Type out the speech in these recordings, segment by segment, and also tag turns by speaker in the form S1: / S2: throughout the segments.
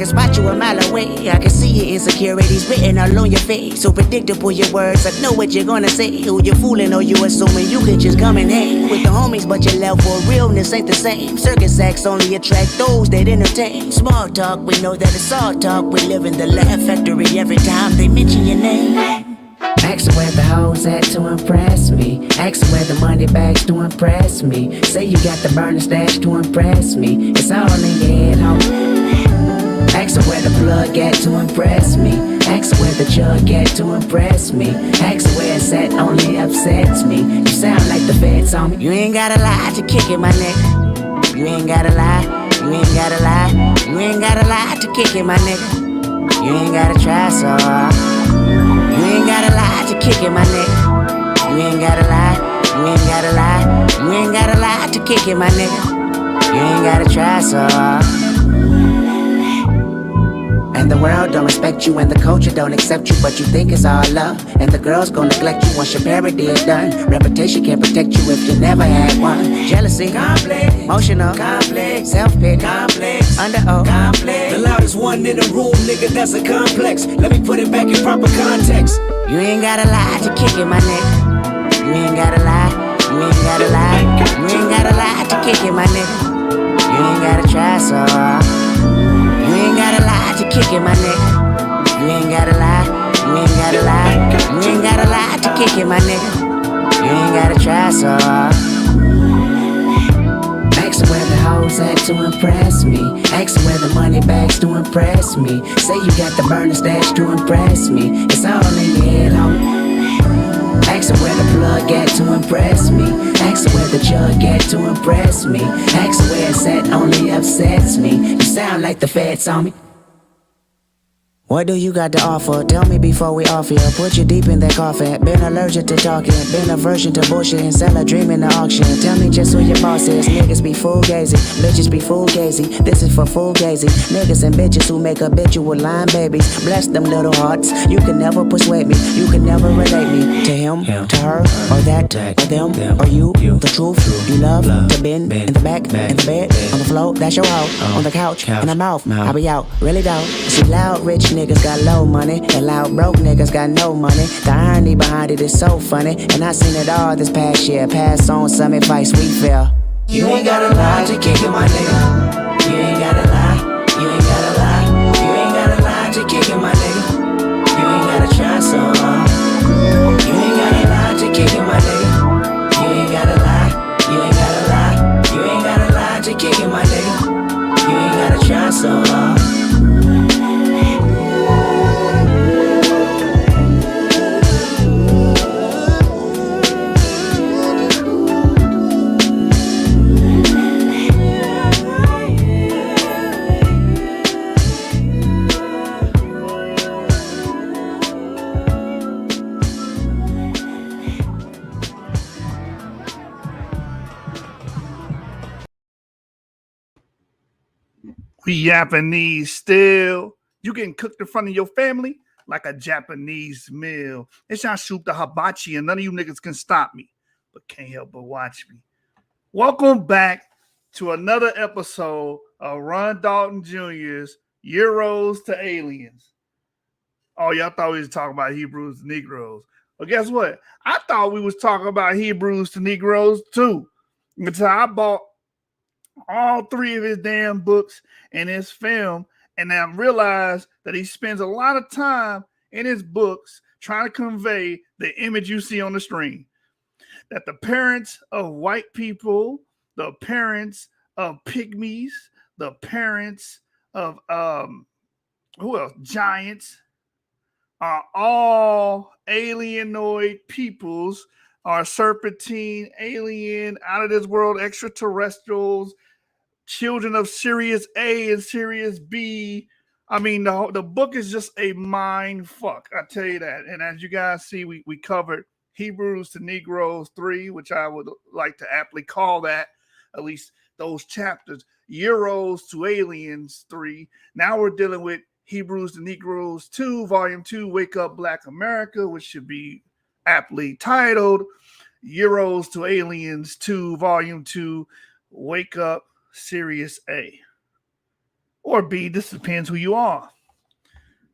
S1: can spot you a mile away. I can see your insecurities written all on your face. So predictable your words, I know what you're gonna say. Who you fooling or you assuming you can just come and hang with the homies, but your level of realness ain't the same. Circus acts only attract those that entertain. Small talk, we know that it's all talk. We live in the laugh factory every time they mention your name. Ask where the hoes at to impress me. Ask where the money bags to impress me. Say you got the burner stash to impress me. It's all in your head, homie. Ask where the plug at to impress me. Ask where the jug at to impress me. Ask where it's at only upsets me. You sound like the feds on me. You ain't gotta lie to kick it, my nigga. You ain't gotta lie. You ain't gotta lie. You ain't gotta lie to kick it, my nigga. You ain't gotta try so hard. You ain't gotta lie to kick it, my nigga. You ain't gotta lie. You ain't gotta lie. You ain't gotta lie to kick it, my nigga. You ain't gotta try so hard. And the world don't respect you and the culture don't accept you, but you think it's all love. And the girls gon' neglect you once your parody is done. Reputation can't protect you if you never had one. Jealousy, complex, emotional, complex, self-pity, complex, under oath, complex.
S2: The loudest one in the room, nigga, that's a complex. Let me put it back in proper context.
S1: You ain't gotta lie to kick it, my nigga. You ain't gotta lie. You ain't gotta lie. You ain't gotta lie to kick it, my nigga. You ain't gotta try so hard. You ain't gotta lie to kick it, my nigga. You ain't gotta lie. You ain't gotta lie. You ain't gotta lie to kick it, my nigga. You ain't gotta try so hard. Ask where the hoes at to impress me. Ask where the money bags to impress me. Say you got the burner stash to impress me. It's all in your head, homie. Ask where the plug at to impress me. Ask where the jug at to impress me. Ask where it's at only upsets me. You sound like the feds on me. What do you got to offer? Tell me before we off here. Put you deep in that coffin. Been allergic to talking. Been aversion to bullshit and sell a dream in the auction. Tell me just who your boss is. Niggas be fugazi. Bitches be fugazi. This is for fugazi. Niggas and bitches who make habitual line babies. Bless them little hearts. You can never persuade me. You can never relate me to him, to her, or that, or them, or you. The truth. You love to bend in the back, in the bed, on the floor. That's your hoe. On the couch, in the mouth. I'll be out. Really don't. See loud rich niggas got low money, and loud broke niggas got no money. The irony behind it is so funny, and I seen it all this past year. Pass on some advice we feel.
S2: You ain't gotta lie to kick it, my nigga. You ain't gotta lie. You ain't gotta lie. You ain't gotta lie to kick it, my nigga. You ain't gotta try so hard. You ain't gotta lie to kick it, my nigga. You ain't gotta lie. You ain't gotta lie. You ain't gotta lie to kick it, my nigga. You ain't gotta try so hard.
S3: We Japanese still. You getting cooked in front of your family like a Japanese meal. It's Yashub the hibachi, and none of you niggas can stop me, but can't help but watch me. Welcome back to another episode of Ron Dalton Jr.'s Euros to Aliens. Oh, y'all thought we was talking about Hebrews to Negroes. Well, guess what? I thought we was talking about Hebrews to Negroes too. Until I bought all three of his damn books and his film, and I realized that he spends a lot of time in his books trying to convey the image you see on the screen. That the parents of white people, the parents of pygmies, the parents of who else? Giants are all alienoid peoples, are serpentine, alien, out of this world, extraterrestrials, children of Sirius A and Sirius B. I mean, the book is just a mind fuck. I tell you that. And as you guys see, we covered Hebrews to Negroes 3, which I would like to aptly call that, at least those chapters, Euros to Aliens 3. Now we're dealing with Hebrews to Negroes 2, Volume 2, Wake Up Black America, which should be aptly titled Euros to Aliens 2, Volume 2, Wake Up Sirius A. or B, this depends who you are.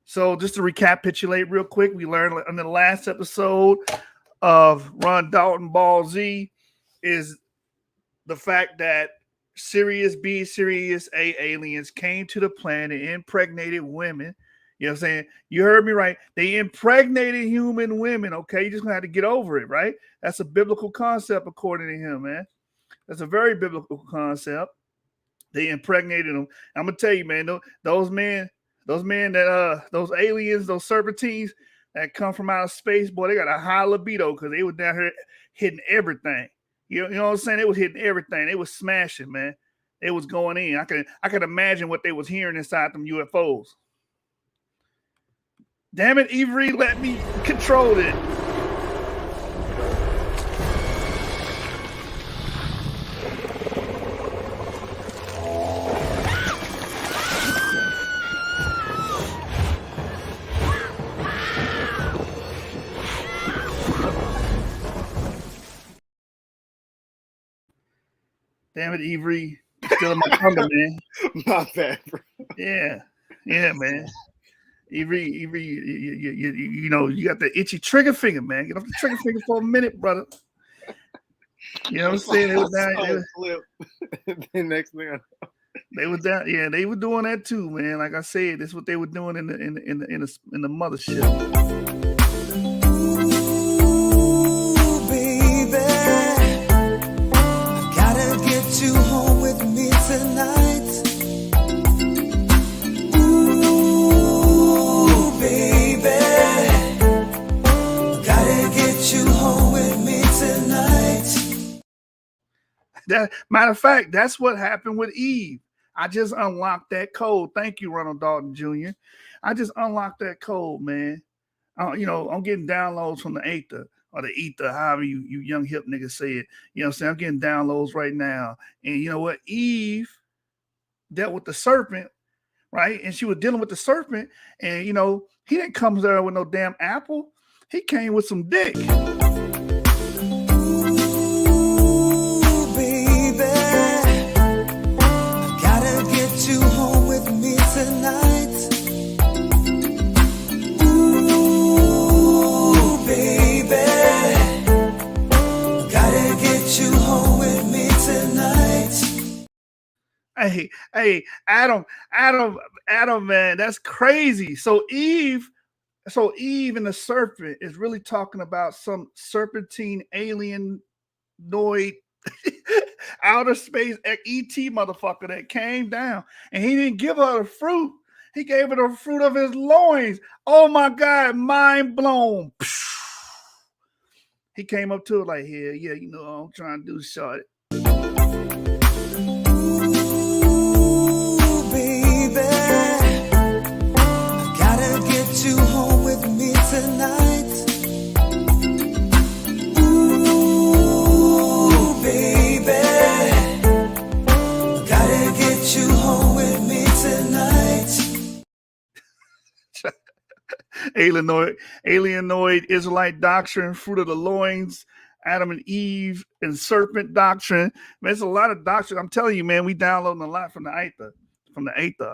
S3: So just to recapitulate real quick, we learned in the last episode of Ron Dalton Ball Z is the fact that Sirius B, Sirius A aliens came to the planet, impregnated women. You know what I'm saying? You heard me right. They impregnated human women, okay? You just gonna have to get over it, right? That's a biblical concept according to him, man. That's a very biblical concept. They impregnated them. I'm gonna tell you, man, those men that those aliens, those serpentines that come from outer space, boy, they got a high libido because they were down here hitting everything. You know what I'm saying? They was hitting everything. They was smashing, man. They was going in. I could imagine what they was hearing inside them UFOs. Damn it, Avery, let me control it. Damn it, Avery. Still in my thunder, man.
S4: My bad, bro.
S3: Yeah, man. Avery, you know, you got the itchy trigger finger, man. Get off the trigger finger for a minute, brother. You know what I'm saying? They was down.
S4: The next thing I know.
S3: They was down. Yeah, they were doing that too, man. Like I said, this is what they were doing in the mothership.
S2: You home with me tonight. Ooh, baby, gotta get you home with me tonight.
S3: That matter of fact, that's what happened with Eve. I just unlocked that code. Thank you, Ronald Dalton Jr. I just unlocked that code, man. You know, I'm getting downloads from the Aether. Or the ether, however you young hip niggas say it. You know what I'm saying? I'm getting downloads right now. And you know what? Eve dealt with the serpent, right? And she was dealing with the serpent. And, you know, he didn't come there with no damn apple. He came with some dick.
S2: Ooh, baby, gotta get you home with me tonight.
S3: Hey, Adam, man, that's crazy. So Eve and the serpent is really talking about some serpentine alienoid outer space ET motherfucker that came down, and he didn't give her the fruit. He gave her the fruit of his loins. Oh my God, mind blown. He came up to her like, yeah, you know, I'm trying to do short.
S2: You home with me tonight. Ooh, baby, gotta get you home with me tonight.
S3: Alienoid Israelite doctrine, fruit of the loins, Adam and Eve, and serpent doctrine. Man, there's a lot of doctrine. I'm telling you, man, we downloading a lot from the Aether.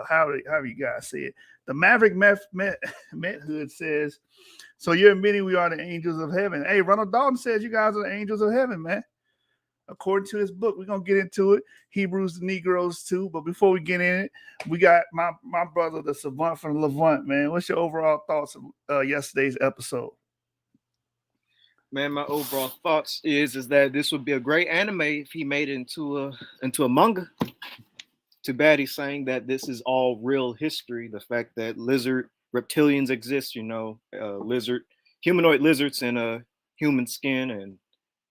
S3: However you guys say it. The Maverick Hood says, so you're admitting we are the angels of heaven. Hey, Ronald Dalton says you guys are the angels of heaven, man. According to his book, we're going to get into it. Hebrews the Negroes too. But before we get in it, we got my brother, the Savant from Levant, man. What's your overall thoughts of yesterday's episode?
S4: Man, my overall thoughts is that this would be a great anime if he made it into a manga. Too bad he's saying that this is all real history. The fact that reptilians exist, you know, humanoid lizards in a human skin, and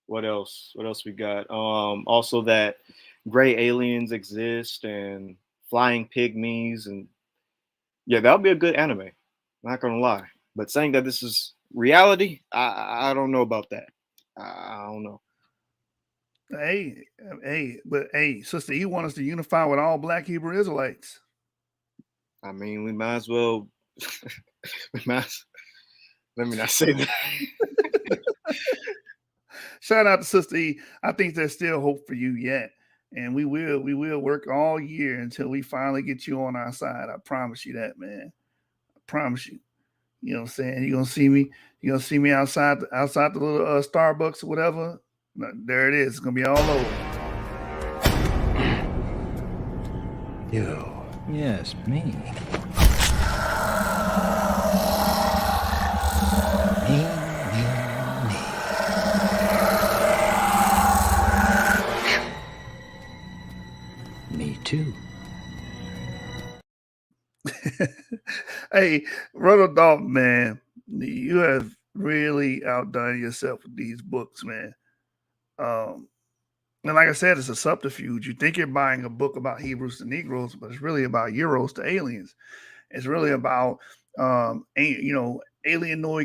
S4: what else? What else we got? Also that gray aliens exist and flying pygmies, and yeah, that'll be a good anime. Not gonna lie, but saying that this is reality, I don't know about that. I don't know.
S3: But sister, you want us to unify with all Black Hebrew Israelites?
S4: I mean, we might as well. Let me not say that.
S3: Shout out to Sister E. I think there's still hope for you yet. And we will work all year until we finally get you on our side. I promise you that, man. I promise you. You know what I'm saying? You're gonna see me outside the little Starbucks or whatever. There it is. It's gonna be all over.
S5: You. Yes, me. Me too.
S3: Hey, Ronald Dalton, man, you have really outdone yourself with these books, man. And like I said, it's a subterfuge. You think you're buying a book about Hebrews to Negroes, but it's really about Euros to aliens. It's really about alienoid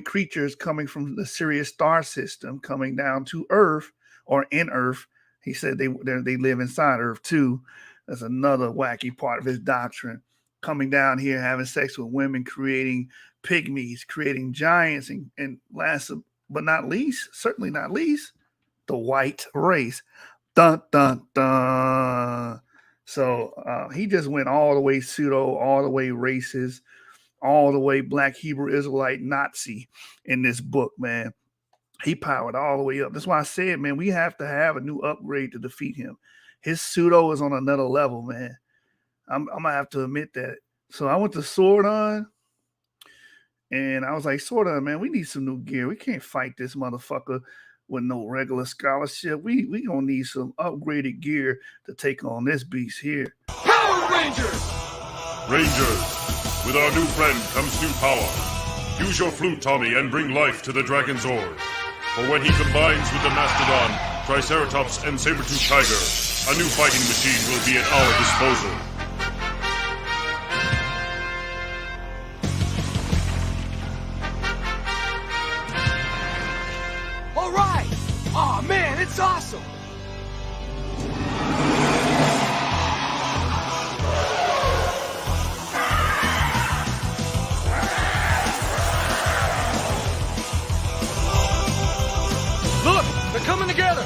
S3: creatures coming from the Sirius star system, coming down to Earth or in Earth. He said they live inside Earth too. That's another wacky part of his doctrine. Coming down here, having sex with women, creating pygmies, creating giants, and last but not least, certainly not least, the white race. Dun dun dun. So he just went all the way pseudo, all the way racist, all the way Black Hebrew Israelite Nazi in this book, man. He powered all the way up. That's why I said, man, we have to have a new upgrade to defeat him. His pseudo is on another level, man. I'm gonna have to admit that. So I went to Swordon, and I was like, Swordon, man, we need some new gear. We can't fight this motherfucker with no regular scholarship. We gonna need some upgraded gear to take on this beast here.
S6: Power Rangers!
S7: Rangers, with our new friend comes new power. Use your flute, Tommy, and bring life to the Dragon Zord. For when he combines with the Mastodon, Triceratops, and Saber-tooth Tiger, a new fighting machine will be at our disposal.
S6: All right! Aw, man, it's awesome! Look! They're coming together!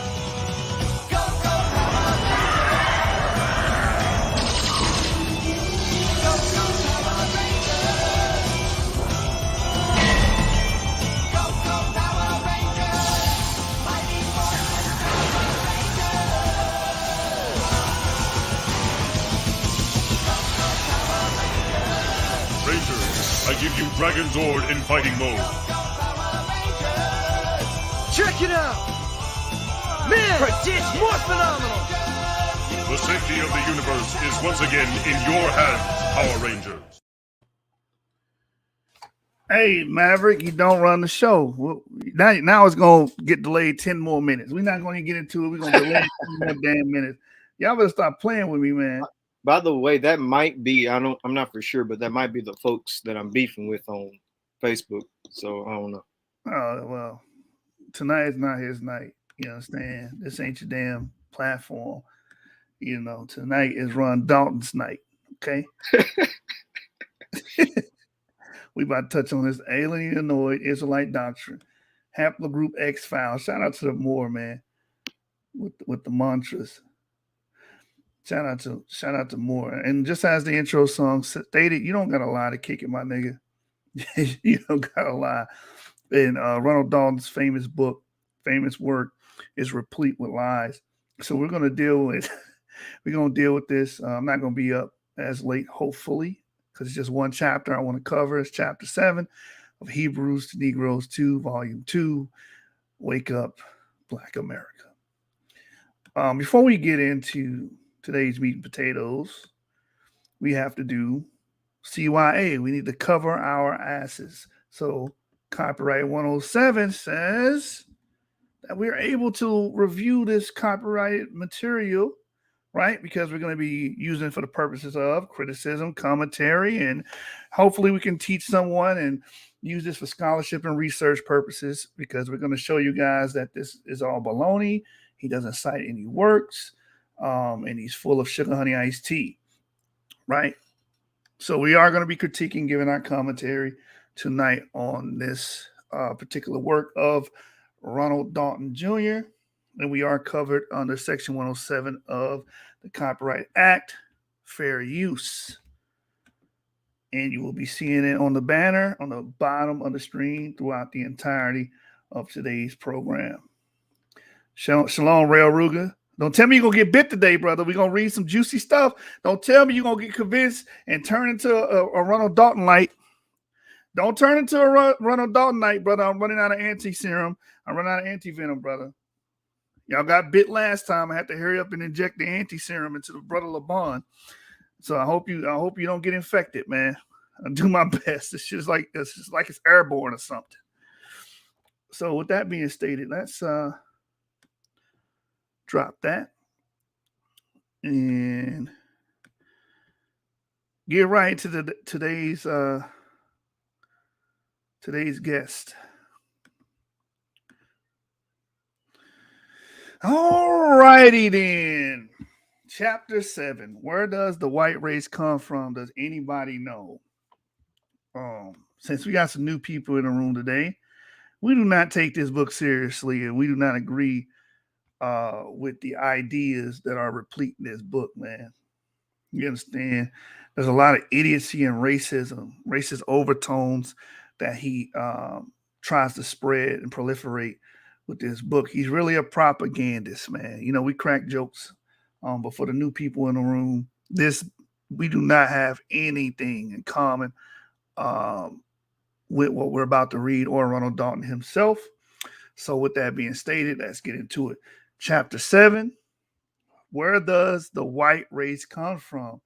S7: I give you Dragon Zord in fighting mode.
S6: Check it out! Man, it's more phenomenal!
S7: The safety of the universe is once again in your hands, Power Rangers.
S3: Hey, Maverick, you don't run the show. Well, now it's going to get delayed 10 more minutes. We're not going to get into it. We're going to delay 10 more damn minutes. Y'all better stop playing with me, man.
S4: By the way, that might be, I'm not for sure, but that might be the folks that I'm beefing with on Facebook. So I don't know.
S3: Oh, well, tonight is not his night. You understand? This ain't your damn platform. You know, tonight is Ron Dalton's night. Okay? We about to touch on this alienoid Israelite doctrine. Haplogroup X-File. Shout out to the Moore, man. With the mantras. Shout out to Moore. And just as the intro song stated, you don't got a lie to kick it, my nigga. You don't got a lie. And Ronald Dalton's famous book, famous work, is replete with lies. So we're gonna deal with this. I'm not gonna be up as late, hopefully, because it's just one chapter I want to cover. It's chapter 7 of Hebrews to Negroes 2, volume 2. Wake up, Black America. Before we get into today's meat and potatoes, we have to do CYA. We need to cover our asses. So copyright 107 says that we're able to review this copyrighted material, right? Because we're going to be using it for the purposes of criticism, commentary, and hopefully we can teach someone and use this for scholarship and research purposes, because we're going to show you guys that this is all baloney. He doesn't cite any works. And he's full of sugar honey iced tea, right? So we are going to be critiquing, giving our commentary tonight on this particular work of Ronald Dalton Jr., And we are covered under Section 107 of the Copyright Act, fair use. And you will be seeing it on the banner on the bottom of the screen throughout the entirety of today's program. Shalom, Rail Ruga. Don't tell me you're going to get bit today, brother. We're going to read some juicy stuff. Don't tell me you're going to get convinced and turn into a Ronald Dalton light. Don't turn into a Ronald Dalton light, brother. I'm running out of anti-serum. I'm running out of anti-venom, brother. Y'all got bit last time. I had to hurry up and inject the anti-serum into the brother LeBron. So I hope you don't get infected, man. I'll do my best. It's just like it's airborne or something. So with that being stated, let's drop that and get right to today's guest. All righty then. Chapter 7. Where does the white race come from? Does anybody know? Since we got some new people in the room today, we do not take this book seriously, and we do not agree with the ideas that are replete in this book, man. You understand? There's a lot of idiocy and racism, racist overtones that he tries to spread and proliferate with this book. He's really a propagandist, man. You know, we crack jokes, but for the new people in the room, we do not have anything in common with what we're about to read or Ronald Dalton himself. So with that being stated, let's get into it. Chapter 7, where does the white race come from?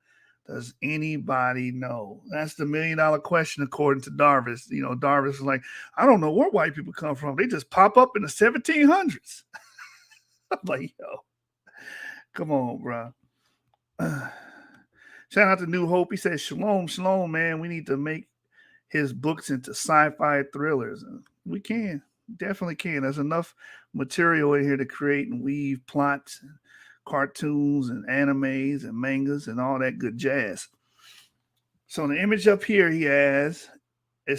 S3: Does anybody know? That's the $1 million question, according to Darvis. You know, Darvis is like, I don't know where white people come from. They just pop up in the 1700s. I'm like, yo, come on, bro. Shout out to New Hope. He says, shalom, shalom, man. We need to make his books into sci-fi thrillers. And we can. Definitely can. There's enough material in here to create and weave plots and cartoons and animes and mangas and all that good jazz. So the image up here it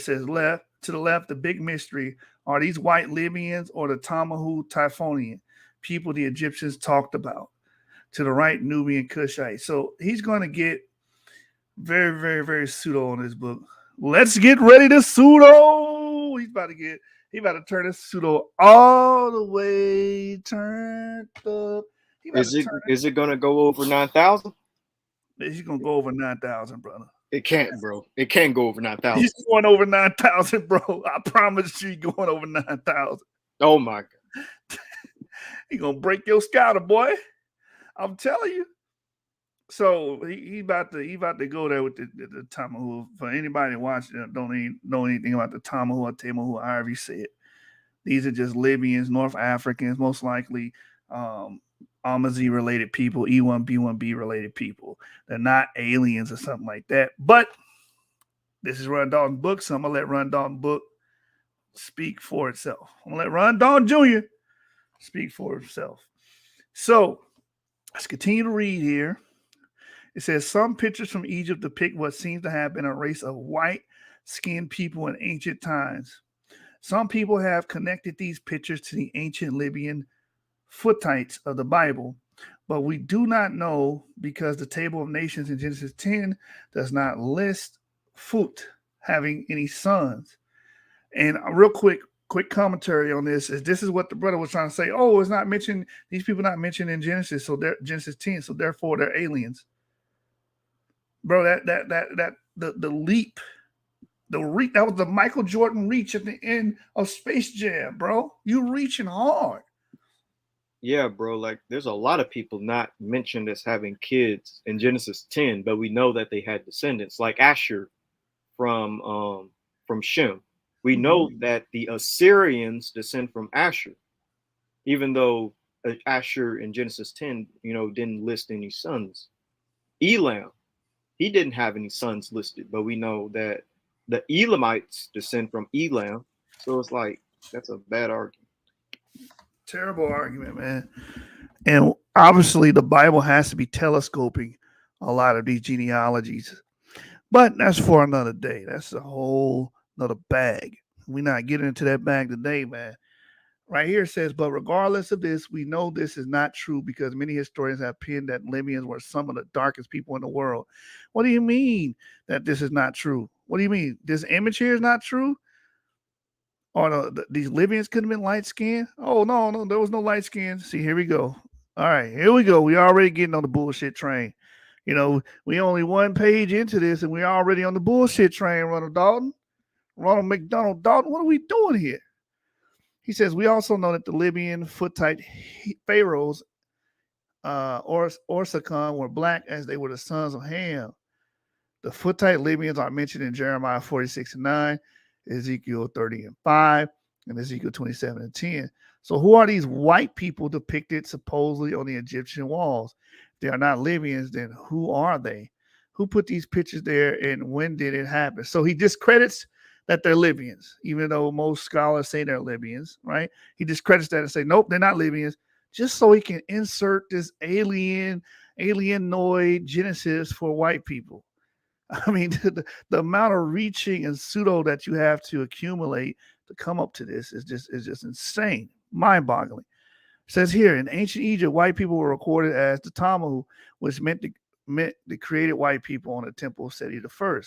S3: says to the left, the big mystery. Are these white Libyans or the Tamahu Typhonian people the Egyptians talked about? To the right, Nubian Kushite. So he's going to get very, very, very pseudo on this book. Let's get ready to pseudo. He's about to turn this pseudo all the way turned up.
S4: Is it gonna go over 9,000?
S3: He's gonna go over 9,000, brother.
S4: It can't, bro. It can't go over 9,000.
S3: He's going over 9,000, bro. I promise you, he's going over 9,000.
S4: Oh my god.
S3: He's gonna break your scouter, boy. I'm telling you. So he about to go there with the Tamahu. For anybody watching that don't know anything about the Tamahu or Tamahu, however you say it, these are just Libyans, North Africans, most likely Amazi related people, E1B1B related people. They're not aliens or something like that. But this is Ron Dalton's book, so I'm gonna let Ron Dalton's book speak for itself. I'm gonna let Ron Dalton Jr. speak for himself. So let's continue to read here. It says some pictures from Egypt depict what seems to have been a race of white-skinned people in ancient times. Some people have connected these pictures to the ancient Libyan Foothites of the Bible, but we do not know because the table of nations in Genesis 10 does not list Phut having any sons. And a real quick commentary on this is what the brother was trying to say. Oh, it's not mentioned. These people not mentioned in Genesis, so they're Genesis 10, so therefore they're aliens. Bro, the leap, that was the Michael Jordan reach at the end of Space Jam, bro. You reaching hard.
S4: Yeah, bro. Like, there's a lot of people not mentioned as having kids in Genesis 10, but we know that they had descendants, like Asher from Shem. We know that the Assyrians descend from Asher, even though Asher in Genesis 10, didn't list any sons. Elam, he didn't have any sons listed, but we know that the Elamites descend from Elam. So it's like, that's a bad argument.
S3: Terrible argument, man. And obviously the Bible has to be telescoping a lot of these genealogies. But that's for another day. That's a whole another bag. We're not getting into that bag today, man. Right here it says, but regardless of this, we know this is not true because many historians have pinned that Libyans were some of the darkest people in the world. What do you mean that this is not true? What do you mean? This image here is not true? Or these Libyans could have been light skinned? Oh, no, there was no light skin. See, here we go. All right, here we go. We already getting on the bullshit train. You know, we only one page into this and we're already on the bullshit train, Ronald McDonald Dalton. What are we doing here? He says, we also know that the Libyan Footite pharaohs, Orsakon, were black as they were the sons of Ham. The Footite Libyans are mentioned in Jeremiah 46:9, Ezekiel 30:5, and Ezekiel 27:10. So who are these white people depicted supposedly on the Egyptian walls? If they are not Libyans, then who are they? Who put these pictures there and when did it happen? So he discredits that they're Libyans, even though most scholars say they're Libyans, right? He discredits that and say, nope, they're not Libyans, just so he can insert this alienoid genesis for white people. I mean, the amount of reaching and pseudo that you have to accumulate to come up to this is just insane, mind-boggling. It says here, in ancient Egypt, white people were recorded as the Tamu, which meant the created white people on the temple of Seti I.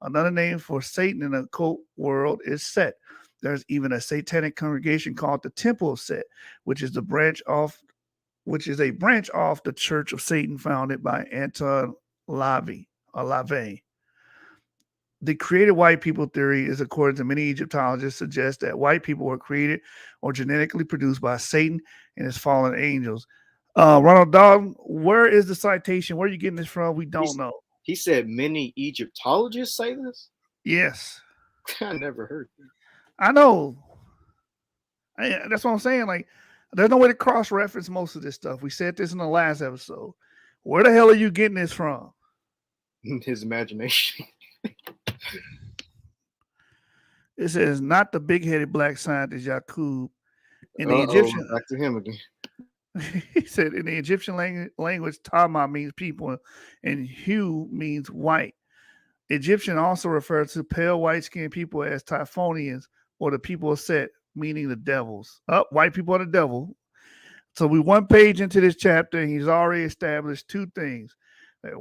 S3: Another name for Satan in the occult world is Set. There's even a satanic congregation called the Temple of Set, which is a branch off the Church of Satan founded by Anton LaVey. The created white people theory is, according to many Egyptologists, suggests that white people were created or genetically produced by Satan and his fallen angels. Ronald Dalton, where is the citation? Where are you getting this from? We don't know.
S4: He said many Egyptologists say this?
S3: Yes.
S4: I never heard that.
S3: I know. That's what I'm saying. Like, there's no way to cross-reference most of this stuff. We said this in the last episode. Where the hell are you getting this from?
S4: His imagination.
S3: It says, not the big-headed black scientist Yashub. In the Egyptian,
S4: back to him again.
S3: He said, in the Egyptian language, Tama means people and Hu means white. Egyptian also refers to pale white-skinned people as Typhonians or the people of Set, meaning the devils. White people are the devil. So we one page into this chapter, and he's already established two things. That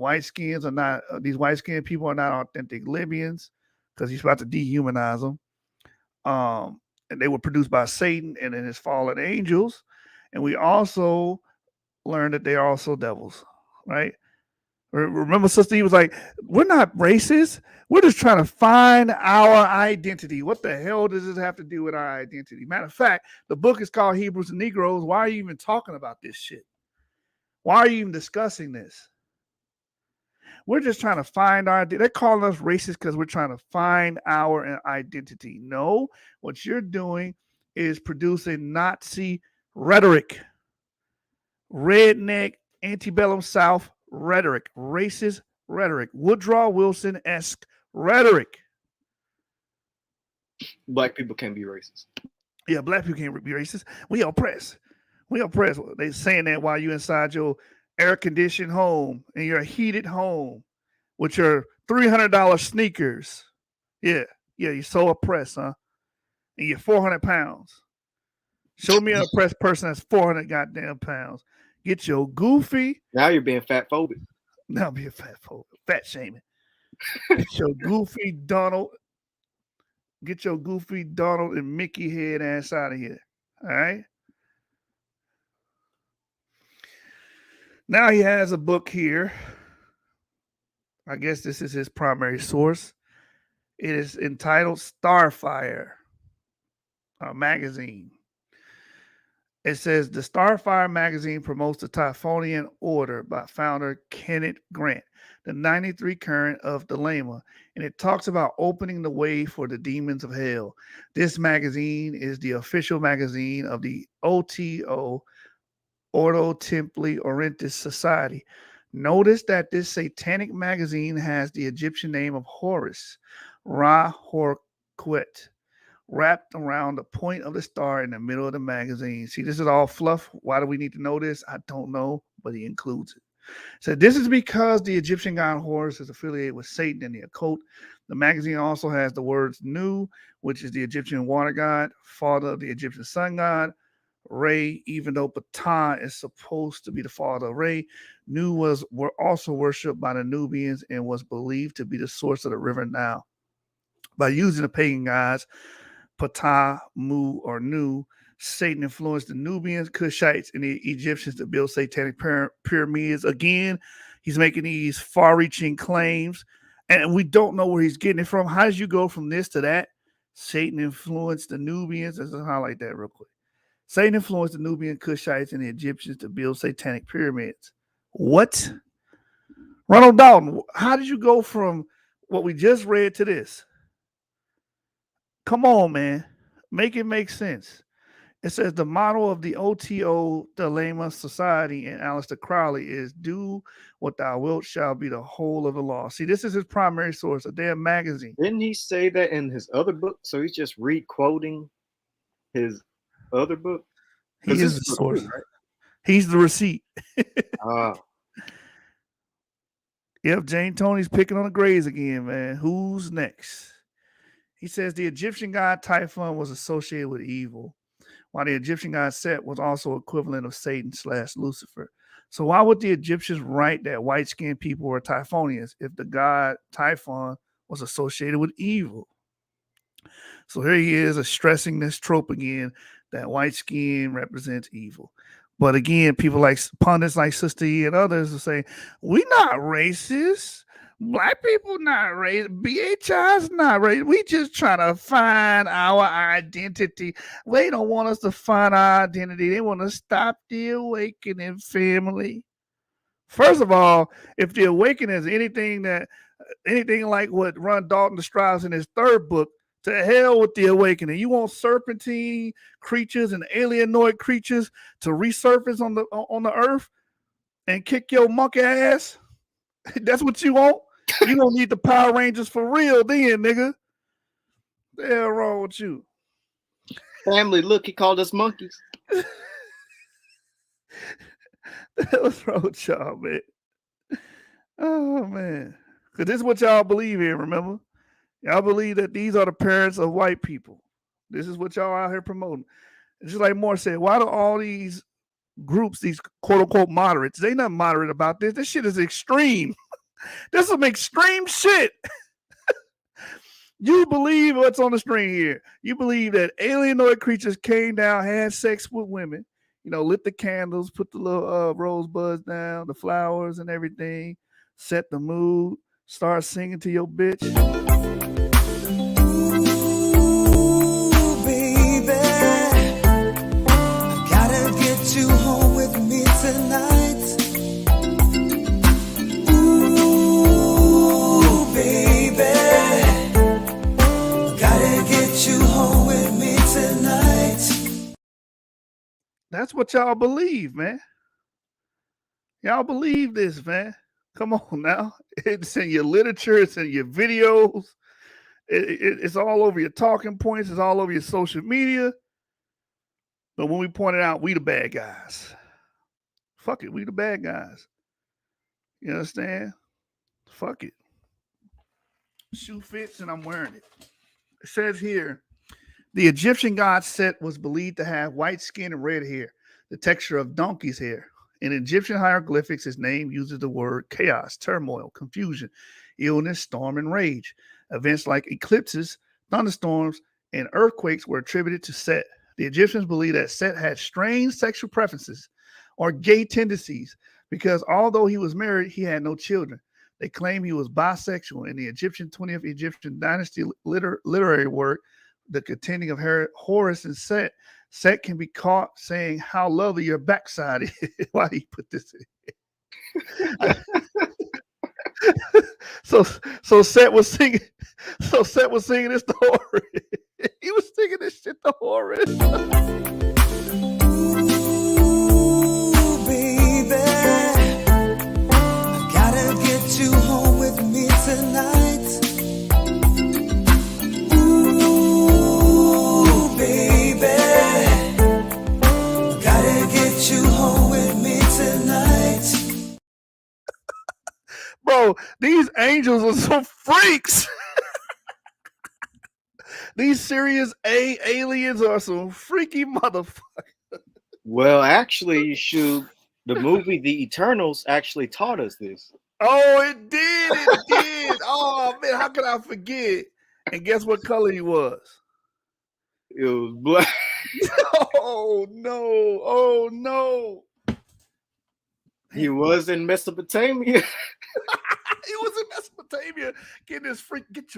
S3: these white-skinned people are not authentic Libyans, because he's about to dehumanize them. And they were produced by Satan and then his fallen angels. And we also learned that they are also devils, right? Remember, Sister E was like, we're not racist. We're just trying to find our identity. What the hell does this have to do with our identity? Matter of fact, the book is called Hebrews and Negroes. Why are you even talking about this shit? Why are you even discussing this? We're just trying to find our identity. They're calling us racist because we're trying to find our identity. No, what you're doing is producing Nazi rhetoric, redneck, antebellum South rhetoric, racist rhetoric, Woodrow Wilson-esque rhetoric.
S4: Black people can't be racist.
S3: Yeah, black people can't be racist. We oppress. They saying that while you inside your air-conditioned home in your heated home with your $300 sneakers. Yeah, you're so oppressed, huh? And you're 400 pounds. Show me an oppressed person that's 400 goddamn pounds. Get your goofy.
S4: Now you're being fat phobic.
S3: Now be a fat phobic. Fat shaming. Get your goofy Donald. Get your goofy Donald and Mickey head ass out of here. All right? Now he has a book here. I guess this is his primary source. It is entitled Starfire, a magazine. It says the Starfire magazine promotes the Typhonian Order by founder Kenneth Grant, the 93 current of the Lama, and it talks about opening the way for the demons of hell. This magazine is the official magazine of the OTO, Ordo Templi Orientis Society. Notice that this satanic magazine has the Egyptian name of Horus, Ra-Horquet, wrapped around the point of the star in the middle of the magazine. See, this is all fluff. Why do we need to know this? I don't know, but he includes it. So this is because the Egyptian god Horus is affiliated with Satan and the occult. The magazine also has the words Nu, which is the Egyptian water god, father of the Egyptian sun god, Re, even though Ptah is supposed to be the father of Re, Nu were also worshipped by the Nubians and was believed to be the source of the river Nile. By using the pagan gods, Ptah, Mu, or Nu, Satan influenced the Nubians, Cushites, and the Egyptians to build satanic pyramids. Again, he's making these far-reaching claims, and we don't know where he's getting it from. How did you go from this to that? Satan influenced the Nubians. Let's highlight that real quick. Satan influenced the Nubian, Cushites, and the Egyptians to build satanic pyramids. What? Ronald Dalton, how did you go from what we just read to this? Come on, man. Make it make sense. It says the motto of the OTO Dilemma Society and Aleister Crowley is do what thou wilt shall be the whole of the law. See, this is his primary source, a damn magazine.
S4: Didn't he say that in his other book? So he's just re-quoting his other book?
S3: He is the source. Too, right? He's the receipt. Yep, Jane Tony's picking on the Greys again, man. Who's next? He says the Egyptian god Typhon was associated with evil, while the Egyptian god Set was also equivalent of Satan/Lucifer. So why would the Egyptians write that white-skinned people were Typhonians if the god Typhon was associated with evil? So here he is stressing this trope again, that white skin represents evil. But again, people like pundits like Sister E and others will say, we're not racist. Black people not racist. BHI's not racist. We just trying to find our identity. They don't want us to find our identity. They want to stop the awakening, family. First of all, if the awakening is anything like what Ron Dalton describes in his third book, to hell with the awakening. You want serpentine creatures and alienoid creatures to resurface on the earth and kick your monkey ass? That's what you want? You don't need the Power Rangers for real then, nigga. The hell wrong with you?
S4: Family, look, he called us monkeys.
S3: What's wrong with y'all, man? Oh, man. Because this is what y'all believe in, remember? Y'all believe that these are the parents of white people. This is what y'all out here promoting. It's just like Moore said, why do all these groups, these quote-unquote moderates, they not moderate about this. This shit is extreme. This is some extreme shit. You believe what's on the screen here. You believe that alienoid creatures came down, had sex with women, lit the candles, put the little rosebuds down, the flowers and everything, set the mood, start singing to your bitch.
S2: You home with me tonight. Ooh, baby, gotta get you home with me tonight.
S3: That's what y'all believe, man. Y'all believe this, man. Come on now. It's in your literature. It's in your videos. It's all over your talking points. It's all over your social media. But when we pointed out, we the bad guys. Fuck it, we the bad guys. You understand? Fuck it. Shoe fits and I'm wearing it. It says here, the Egyptian god Set was believed to have white skin and red hair, the texture of donkey's hair. In Egyptian hieroglyphics, his name uses the word chaos, turmoil, confusion, illness, storm, and rage. Events like eclipses, thunderstorms, and earthquakes were attributed to Set. The Egyptians believed that Set had strange sexual preferences or gay tendencies because although he was married, he had no children. They claim he was bisexual. In the 20th Egyptian dynasty literary work, The Contending of Horus and Set, Set can be caught saying how lovely your backside is. Why do you put this in? So Set was singing. So Set was singing this to Horus. He was singing this shit to Horus.
S2: Ooh, baby, I gotta get you home with me tonight. Ooh, baby, gotta get you home with me tonight.
S3: Bro, these angels are some freaks. These Series A aliens are some freaky motherfuckers.
S4: Well, actually, Yashub, the movie The Eternals actually taught us this.
S3: Oh, it did. It did. Oh, man, how could I forget? And guess what color he was?
S4: It was black.
S3: Oh, no. Oh, no.
S4: He was in Mesopotamia.
S3: He was in Mesopotamia. Get your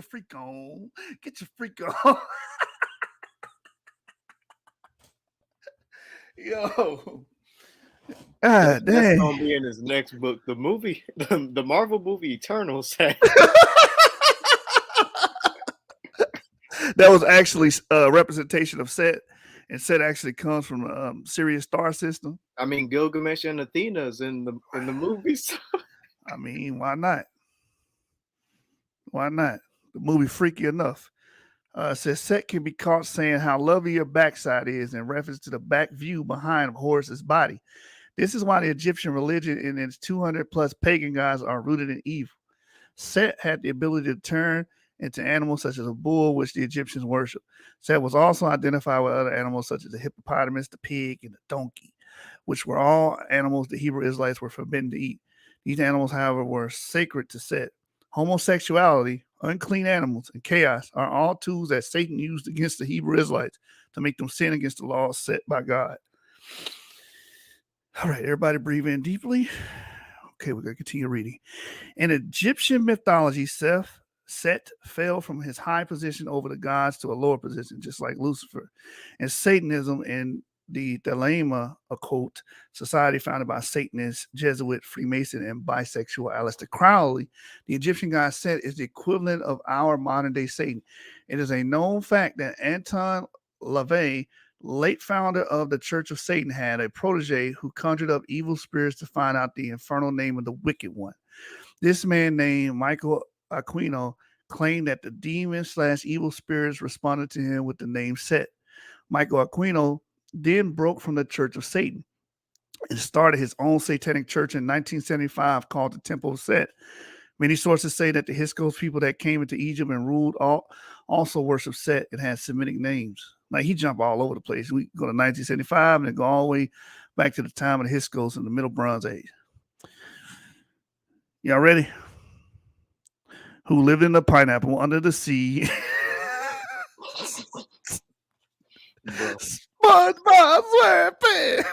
S3: freak on. Get your freak on. Yo.
S4: That's
S3: dang.
S4: gonna be in his next book. The movie, the Marvel movie Eternals.
S3: That was actually a representation of Set, and Set actually comes from Sirius star system.
S4: I mean, Gilgamesh and Athena's in the movies.
S3: I mean, why not? Why not? The movie freaky enough. Says Set can be caught saying how lovely your backside is in reference to the back view behind Horus's body. This is why the Egyptian religion and its 200 plus pagan gods are rooted in evil. Set had the ability to turn into animals such as a bull, which the Egyptians worship. Set was also identified with other animals such as the hippopotamus, the pig, and the donkey, which were all animals the Hebrew Israelites were forbidden to eat. These animals, however, were sacred to Set. Homosexuality, unclean animals, and chaos are all tools that Satan used against the Hebrew Israelites to make them sin against the laws set by God. All right, everybody breathe in deeply. Okay, we're going to continue reading. In Egyptian mythology, Set fell from his high position over the gods to a lower position, just like Lucifer. In Satanism and the Thelema occult society founded by Satanist, Jesuit, Freemason, and bisexual Aleister Crowley, the Egyptian god Set is the equivalent of our modern-day Satan. It is a known fact that Anton LaVey, late founder of the Church of Satan, had a protege who conjured up evil spirits to find out the infernal name of the wicked one. This man named Michael Aquino claimed that the demon/evil spirits responded to him with the name Set. Michael Aquino then broke from the Church of Satan and started his own satanic church in 1975 called the Temple of Set. Many sources say that the Hyksos people that came into Egypt and ruled also worshiped Set and had Semitic names. Like, he jumped all over the place. We go to 1975 and then go all the way back to the time of the Hyksos in the Middle Bronze Age. Y'all ready? Who lived in a pineapple under the sea. SpongeBob SquarePants.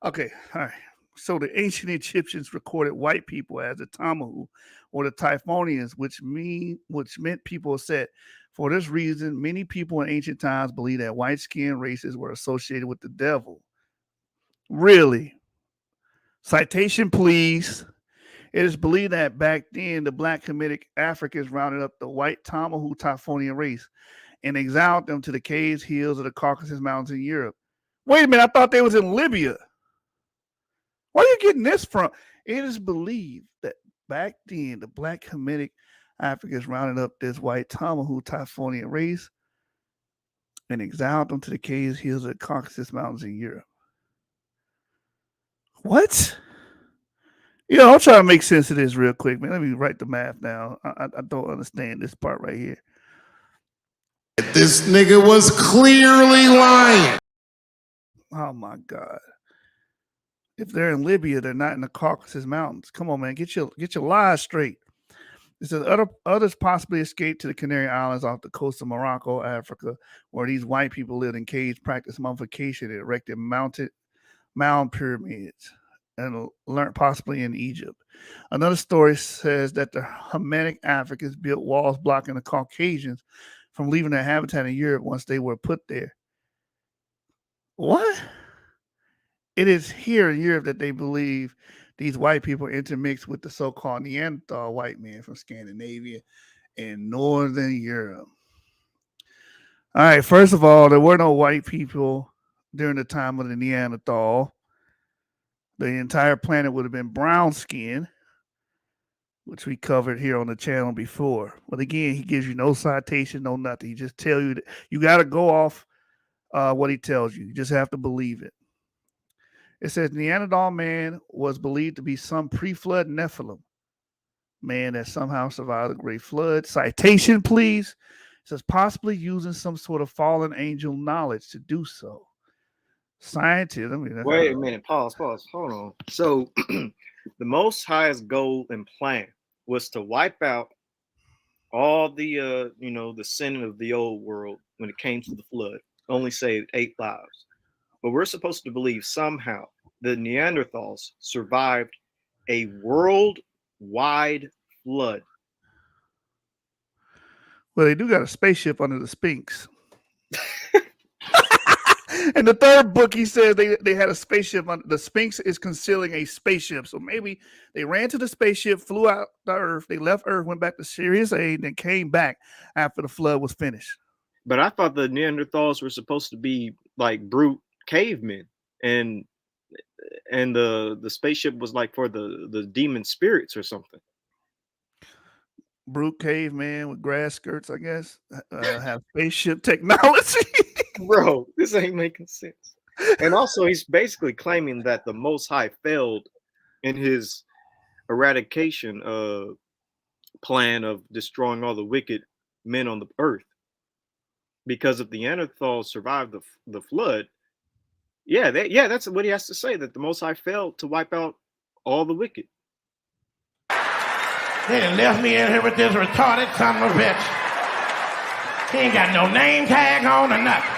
S3: Okay, all right. So the ancient Egyptians recorded white people as the Tamahu or the Typhonians, which meant people of Set. For this reason, many people in ancient times believed that white-skinned races were associated with the devil. Really? Citation, please. It is believed that back then, the black Hamitic Africans rounded up the white Tamahu Typhonian race and exiled them to the caves, hills of the Caucasus Mountains in Europe. Wait a minute, I thought they was in Libya. Where are you getting this from? It is believed that back then, the black Hamitic Africans rounded up this white Tamahu Typhonian race and exiled them to the caves, hills of the Caucasus Mountains in Europe. What? I'll try to make sense of this real quick, man. Let me write the math down. I don't understand this part right here.
S8: This nigga was clearly lying.
S3: Oh my God. If they're in Libya, they're not in the Caucasus Mountains. Come on, man. Get your lies straight. It says others possibly escaped to the Canary Islands off the coast of Morocco, Africa, where these white people lived in caves, practiced mummification, and erected mound pyramids, and learned possibly in Egypt. Another story says that the Hamitic Africans built walls blocking the Caucasians from leaving their habitat in Europe once they were put there. What? It is here in Europe that they believe these white people intermixed with the so-called Neanderthal white men from Scandinavia and Northern Europe. All right, first of all, there were no white people during the time of the Neanderthal. The entire planet would have been brown skin, which we covered here on the channel before. But again, he gives you no citation, no nothing. He just tells you that you got to go off what he tells you. You just have to believe it. It says Neanderthal man was believed to be some pre-flood Nephilim man that somehow survived the Great Flood. Citation, please. says possibly using some sort of fallen angel knowledge to do so. Scientists, I mean,
S4: wait a minute, pause, hold on. So the Most High's goal and plan was to wipe out all the the sin of the old world when it came to the flood. Only saved 8 lives. But we're supposed to believe somehow the Neanderthals survived a worldwide flood.
S3: Well, they do got a spaceship under the Sphinx. In the third book, he says they had a spaceship. The Sphinx is concealing a spaceship. So maybe they ran to the spaceship, flew out to Earth. They left Earth, went back to Sirius A, and then came back after the flood was finished.
S4: But I thought the Neanderthals were supposed to be like brute cavemen, and the spaceship was like for the demon spirits or something.
S3: Brute caveman with grass skirts, I guess, have spaceship technology.
S4: Bro, this ain't making sense. And also, he's basically claiming that the Most High failed in his eradication plan of destroying all the wicked men on the earth. Because if the Neanderthals survived the flood, that's what he has to say, that the Most High failed to wipe out all the wicked.
S9: They done left me in here with this retarded son of a bitch. He ain't got no name tag on or nothing.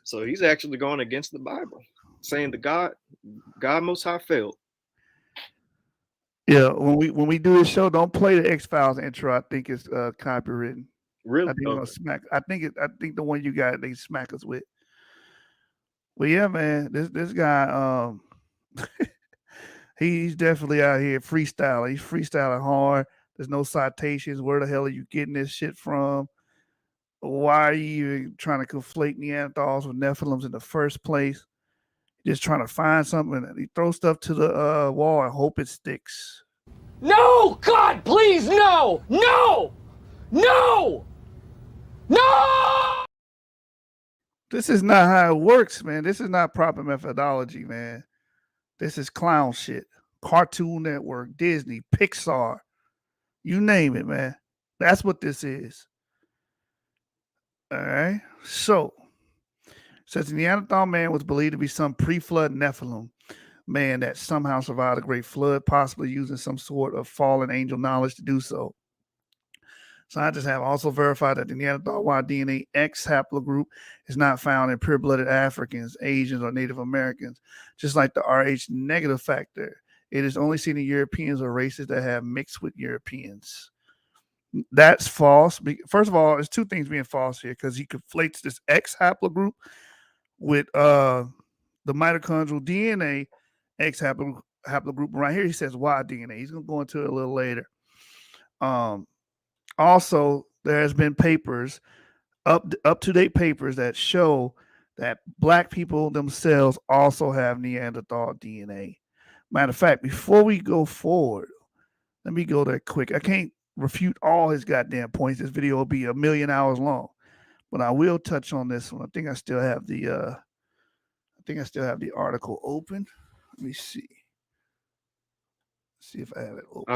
S4: So he's actually going against the Bible, saying the God Most High failed.
S3: Yeah, when we do this show, don't play the X-Files intro. I think it's copywritten.
S4: Really?
S3: I think smack. I think the one you got they smack us with. Well, yeah, man, this guy, he's definitely out here freestyling. He's freestyling hard. There's no citations. Where the hell are you getting this shit from? Why are you even trying to conflate Neanderthals with Nephilims in the first place? Just trying to find something. And he throws stuff to the wall and hope it sticks.
S6: No! God, please, no! No! No! No!
S3: This is not how it works, man. This is not proper methodology, man. This is clown shit. Cartoon Network, Disney, Pixar, you name it, man. That's what this is. All right. So, says the Neanderthal man was believed to be some pre-flood Nephilim man that somehow survived a great flood, possibly using some sort of fallen angel knowledge to do so. Scientists have also verified that the Neanderthal Y DNA X haplogroup is not found in pure-blooded Africans, Asians, or Native Americans, just like the Rh negative factor. It is only seen in Europeans or races that have mixed with Europeans. That's false. First of all, there's two things being false here because he conflates this X haplogroup with the mitochondrial DNA X haplogroup. Right here, he says Y DNA. He's going to go into it a little later. Also, there has been papers, up-to-date papers that show that Black people themselves also have Neanderthal DNA. Matter of fact, before we go forward, let me go there quick. I can't refute all his goddamn points. This video will be 1,000,000 hours long, but I will touch on this one. I think I still have the article open. Let me see. See if I have it open.
S4: I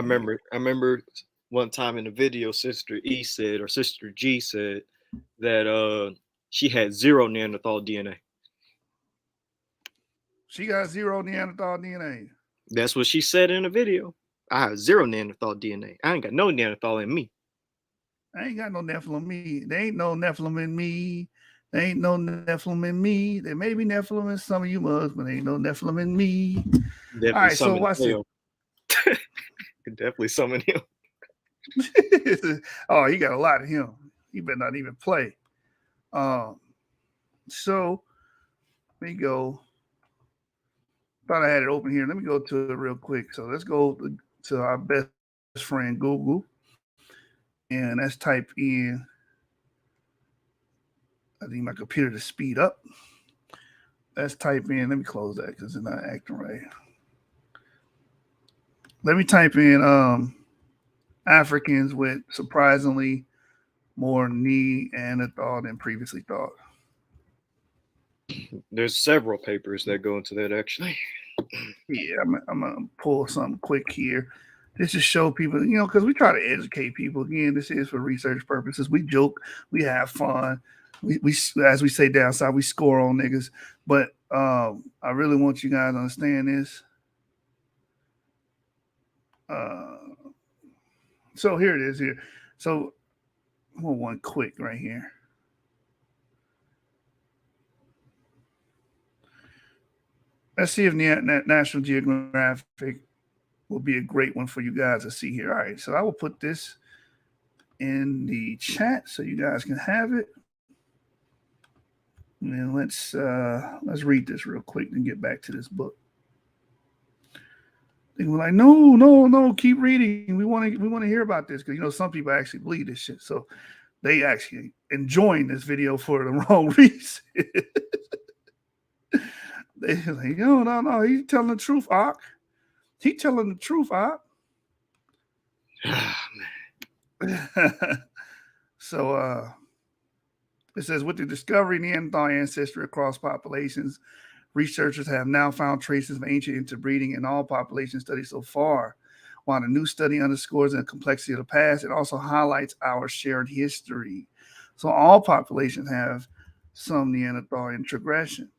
S4: remember one time in the video, Sister E said, or Sister G said, that she had 0 Neanderthal DNA.
S3: She got 0 Neanderthal DNA.
S4: That's what she said in the video. I have 0 Neanderthal DNA. I ain't got no Neanderthal in me.
S3: I ain't got no Nephilim in me. There ain't no Nephilim in me. There ain't no Nephilim in me. There may be Nephilim in some of you mugs, but there ain't no Nephilim in me.
S4: Definitely. All right, so watch it. Definitely summon him.
S3: Oh, he got a lot of him. He better not even play. So let me go. Thought I had it open here. Let me go to it real quick. So let's go to our best friend Google, and let's type in. I need my computer to speed up. Let's type in. Let me close that because it's not acting right. Let me type in Africans with surprisingly more Neanderthal than previously thought.
S4: There's several papers that go into that, actually.
S3: Yeah, I'm gonna pull something quick here. This just show people, because we try to educate people. Again, this is for research purposes. We joke, we have fun. We as we say down south, we score on niggas. But I really want you guys to understand this. So here it is here. So one quick right here. Let's see if National Geographic will be a great one for you guys to see here. All right, so I will put this in the chat so you guys can have it. And let's read this real quick and get back to this book. They were like, no, keep reading. We want to hear about this because some people actually believe this shit. So they actually enjoying this video for the wrong reason. They like, no, he's telling the truth, Ock. He telling the truth, Ock. So it says, with the discovery of Neanderthal ancestry across populations, researchers have now found traces of ancient interbreeding in all population studies so far. While the new study underscores the complexity of the past, it also highlights our shared history. So all populations have some Neanderthal introgression.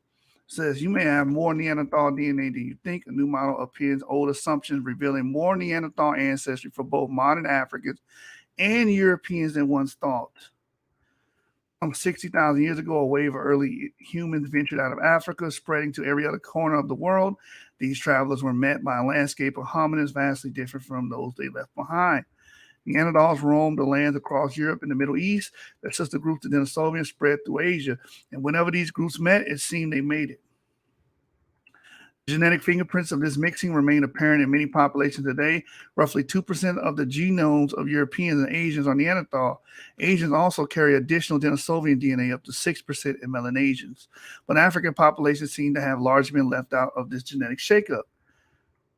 S3: Says you may have more Neanderthal DNA than you think. A new model appends old assumptions, revealing more Neanderthal ancestry for both modern Africans and Europeans than once thought. 60,000 years ago, a wave of early humans ventured out of Africa, spreading to every other corner of the world. These travelers were met by a landscape of hominids vastly different from those they left behind. Neanderthals roamed the lands across Europe and the Middle East. Their sister groups, the Denisovians, spread through Asia. And whenever these groups met, it seemed they made it. Genetic fingerprints of this mixing remain apparent in many populations today. Roughly 2% of the genomes of Europeans and Asians are Neanderthal. Asians also carry additional Denisovian DNA, up to 6% in Melanesians. But African populations seem to have largely been left out of this genetic shakeup.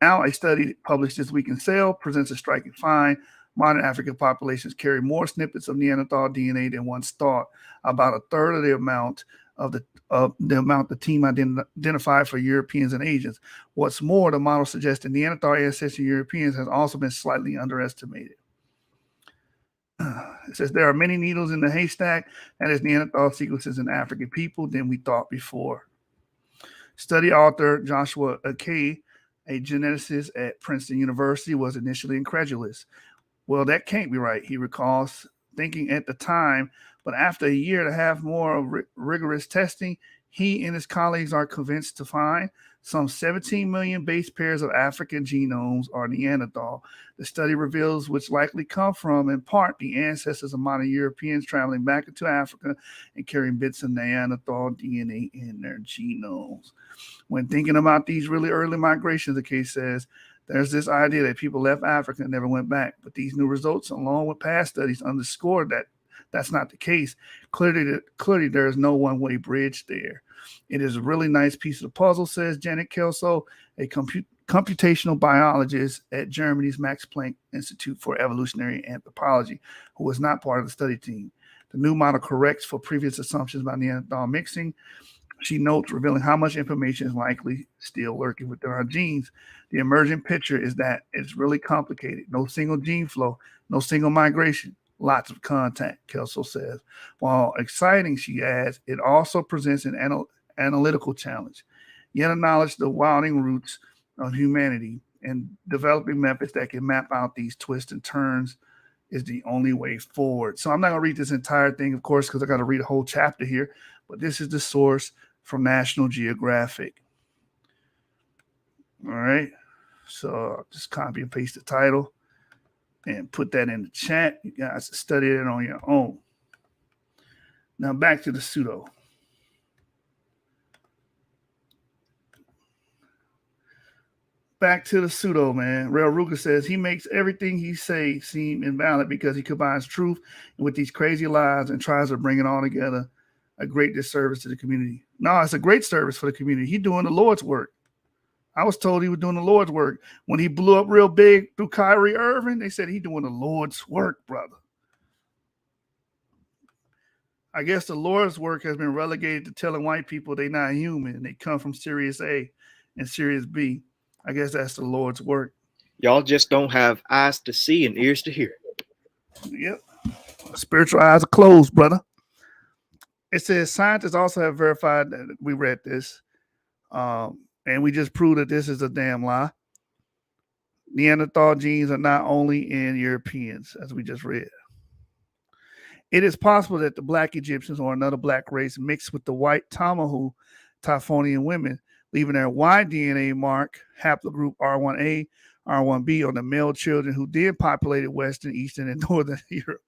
S3: Now, a study published this week in Cell presents a striking find. Modern African populations carry more snippets of Neanderthal DNA than once thought, about a third of the amount of the team identified for Europeans and Asians. What's more, the model suggests that Neanderthal ancestry Europeans has also been slightly underestimated. It says there are many needles in the haystack, and there's Neanderthal sequences in African people than we thought before. Study author Joshua Akey, a geneticist at Princeton University, was initially incredulous. Well, that can't be right, he recalls thinking at the time, but after a year and a half more of rigorous testing, he and his colleagues are convinced to find some 17 million base pairs of African genomes are Neanderthal. The study reveals which likely come from, in part, the ancestors of modern Europeans traveling back into Africa and carrying bits of Neanderthal DNA in their genomes. When thinking about these really early migrations, the case says, there's this idea that people left Africa and never went back. But these new results, along with past studies, underscore that that's not the case. Clearly there is no one-way bridge there. It is a really nice piece of the puzzle, says Janet Kelso, a computational biologist at Germany's Max Planck Institute for Evolutionary Anthropology, who was not part of the study team. The new model corrects for previous assumptions about Neanderthal mixing. She notes, revealing how much information is likely still lurking within our genes. The emerging picture is that it's really complicated. No single gene flow, no single migration, lots of contact, Kelso says. While exciting, she adds, it also presents an analytical challenge. Yet acknowledge the wilding roots of humanity, and developing methods that can map out these twists and turns is the only way forward. So I'm not going to read this entire thing, of course, because I got to read a whole chapter here, but this is the source from National Geographic. All right. So I'll just copy and paste the title and put that in the chat. You guys can study it on your own. Now back to the pseudo. Back to the pseudo, man. Rail Ruger says he makes everything he say seem invalid because he combines truth with these crazy lies and tries to bring it all together. A great disservice to the community. No, it's a great service for the community. He's doing the Lord's work. I was told he was doing the Lord's work. When he blew up real big through Kyrie Irving, they said he's doing the Lord's work, brother. I guess the Lord's work has been relegated to telling white people they're not human and they come from Sirius A and Sirius B. I guess that's the Lord's work.
S4: Y'all just don't have eyes to see and ears to hear.
S3: Yep. Spiritual eyes are closed, brother. It says scientists also have verified that we read this. And we just proved that this is a damn lie. Neanderthal genes are not only in Europeans, as we just read. It is possible that the black Egyptians or another black race mixed with the white Tamahu Typhonian women, leaving their Y DNA mark, haplogroup R1A, R1B on the male children who then populated Western, Eastern, and Northern Europe.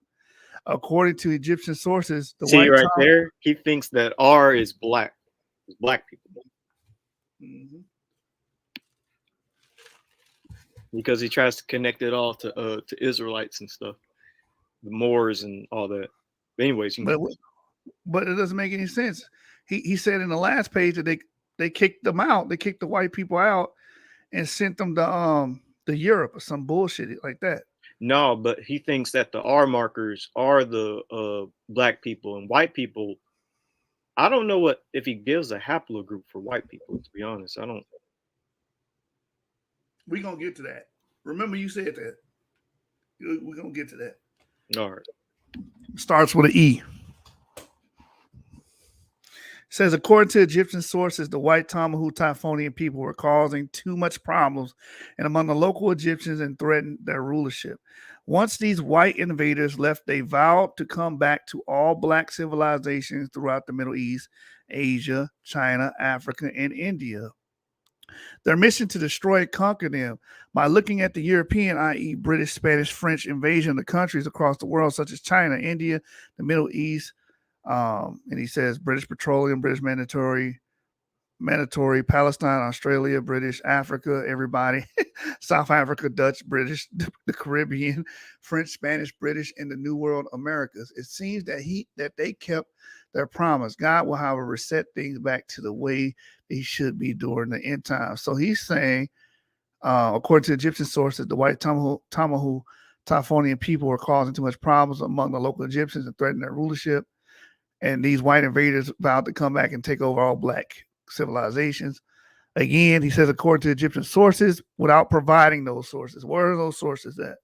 S3: According to Egyptian sources, the
S4: See
S3: white
S4: right there, he thinks that R is black. It's black people.
S3: Mm-hmm.
S4: Because he tries to connect it all to Israelites and stuff, the Moors and all that. But anyways,
S3: but it doesn't make any sense. He said in the last page that they kicked them out. They kicked the white people out and sent them to Europe or some bullshit like that.
S4: No, but he thinks that the R markers are the black people and white people. I don't know if he gives a haplogroup for white people, to be honest. I don't.
S3: We're going to get to that. Remember you said that. We're going to get to that.
S4: All right.
S3: Starts with an E. It says, according to Egyptian sources, the white Tamahu Typhonian people were causing too much problems and among the local Egyptians and threatened their rulership. Once these white invaders left, they vowed to come back to all black civilizations throughout the Middle East, Asia, China, Africa, and India. Their mission to destroy and conquer them by looking at the European, i.e. British, Spanish, French invasion of countries across the world, such as China, India, the Middle East. And he says British Petroleum, British Mandatory, Palestine, Australia, British, Africa, everybody, South Africa, Dutch, British, the Caribbean, French, Spanish, British, and the New World Americas. It seems that they kept their promise. God will, however, reset things back to the way they should be during the end time. So he's saying, according to Egyptian sources, the white Tamahu Typhonian people were causing too much problems among the local Egyptians and threatening their rulership. And these white invaders vowed to come back and take over all black civilizations. Again, he says, according to Egyptian sources, without providing those sources. Where are those sources at?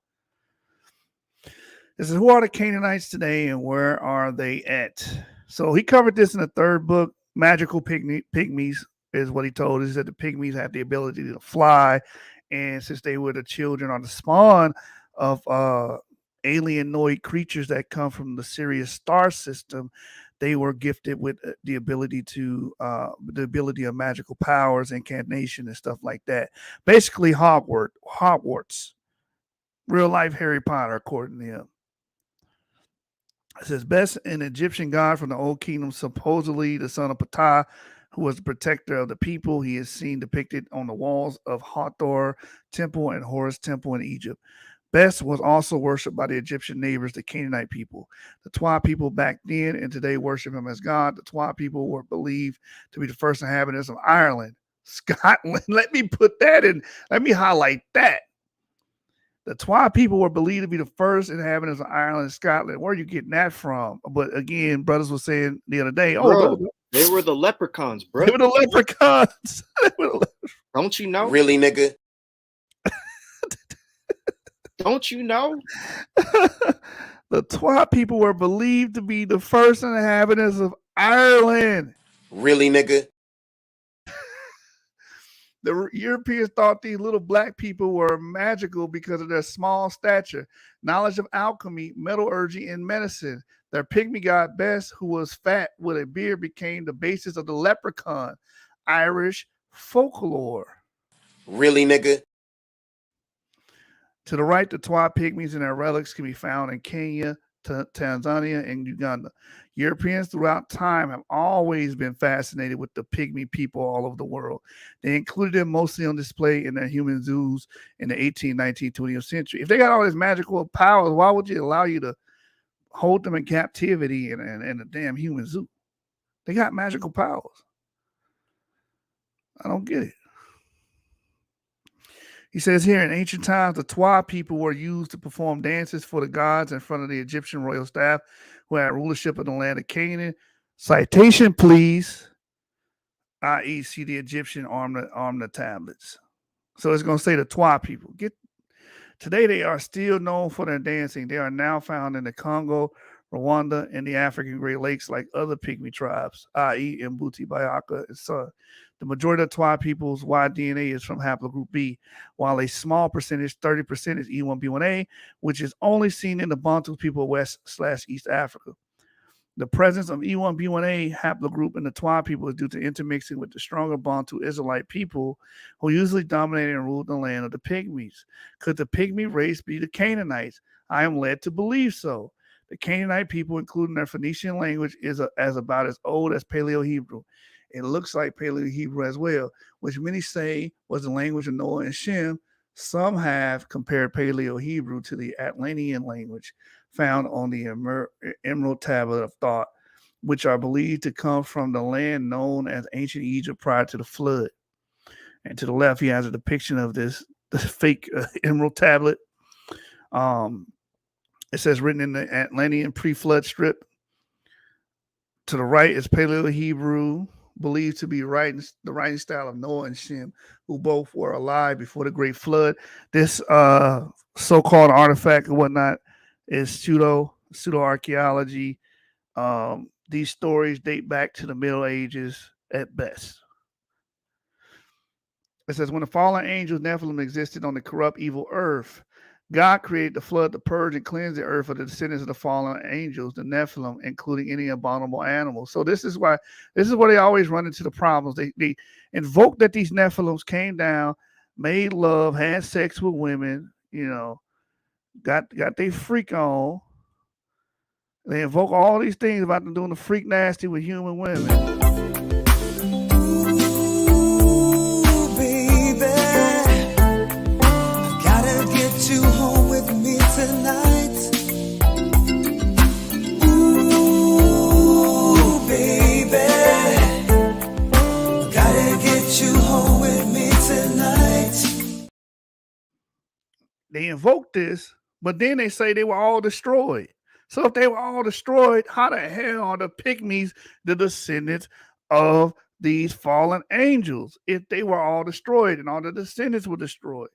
S3: This is, who are the Canaanites today and where are they at? So he covered this in the third book. Magical pygmies is what he told us. He said the pygmies had the ability to fly. And since they were the children or the spawn of alienoid creatures that come from the Sirius star system, they were gifted with the ability of magical powers, incantation, and stuff like that. Basically, Hogwarts, real life Harry Potter, according to him. It says, best an Egyptian god from the Old Kingdom, supposedly the son of Ptah, who was the protector of the people. He is seen depicted on the walls of Hathor Temple and Horus Temple in Egypt. Best was also worshipped by the Egyptian neighbors, the Canaanite people. The Twa people back then and today worship him as God. The Twa people were believed to be the first inhabitants of Ireland, Scotland. Let me put that in. Let me highlight that. The Twa people were believed to be the first inhabitants of Ireland and Scotland. Where are you getting that from? But again, brothers were saying the other day,
S4: they were the leprechauns, bro.
S3: They were the leprechauns.
S4: Don't you know?
S8: Really, nigga?
S4: Don't you know?
S3: The Twa people were believed to be the first inhabitants of Ireland.
S8: Really, nigga?
S3: The Europeans thought these little black people were magical because of their small stature, knowledge of alchemy, metallurgy, and medicine. Their pygmy god Bess, who was fat with a beard, became the basis of the leprechaun, Irish folklore.
S8: Really, nigga?
S3: To the right, the Twa pygmies and their relics can be found in Kenya, Tanzania, and Uganda. Europeans throughout time have always been fascinated with the pygmy people all over the world. They included them mostly on display in their human zoos in the 18th, 19th, 20th century. If they got all this magical powers, why would you allow you to hold them in captivity in a damn human zoo? They got magical powers. I don't get it. He says here, in ancient times, the Twa people were used to perform dances for the gods in front of the Egyptian royal staff who had rulership of the land of Canaan. Citation, please. I.e., see the Egyptian arm the tablets. So it's going to say the Twa people. Today, they are still known for their dancing. They are now found in the Congo, Rwanda, and the African Great Lakes like other pygmy tribes, i.e. Mbuti, Bayaka, and Sun. The majority of Twa people's Y DNA is from haplogroup B, while a small percentage, 30%, is E1B1A, which is only seen in the Bantu people of West/East Africa. The presence of E1B1A haplogroup in the Twa people is due to intermixing with the stronger Bantu Israelite people who usually dominated and ruled the land of the Pygmies. Could the Pygmy race be the Canaanites? I am led to believe so. The Canaanite people, including their Phoenician language, is about as old as Paleo-Hebrew. It looks like Paleo-Hebrew as well, which many say was the language of Noah and Shem. Some have compared Paleo-Hebrew to the Atlantean language found on the Emerald Tablet of Thought, which are believed to come from the land known as ancient Egypt prior to the flood. And to the left, he has a depiction of the fake Emerald Tablet. It says written in the Atlantean pre-flood strip. To the right is Paleo-Hebrew, believed to be the writing style of Noah and Shem, who both were alive before the Great Flood. This so-called artifact and whatnot is pseudo-archaeology. These stories date back to the Middle Ages at best. It says, when the fallen angels Nephilim existed on the corrupt, evil earth, God created the flood to purge and cleanse the earth of the descendants of the fallen angels, the Nephilim, including any abominable animals. So this is where they always run into the problems. They invoke that these Nephilims came down, made love, had sex with women, got their freak on. They invoke all these things about them doing the freak nasty with human women.
S2: You home with me tonight. Ooh, baby, gotta get you home with me tonight.
S3: They invoke this, but then they say they were all destroyed. So if they were all destroyed, how the hell are the Pygmies the descendants of these fallen angels? If they were all destroyed and all the descendants were destroyed.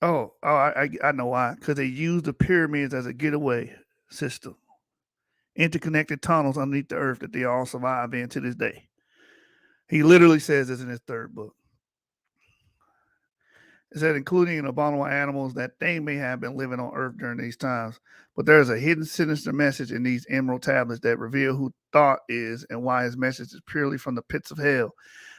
S3: I know why. Because they used the pyramids as a getaway system. Interconnected tunnels underneath the earth that they all survive in to this day. He literally says this in his third book. It said, including abominable animals, that they may have been living on earth during these times. But there is a hidden, sinister message in these emerald tablets that reveal who Thought is and why his message is purely from the pits of hell.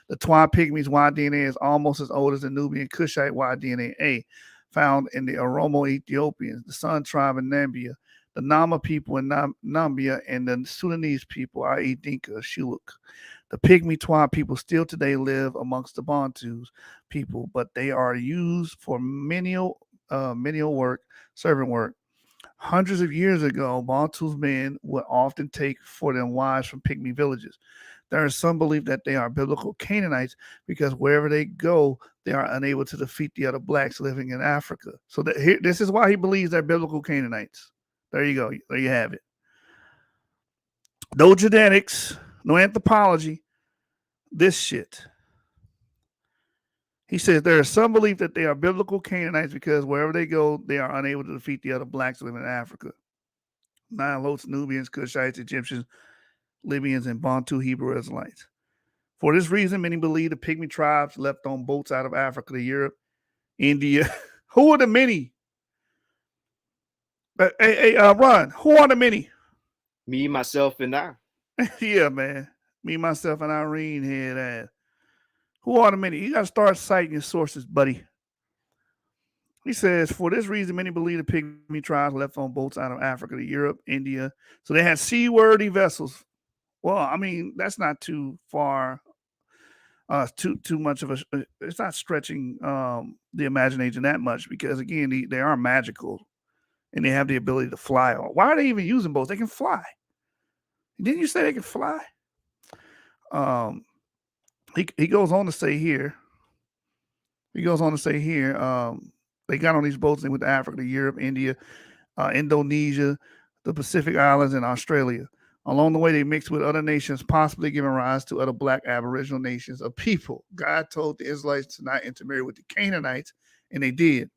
S3: The Twa Pygmies' Y DNA is almost as old as the Nubian Kushite Y DNA, found in the Oromo Ethiopians, the Sun tribe in Nambia, the Nama people in Nambia, and the Sudanese people, i.e. Dinka, Shuluk. The Pygmy Twa people still today live amongst the Bantus people, but they are used for menial work, servant work. Hundreds of years ago, Bantu's men would often take for them wives from Pygmy villages. There is some belief that they are biblical Canaanites because wherever they go, they are unable to defeat the other blacks living in Africa. So this is why he believes they're biblical Canaanites. There you go. There you have it. No genetics, no anthropology, this shit. He says there is some belief that they are biblical Canaanites because wherever they go, they are unable to defeat the other blacks living in Africa. Nilotes, Nubians, Kushites, Egyptians, Libyans, and Bantu Hebrew Israelites. For this reason, many believe the Pygmy tribes left on boats out of Africa to Europe, India. Who are the many? Ron, who are the many?
S4: Me, myself, and I.
S3: Yeah, man. Me, myself, and Irene head ass. Who are the many? You got to start citing your sources, buddy. He says, for this reason, many believe the Pygmy tribes left on boats out of Africa to Europe, India. So they had seaworthy vessels. Well, I mean, that's not too far. Too much of a. It's not stretching the imagination that much because again, they are magical, and they have the ability to fly. Why are they even using boats? They can fly. Didn't you say they can fly? He goes on to say here. They got on these boats and went to Africa, to Europe, India, Indonesia, the Pacific Islands, and Australia. Along the way, they mixed with other nations, possibly giving rise to other black aboriginal nations of people. God told the Israelites to not intermarry with the Canaanites, and they did.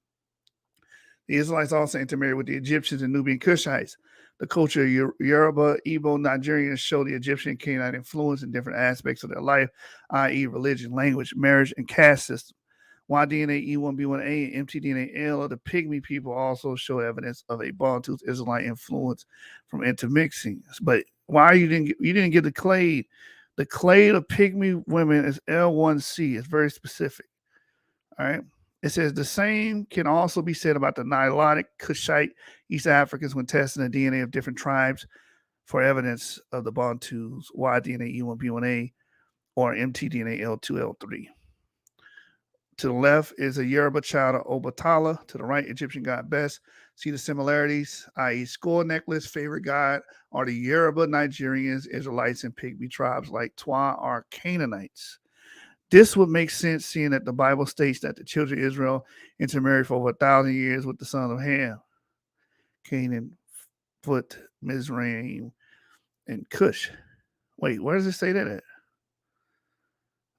S3: The Israelites also intermarried with the Egyptians and Nubian Cushites. The culture of Yoruba, Igbo, Nigerians show the Egyptian and Canaanite influence in different aspects of their life, i.e., religion, language, marriage, and caste system. Y-DNA, E1B1A, and mtDNA-L of the pygmy people also show evidence of a Bantu Israelite influence from intermixing. But why you didn't get the clade? The clade of pygmy women is L1C. It's very specific. All right. It says the same can also be said about the Nilotic, Kushite, East Africans when testing the DNA of different tribes for evidence of the Bantus, Y-DNA, E1B1A, or mtDNA L2L3. To the left is a Yoruba child of Obatala. To the right, Egyptian god Bes. See the similarities, i.e., skull necklace, favorite god are the Yoruba, Nigerians, Israelites, and pygmy tribes like Twa are Canaanites. This would make sense seeing that the Bible states that the children of Israel intermarried for over 1,000 years with the son of Ham, Canaan, Phut, Mizraim, and Cush. Wait, where does it say that at?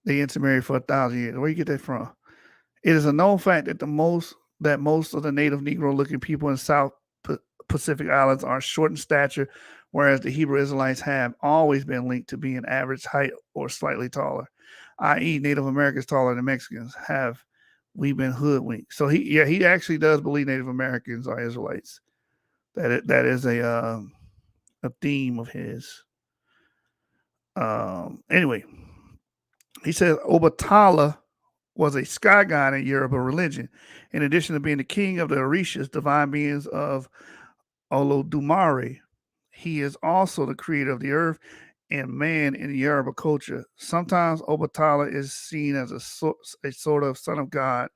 S3: They intermarried for 1,000 years. Where you get that from? It is a known fact that most of the native Negro-looking people in South Pacific Islands are short in stature, whereas the Hebrew Israelites have always been linked to being average height or slightly taller, i.e., Native Americans taller than Mexicans. Have we been hoodwinked? So he actually does believe Native Americans are Israelites. That is a theme of his. Anyway, he says Obatala was a sky god in Yoruba religion. In addition to being the king of the Orishas, divine beings of Olodumare, he is also the creator of the earth and man in Yoruba culture. Sometimes Obatala is seen as a sort of son of God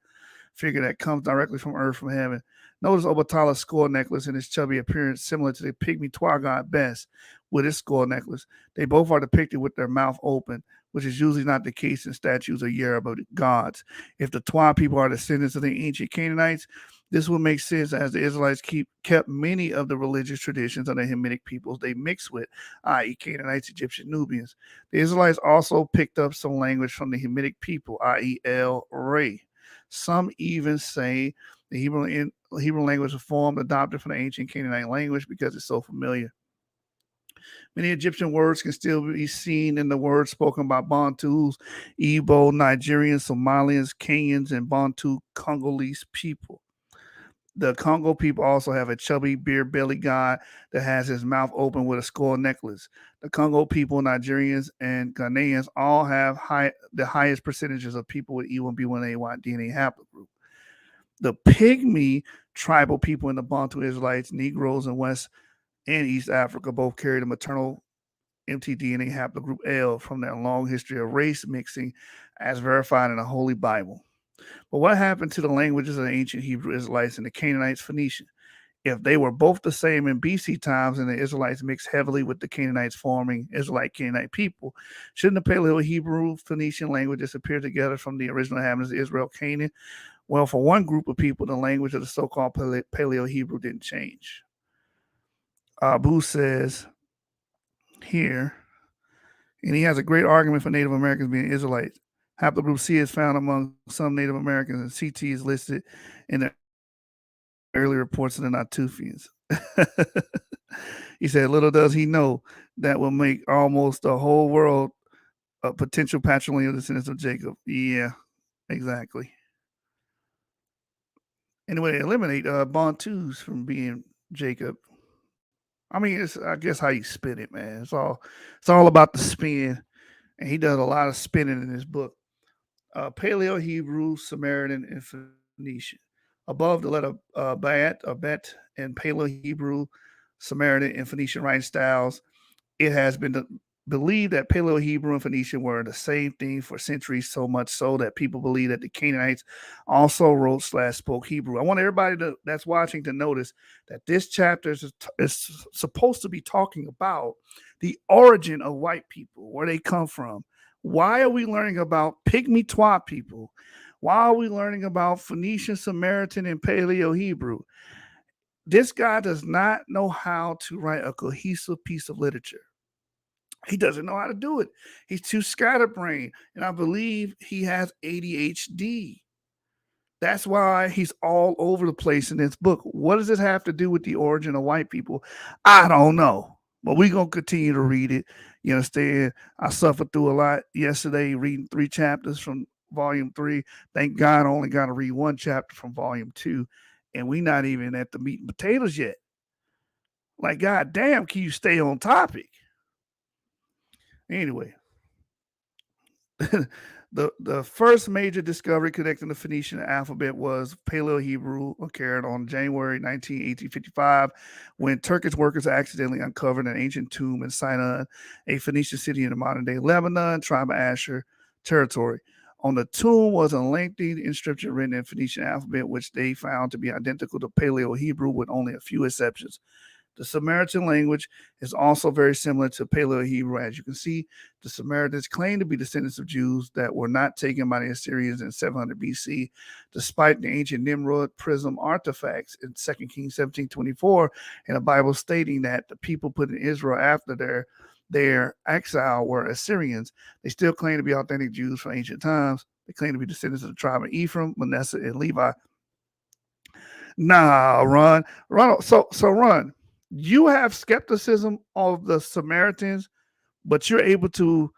S3: figure that comes directly from earth, from heaven. Notice Obatala's skull necklace and his chubby appearance similar to the pygmy Twa god Bes with his skull necklace. They both are depicted with their mouth open, which is usually not the case in statues of Yoruba gods. If the Twa people are descendants of the ancient Canaanites, this would make sense as the Israelites kept many of the religious traditions of the Hamitic peoples they mixed with, i.e. Canaanites, Egyptian, Nubians. The Israelites also picked up some language from the Hamitic people, i.e. El Ray. Some even say the Hebrew language was formed, adopted from the ancient Canaanite language because it's so familiar. Many Egyptian words can still be seen in the words spoken by Bantus, Igbo, Nigerians, Somalians, Kenyans, and Bantu Congolese people. The Congo people also have a chubby beer belly god that has his mouth open with a skull necklace. The Congo people, Nigerians, and Ghanaians all have the highest percentages of people with E1B1A DNA haplogroup. The pygmy tribal people in the Bantu Israelites, Negroes in West and East Africa both carry the maternal mtDNA haplogroup L from their long history of race mixing as verified in the Holy Bible. But what happened to the languages of the ancient Hebrew Israelites and the Canaanites Phoenician? If they were both the same in BC times and the Israelites mixed heavily with the Canaanites forming Israelite Canaanite people, shouldn't the Paleo-Hebrew Phoenician languages appear together from the original inhabitants of Israel, Canaan? Well, for one group of people, the language of the so-called Paleo-Hebrew didn't change. Abu says here, and he has a great argument for Native Americans being Israelites. Haplogroup C is found among some Native Americans, and CT is listed in the early reports of the Natufians. He said, little does he know that will make almost the whole world a potential patrilineal descendants of Jacob. Yeah, exactly. Anyway, eliminate Bantus from being Jacob. I mean, it's, I guess, how you spin it, man. It's all about the spin, and he does a lot of spinning in his book. Paleo Hebrew, Samaritan, and Phoenician. Above the letter Bayat or Bet and Paleo Hebrew, Samaritan, and Phoenician writing styles, it has been believed that Paleo Hebrew and Phoenician were the same thing for centuries, so much so that people believe that the Canaanites also wrote / spoke Hebrew. I want everybody that's watching to notice that this chapter is supposed to be talking about the origin of white people, where they come from. Why are we learning about pygmy Twa people? Why are we learning about Phoenician, Samaritan, and Paleo Hebrew? This guy does not know how to write a cohesive piece of literature. He doesn't know how to do it. He's too scatterbrained. And I believe he has ADHD. That's why he's all over the place in this book. What does this have to do with the origin of white people? I don't know. But we're going to continue to read it. You understand? I suffered through a lot yesterday reading 3 chapters from volume 3. Thank God I only got to read 1 chapter from volume 2. And we're not even at the meat and potatoes yet. Like, God damn, can you stay on topic? Anyway, the first major discovery connecting the Phoenician alphabet was Paleo-Hebrew, occurred on January 19, 1855, when Turkish workers accidentally uncovered an ancient tomb in Sinai, a Phoenician city in the modern-day Lebanon, tribe of Asher territory. On the tomb was a lengthy inscription written in Phoenician alphabet, which they found to be identical to Paleo-Hebrew with only a few exceptions. The Samaritan language is also very similar to Paleo-Hebrew. As you can see, the Samaritans claim to be descendants of Jews that were not taken by the Assyrians in 700 BC, despite the ancient Nimrod prism artifacts in 2 Kings 17:24 in the Bible stating that the people put in Israel after their exile were Assyrians. They still claim to be authentic Jews from ancient times. They claim to be descendants of the tribe of Ephraim, Manasseh, and Levi. Nah, Ron. So Ron, you have skepticism of the Samaritans, but you're able to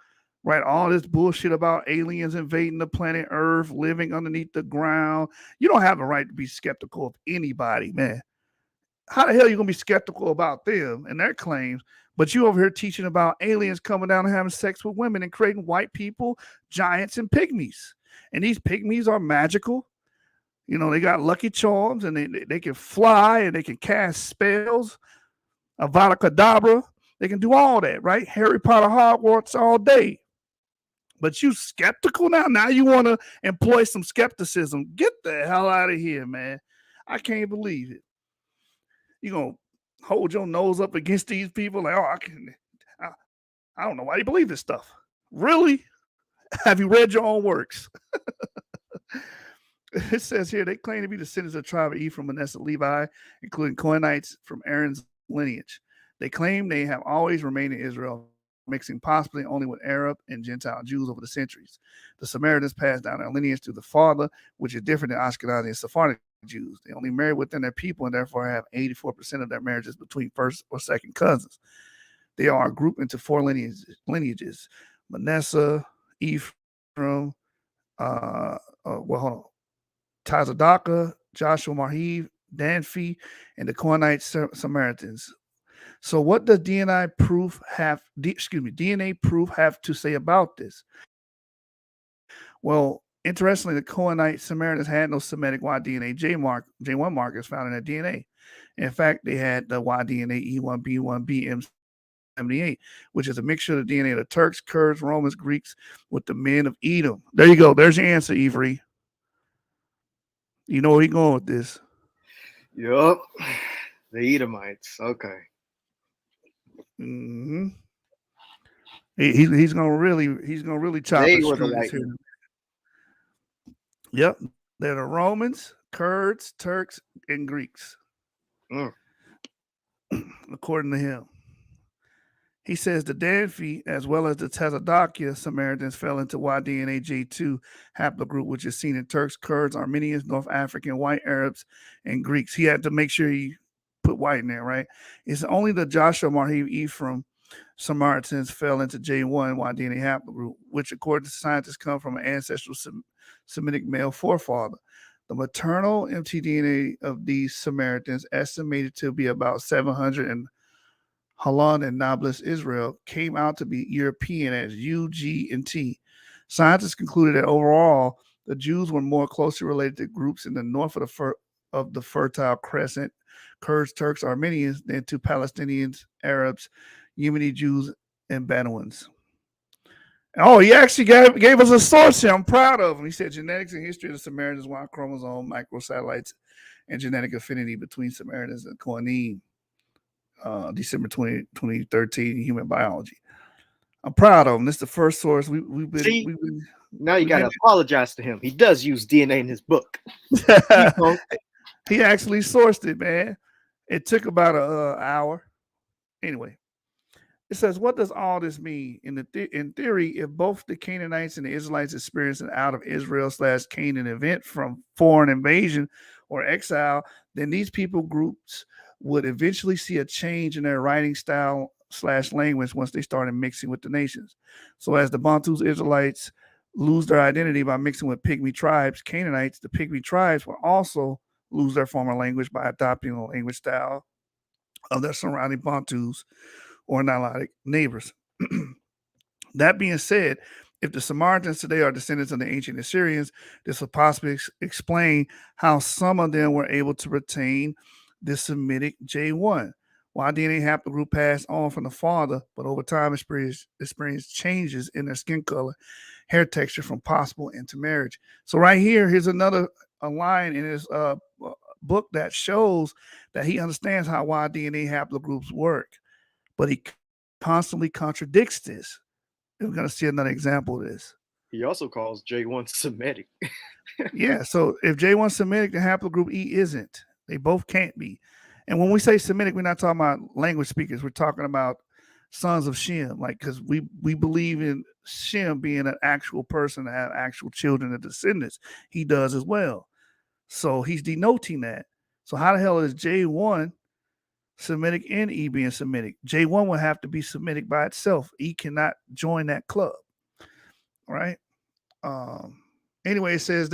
S3: write all this bullshit about aliens invading the planet Earth, living underneath the ground. You don't have the right to be skeptical of anybody, man. How the hell are you going to be skeptical about them and their claims, but you over here teaching about aliens coming down and having sex with women and creating white people, giants, and pygmies. And these pygmies are magical. You know, they got lucky charms, and they can fly, and they can cast spells. Avada Kedavra, they can do all that, right? Harry Potter, Hogwarts all day. But you skeptical now? Now you want to employ some skepticism. Get the hell out of here, man. I can't believe it. You going to hold your nose up against these people? Like, I don't know why you believe this stuff. Really? Have you read your own works? It says here, they claim to be descendants of the tribe of Ephraim, Manasseh, Levi, including Canaanites from Aaron's lineage. They claim they have always remained in Israel, mixing possibly only with Arab and Gentile Jews over the centuries. The Samaritans passed down their lineage to the father, which is different than Ashkenazi and Sephardic Jews. They only marry within their people and therefore have 84% of their marriages between first or second cousins. They are grouped into 4 lineages: Manasseh, Ephraim, Tazadaka, Joshua Marhiv, Danfi, and the Canaanite Samaritans. So what does DNA proof have to say about this? Well, interestingly, the Canaanite Samaritans had no Semitic Y-DNA J1 markers found in their DNA. In fact, they had the Y-DNA E1B1B M78, which is a mixture of the DNA of the Turks, Kurds, Romans, Greeks with the men of Edom. There you go. There's your answer, Avery. You know where he's going with this.
S4: Yup. The Edomites. Okay.
S3: Mm-hmm. He's gonna really chop it straight here. Yep. They're the Romans, Kurds, Turks, and Greeks. According to him. He says the Danfi, as well as the Tazadakia Samaritans, fell into Y-DNA J2 haplogroup, which is seen in Turks, Kurds, Armenians, North African, white Arabs, and Greeks. He had to make sure he put white in there, right? It's only the Joshua Marhiv Ephraim Samaritans fell into J1 Y-DNA haplogroup, which, according to scientists, come from an ancestral Semitic male forefather. The maternal mtDNA of these Samaritans, estimated to be about 700 in Holland and Nablus, Israel, came out to be European as U, G, and T. Scientists concluded that overall, the Jews were more closely related to groups in the north of the Fertile Crescent, Kurds, Turks, Armenians, than to Palestinians, Arabs, Yemeni Jews, and Bedouins. Oh, he actually gave us a source here. I'm proud of him. He said genetics and history of the Samaritans, Y chromosome, microsatellites, and genetic affinity between Samaritans and Kohanim. December 2013, Human Biology. I'm proud of him. This is the first source we've been.
S4: Now you got to apologize to him. He does use DNA in his book.
S3: He actually sourced it, man. It took about an hour. Anyway, It says, what does all this mean? In theory, if both the Canaanites and the Israelites experience an out of Israel / Canaan event from foreign invasion or exile, then these people groups would eventually see a change in their writing style / language once they started mixing with the nations. So as the Bantus Israelites lose their identity by mixing with pygmy tribes, Canaanites, the pygmy tribes, will also lose their former language by adopting the language style of their surrounding Bantus or Nilotic neighbors. That being said, if the Samaritans today are descendants of the ancient Assyrians, this will possibly explain how some of them were able to retain the Semitic J1. While DNA haplogroup passed on from the father, but over time experienced changes in their skin color, hair texture from possible intermarriage. So right here's another line in his book that shows that he understands how Y DNA haplogroups work, but he constantly contradicts this. And we're going to see another example of this.
S4: He also calls J1 Semitic.
S3: Yeah, so if J1 Semitic, the haplogroup E isn't. They both can't be. And when we say Semitic, we're not talking about language speakers. We're talking about sons of Shem, like, because we believe in Shem being an actual person to have actual children and descendants. He does as well. So he's denoting that. So how the hell is J1 Semitic and E being Semitic? J1 would have to be Semitic by itself. E cannot join that club. All right. Anyway, it says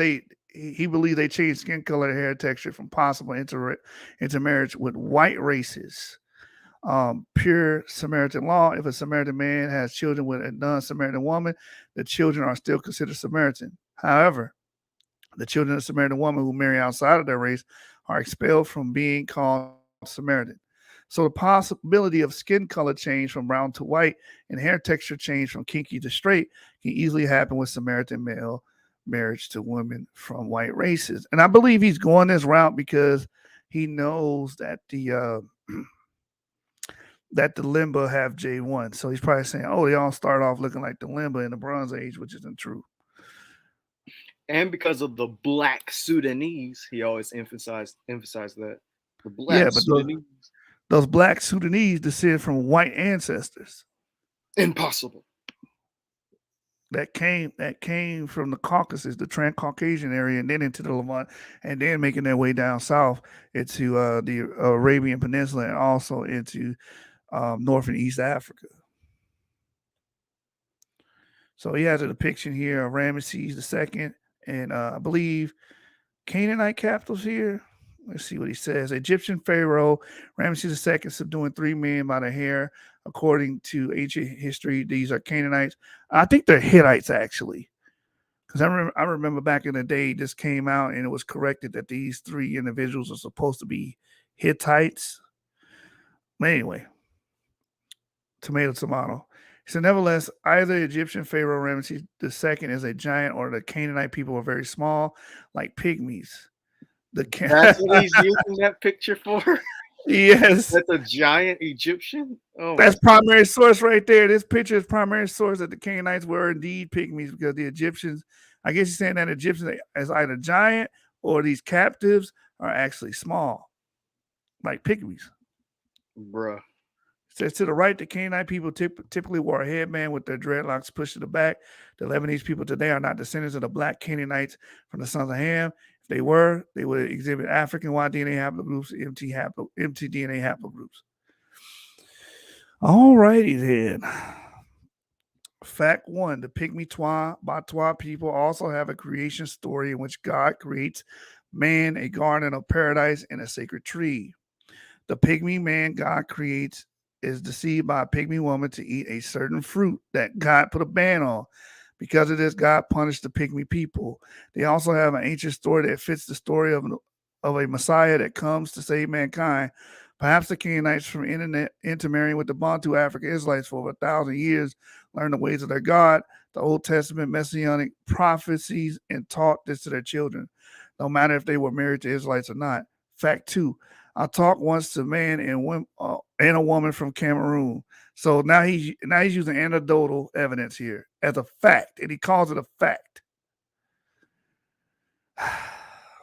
S3: he believes they changed skin color and hair texture from possible intermarriage with white races. Pure Samaritan law. If a Samaritan man has children with a non-Samaritan woman, the children are still considered Samaritan. However, the children of Samaritan woman who marry outside of their race are expelled from being called Samaritan. So the possibility of skin color change from brown to white and hair texture change from kinky to straight can easily happen with Samaritan male marriage to women from white races. And I believe he's going this route because he knows that the Limba have J1. So he's probably saying, oh, they all start off looking like the Limba in the Bronze Age, which isn't true.
S4: And because of the black Sudanese, he always emphasized that. The black Sudanese.
S3: Those black Sudanese descend from white ancestors.
S4: Impossible.
S3: That came from the Caucasus, the Transcaucasian area, and then into the Levant, and then making their way down south into the Arabian Peninsula and also into North and East Africa. So he has a depiction here of Ramesses II and I believe Canaanite capitals here. Let's see what he says. Egyptian Pharaoh Ramesses II subduing 3 men by the hair. According to ancient history, these are Canaanites. I think they're Hittites, actually. Because I remember back in the day, this came out and it was corrected that these 3 individuals are supposed to be Hittites. But anyway, tomato. So nevertheless, either Egyptian Pharaoh Ramesses II is a giant or the Canaanite people are very small, like pygmies.
S4: That's what he's using that picture for?
S3: Yes.
S4: That's a giant Egyptian?
S3: Oh, that's primary source right there. This picture is primary source that the Canaanites were indeed pygmies because the Egyptians, I guess he's saying that Egyptians is either giant or these captives are actually small, like pygmies.
S4: Bruh.
S3: It says to the right, the Canaanite people typically wore a headband with their dreadlocks pushed to the back. The Lebanese people today are not descendants of the black Canaanites from the sons of Ham. If they were, they would exhibit African Y DNA haplogroups, MT DNA haplogroups. All righty then. Fact 1, the Pygmy Batwa people also have a creation story in which God creates man, a garden of paradise, and a sacred tree. The Pygmy man God creates is deceived by a pygmy woman to eat a certain fruit that God put a ban on. Because of this, God punished the pygmy people. They also have an ancient story that fits the story of a Messiah that comes to save mankind. Perhaps the Canaanites from intermarrying with the Bantu African Israelites for over 1,000 years learned the ways of their God, the Old Testament messianic prophecies, and taught this to their children, no matter if they were married to Israelites or not. Fact 2, I talked once to a man and a woman from Cameroon. So now he's using anecdotal evidence here as a fact, and he calls it a fact.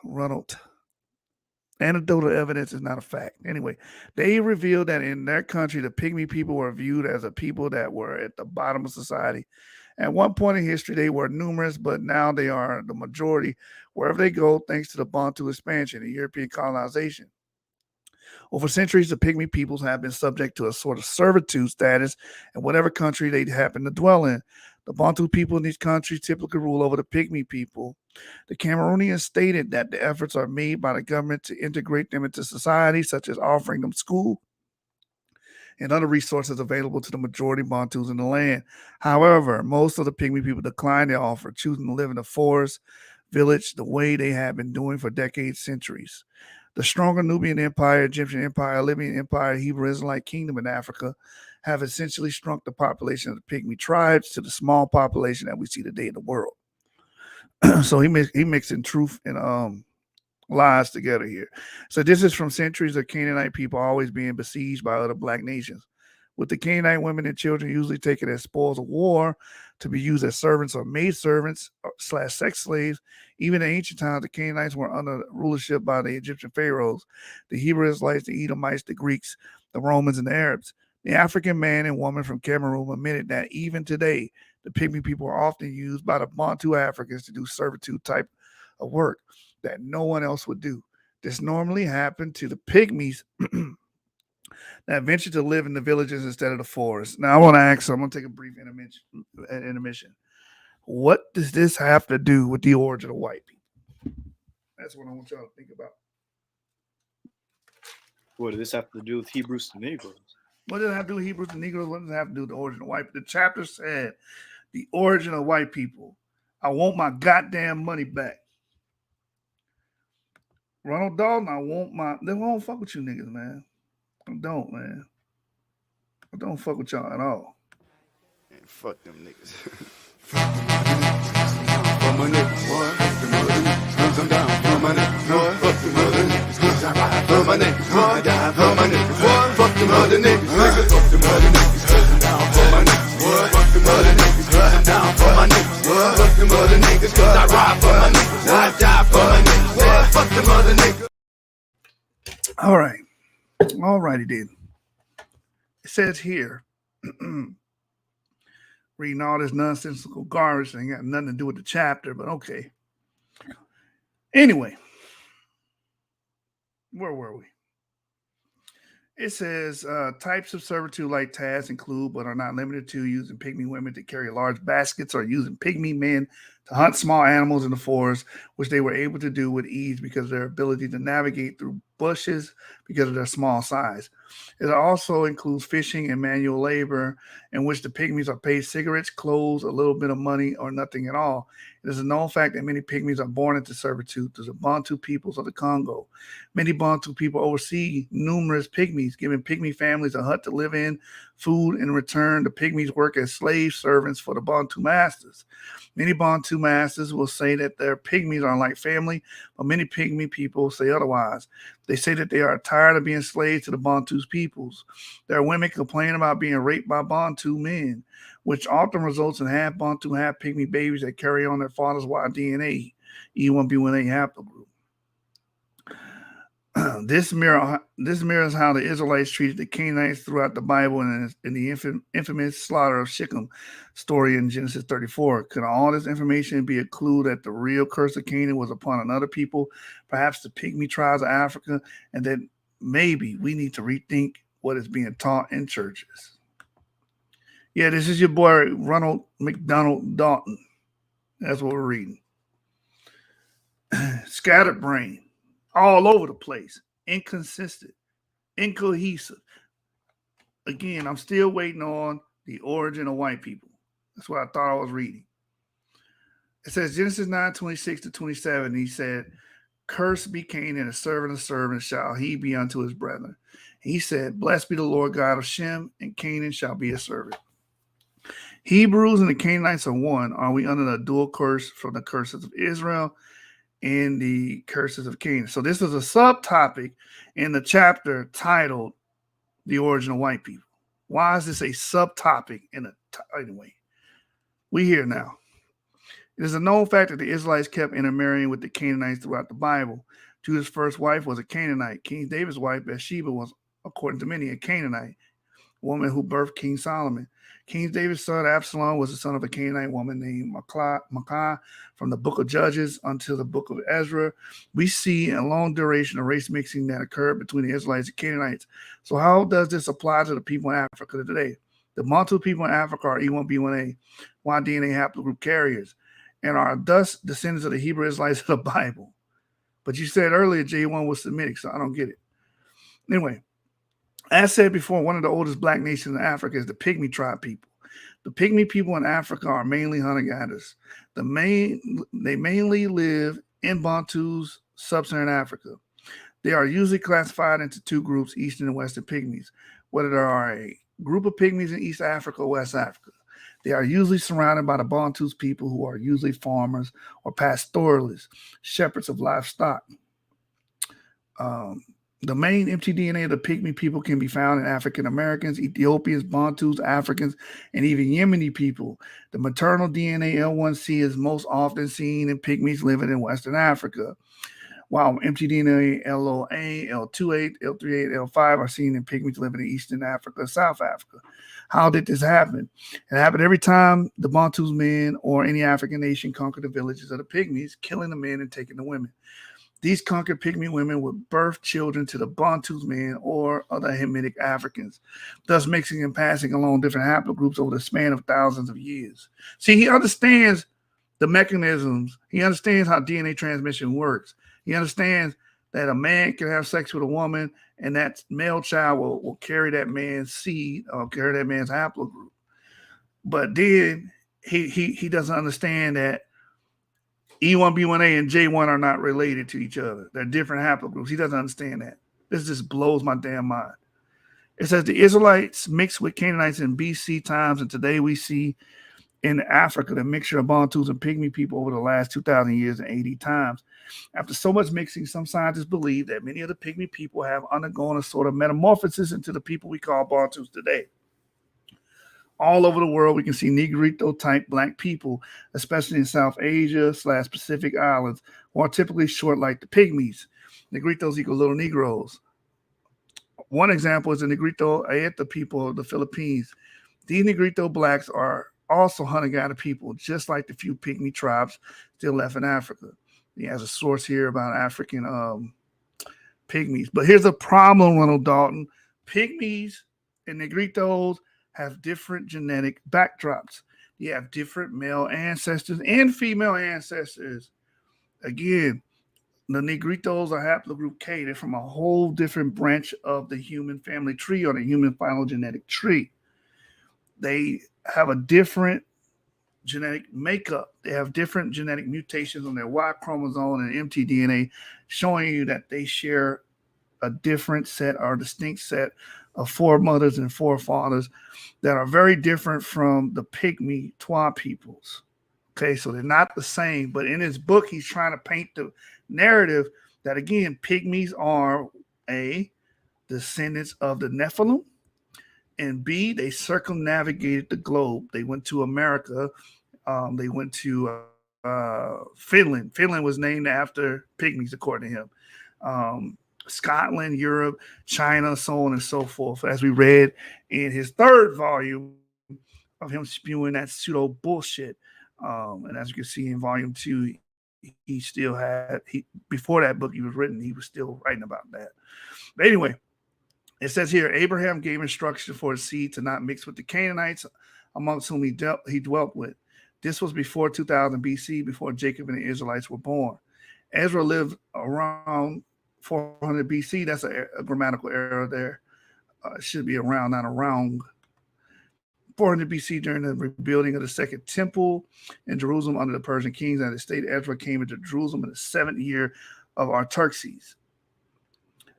S3: Ronald, Anecdotal evidence is not a fact. Anyway, they revealed that in their country, the pygmy people were viewed as a people that were at the bottom of society. At one point in history, they were numerous, but now they are the majority wherever they go, thanks to the Bantu expansion and European colonization. Over centuries, the pygmy peoples have been subject to a sort of servitude status in whatever country they happen to dwell in. The Bantu people in these countries typically rule over the pygmy people. The Cameroonians stated that the efforts are made by the government to integrate them into society, such as offering them school and other resources available to the majority Bantus in the land. However, most of the pygmy people decline the offer, choosing to live in the forest, village, the way they have been doing for decades, centuries. The stronger Nubian Empire, Egyptian Empire, Libyan Empire, Hebrew Israelite Kingdom in Africa have essentially shrunk the population of the pygmy tribes to the small population that we see today in the world. So he mixing truth and lies together here. So this is from centuries of Canaanite people always being besieged by other black nations, with the Canaanite women and children usually taken as spoils of war to be used as servants or maidservants / sex slaves. Even in ancient times, the Canaanites were under rulership by the Egyptian pharaohs, the Hebrew Israelites, the Edomites, the Greeks, the Romans, and the Arabs. The African man and woman from Cameroon admitted that even today, the pygmy people are often used by the Bantu Africans to do servitude type of work that no one else would do. This normally happened to the pygmies that ventured to live in the villages instead of the forests. Now, I want to ask, so I'm going to take a brief intermission. What does this have to do with the origin of white people? That's what I want y'all to think about.
S4: What does this have to do with Hebrews to Negroes?
S3: What does it have to do with Hebrews and Negroes? What does it have to do with the origin of white people? The chapter said, the origin of white people. I want my goddamn money back. Ronald Dalton, they won't fuck with you niggas, man. I don't, man. I don't fuck with y'all at all.
S10: Man, fuck them niggas. For my niggas, boy. Fuck them other niggas. Cause I'm down for my niggas, boy. Fuck them other niggas. Cause I ride for my niggas, boy. I die for my niggas, boy. Fuck them other niggas, nigga. Fuck them other niggas. Cause I'm down for my niggas, boy. Fuck them other niggas. Cause I'm down for my niggas, boy. Fuck them other niggas. Cause I ride for my niggas, boy. I die for my niggas, boy. Fuck them other niggas.
S3: All right. All righty then. It says here, reading all this nonsensical garbage ain't got nothing to do with the chapter, but okay. Anyway, where were we? It says types of servitude-like tasks include, but are not limited to, using pygmy women to carry large baskets or using pygmy men to hunt small animals in the forest, which they were able to do with ease because of their ability to navigate through bushes because of their small size. It also includes fishing and manual labor, in which the pygmies are paid cigarettes, clothes, a little bit of money, or nothing at all. It is a known fact that many pygmies are born into servitude to the Bantu peoples of the Congo. Many Bantu people oversee numerous pygmies, giving pygmy families a hut to live in, food. In return, the pygmies work as slave servants for the Bantu masters. Many Bantu masters will say that their pygmies are like family, but many pygmy people say otherwise. They say that they are tired of being slaves to the Bantu peoples. There are women complaining about being raped by Bantu men, which often results in half Bantu, half pygmy babies that carry on their father's Y DNA, E1B1A haplogroup. This mirrors how the Israelites treated the Canaanites throughout the Bible and in the infamous slaughter of Shechem story in Genesis 34. Could all this information be a clue that the real curse of Canaan was upon another people, perhaps the pygmy tribes of Africa, and that maybe we need to rethink what is being taught in churches? Yeah, this is your boy, Ronald McDonald Dalton. That's what we're reading. Scattered brain. All over the place, inconsistent, incohesive. Again, I'm still waiting on the origin of white people. That's what I thought I was reading. It says Genesis 9:26-27. He said, "Cursed be Canaan, a servant of servants shall he be unto his brethren." He said, "Blessed be the Lord God of Shem, and Canaan shall be a servant." Hebrews and the Canaanites are one. Are we under a dual curse from the curses of Israel and the curses of Canaan? So this is a subtopic in the chapter titled "The Origin of White People." Why is this a subtopic anyway? We here now. It is a known fact that the Israelites kept intermarrying with the Canaanites throughout the Bible. Judah's first wife was a Canaanite. King David's wife, Bathsheba, was, according to many, a Canaanite woman who birthed King Solomon. King David's son Absalom was the son of a Canaanite woman named Micah. From the book of Judges until the book of Ezra, we see a long duration of race mixing that occurred between the Israelites and Canaanites. So how does this apply to the people in Africa today? The Bantu people in Africa are E1B1A, Y DNA haplogroup carriers, and are thus descendants of the Hebrew Israelites of the Bible. But you said earlier J1 was Semitic, so I don't get it. Anyway, as said before, one of the oldest black nations in Africa is the pygmy tribe people. The pygmy people in Africa are mainly hunter-gatherers. They mainly live in Bantu's sub-Saharan Africa. They are usually classified into two groups, Eastern and Western pygmies, whether there are a group of pygmies in East Africa or West Africa. They are usually surrounded by the Bantu's people who are usually farmers or pastoralists, shepherds of livestock. The main mtDNA of the pygmy people can be found in African Americans, Ethiopians, Bantus, Africans, and even Yemeni people. The maternal DNA L1C is most often seen in pygmies living in Western Africa, while mtDNA LOA, L28, L38, L5 are seen in pygmies living in Eastern Africa, South Africa. How did this happen? It happened every time the Bantus men or any African nation conquered the villages of the pygmies, killing the men and taking the women. These conquered pygmy women would birth children to the Bantu men or other Hamitic Africans, thus mixing and passing along different haplogroups over the span of thousands of years. See, he understands the mechanisms. He understands how DNA transmission works. He understands that a man can have sex with a woman and that male child will carry that man's seed or carry that man's haplogroup. But then he doesn't understand that E1B1A and J1 are not related to each other. They're different haplogroups. He doesn't understand that. This just blows my damn mind. It says the Israelites mixed with Canaanites in BC times, and today we see in Africa the mixture of Bantus and pygmy people over the last 2,000 years and 80 times. After so much mixing, some scientists believe that many of the pygmy people have undergone a sort of metamorphosis into the people we call Bantus today. All over the world, we can see Negrito-type black people, especially in South Asia / Pacific Islands, who are typically short like the pygmies. Negritos equal little Negroes. One example is the Negrito Ayeta people of the Philippines. These Negrito blacks are also hunter-gatherer people, just like the few pygmy tribes still left in Africa. He has a source here about African pygmies. But here's a problem, Ronald Dalton. Pygmies and Negritos have different genetic backdrops. You have different male ancestors and female ancestors. Again, the Negritos are haplogroup K. They're from a whole different branch of the human family tree or the human phylogenetic tree. They have a different genetic makeup. They have different genetic mutations on their Y chromosome and mtDNA, showing you that they share a different set or distinct set of foremothers and forefathers that are very different from the pygmy Twa peoples. Okay, so they're not the same, but in his book, he's trying to paint the narrative that, again, pygmies are A, descendants of the Nephilim, and B, they circumnavigated the globe. They went to America. They went to Finland. Finland was named after pygmies, according to him. Scotland, Europe, China, so on and so forth, as we read in his third volume of him spewing that pseudo bullshit. And as you can see in volume 2, he still had, before that book he was written, he was still writing about that. But anyway, it says here, Abraham gave instruction for his seed to not mix with the Canaanites, amongst whom he dwelt with. This was before 2000 BC, before Jacob and the Israelites were born. Ezra lived around 400 BC. That's a grammatical error there. It should be around, not around. 400 BC, during the rebuilding of the second temple in Jerusalem under the Persian kings, and the state Ezra came into Jerusalem in the 7th year of Artaxerxes,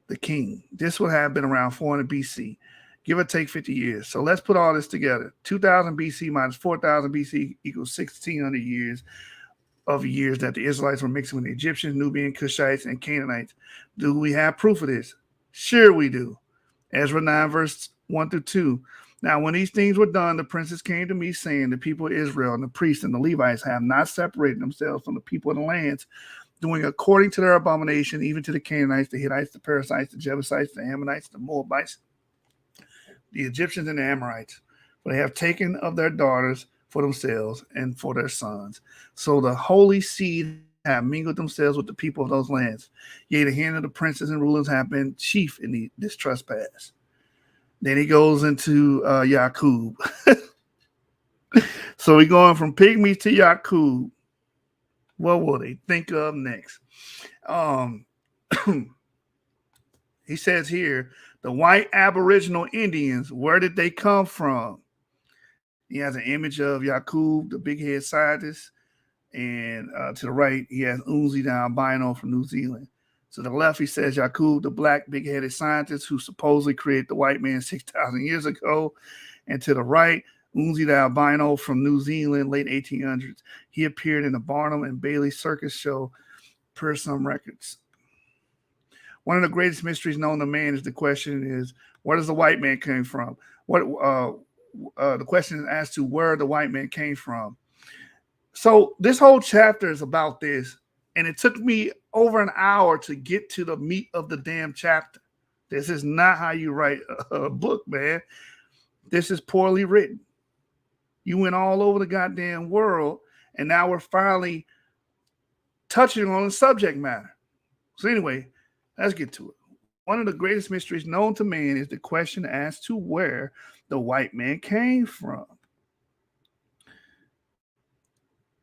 S3: the king. This would have been around 400 BC, give or take 50 years. So let's put all this together. 2000 BC minus 4000 BC equals 1600 years of years that the Israelites were mixing with the Egyptians, Nubian, Cushites, and Canaanites. Do we have proof of this? Sure we do. Ezra 9, verse 1 through 2. Now, when these things were done, the princes came to me, saying, the people of Israel and the priests and the Levites have not separated themselves from the people of the lands doing according to their abomination, even to the Canaanites, the Hittites, the Perizzites, the Jebusites, the Ammonites, the Moabites, the Egyptians, and the Amorites. For they have taken of their daughters for themselves and for their sons. So the holy seed have mingled themselves with the people of those lands. Yea, the hand of the princes and rulers have been chief in this trespass. Then he goes into Yashub. So we're going from pygmies to Yashub. What will they think of next? He says here, the white Aboriginal Indians, where did they come from? He has an image of Yashub, the big head scientist. And to the right, he has Unzi the albino from New Zealand. To the left, he says Yashub, the black big-headed scientist who supposedly created the white man 6,000 years ago. And to the right, Unzi the albino from New Zealand, late 1800s. He appeared in the Barnum and Bailey circus show, per some records. One of the greatest mysteries known to man is the question is, where does the white man came from? The question is as to where the white man came from. So this whole chapter is about this, and it took me over an hour to get to the meat of the damn chapter. This is not how you write a book, man. This is poorly written. You went all over the goddamn world, and now we're finally touching on the subject matter. So anyway, let's get to it. One of the greatest mysteries known to man is the question as to where the white man came from.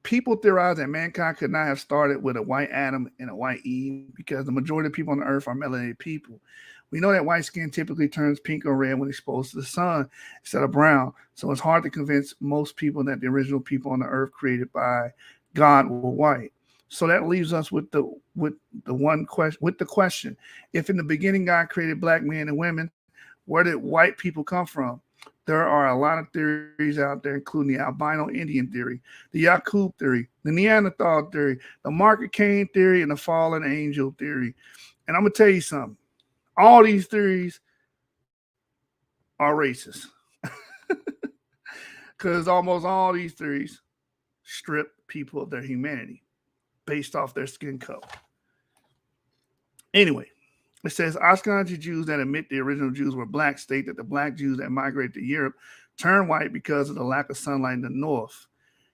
S3: People theorize that mankind could not have started with a white Adam and a white Eve because the majority of people on the earth are melanated people. We know that white skin typically turns pink or red when exposed to the sun instead of brown. So it's hard to convince most people that the original people on the earth created by God were white. So that leaves us with the question: if in the beginning God created black men and women, where did white people come from? There are a lot of theories out there, including the albino Indian theory, the Yashub theory, the Neanderthal theory, the Market Cain theory, and the fallen angel theory. And I'm going to tell you something. All these theories are racist. Because almost all these theories strip people of their humanity based off their skin color. Anyway, it says Ashkenazi Jews that admit the original Jews were black state that the black Jews that migrated to Europe turned white because of the lack of sunlight in the north.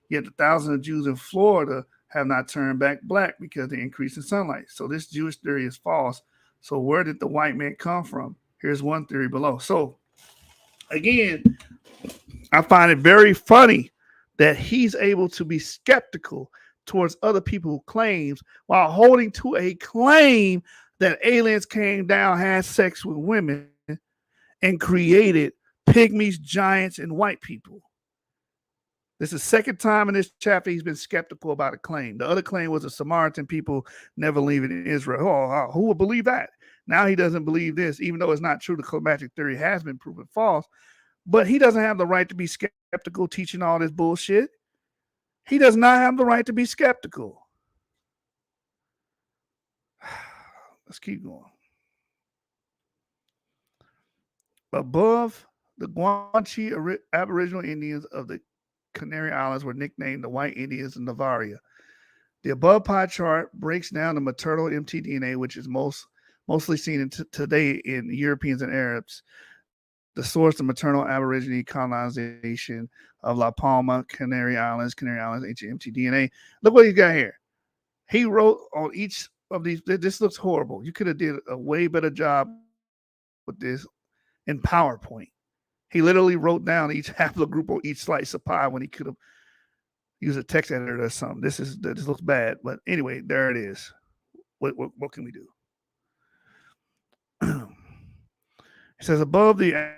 S3: Yet the thousands of Jews in Florida have not turned back black because of the increase in sunlight. So this Jewish theory is false. So where did the white man come from? Here's one theory below. So again, I find it very funny that he's able to be skeptical towards other people's claims while holding to a claim that aliens came down, had sex with women, and created pygmies, giants, and white people. This is the second time in this chapter he's been skeptical about a claim. The other claim was the Samaritan people never leaving Israel. Oh, who would believe that? Now he doesn't believe this, even though it's not true. The climatic theory has been proven false. But he doesn't have the right to be skeptical teaching all this bullshit. He does not have the right to be skeptical. Let's keep going. Above, the Guanche Aboriginal Indians of the Canary Islands were nicknamed the White Indians of Navaria. The above pie chart breaks down the maternal mtDNA, which is mostly seen today in Europeans and Arabs. The source of maternal Aborigine colonization of La Palma, Canary Islands, ancient mtDNA. Look what he's got here. He wrote on each of these. This looks horrible. You could have did a way better job with this in PowerPoint. He literally wrote down each haplogroup on each slice of pie when he could have used a text editor or something. This looks bad, but anyway, there it is. What can we do? It says above, the